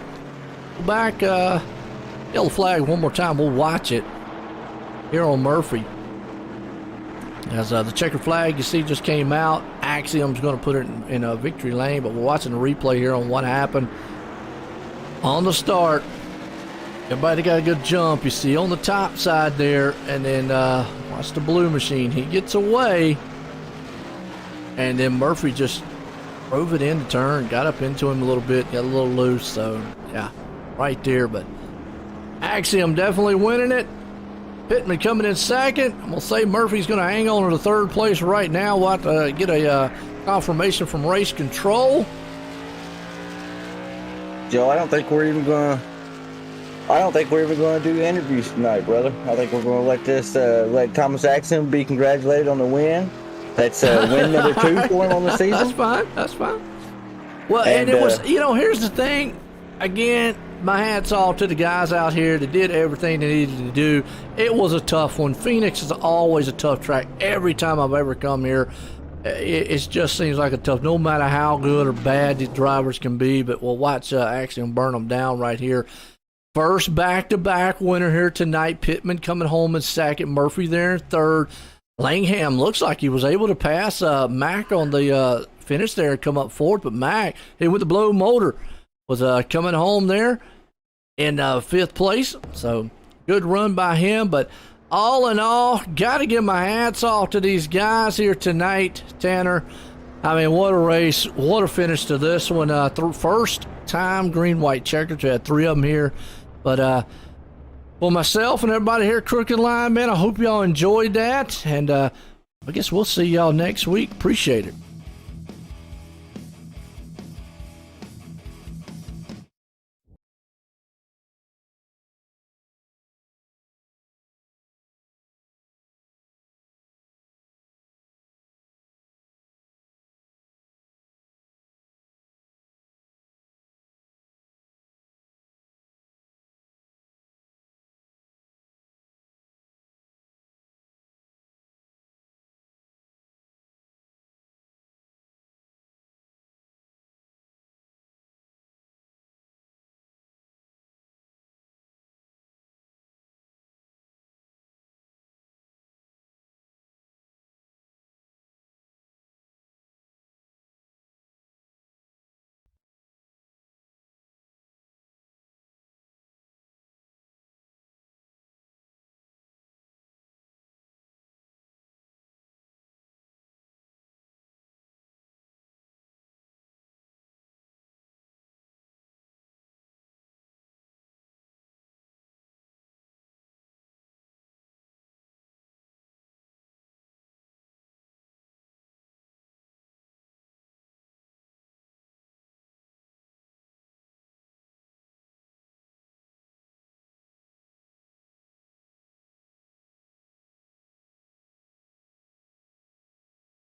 Go back, yellow flag one more time. We'll watch it here on Murphy. As the checker flag, you see, just came out. Axiom's going to put it in a victory lane, but we're watching the replay here on what happened on the start. Everybody got a good jump, you see, on the top side there, and then watch the blue machine. He gets away, and then Murphy just drove it in the turn, got up into him a little bit, got a little loose, so yeah, right there. But Axiom definitely winning it. Pittman coming in second. I'm going to say Murphy's going to hang on to the third place right now. We'll have to get a confirmation from race control. Joe, I don't think we're even going to do interviews tonight, brother. I think we're going to let Thomas Axiom be congratulated on the win. That's win number 2 for him on the season. That's fine. Well, and it was, here's the thing. Again, my hat's off to the guys out here that did everything they needed to do. It was a tough one. Phoenix is always a tough track. Every time I've ever come here, it just seems like a tough, no matter how good or bad the drivers can be. But we'll watch Axiom burn them down right here. First back-to-back winner here tonight. Pittman coming home in second. Murphy there in third. Langham looks like he was able to pass Mac on the finish there and come up fourth. But Mac, he with the blow motor, was coming home there in fifth place. So good run by him. But all in all, got to give my hats off to these guys here tonight, Tanner. I mean, what a race. What a finish to this one. First time green, white checkers. We had 3 of them here. But for myself and everybody here at Crooked Line, man, I hope y'all enjoyed that. And I guess we'll see y'all next week. Appreciate it.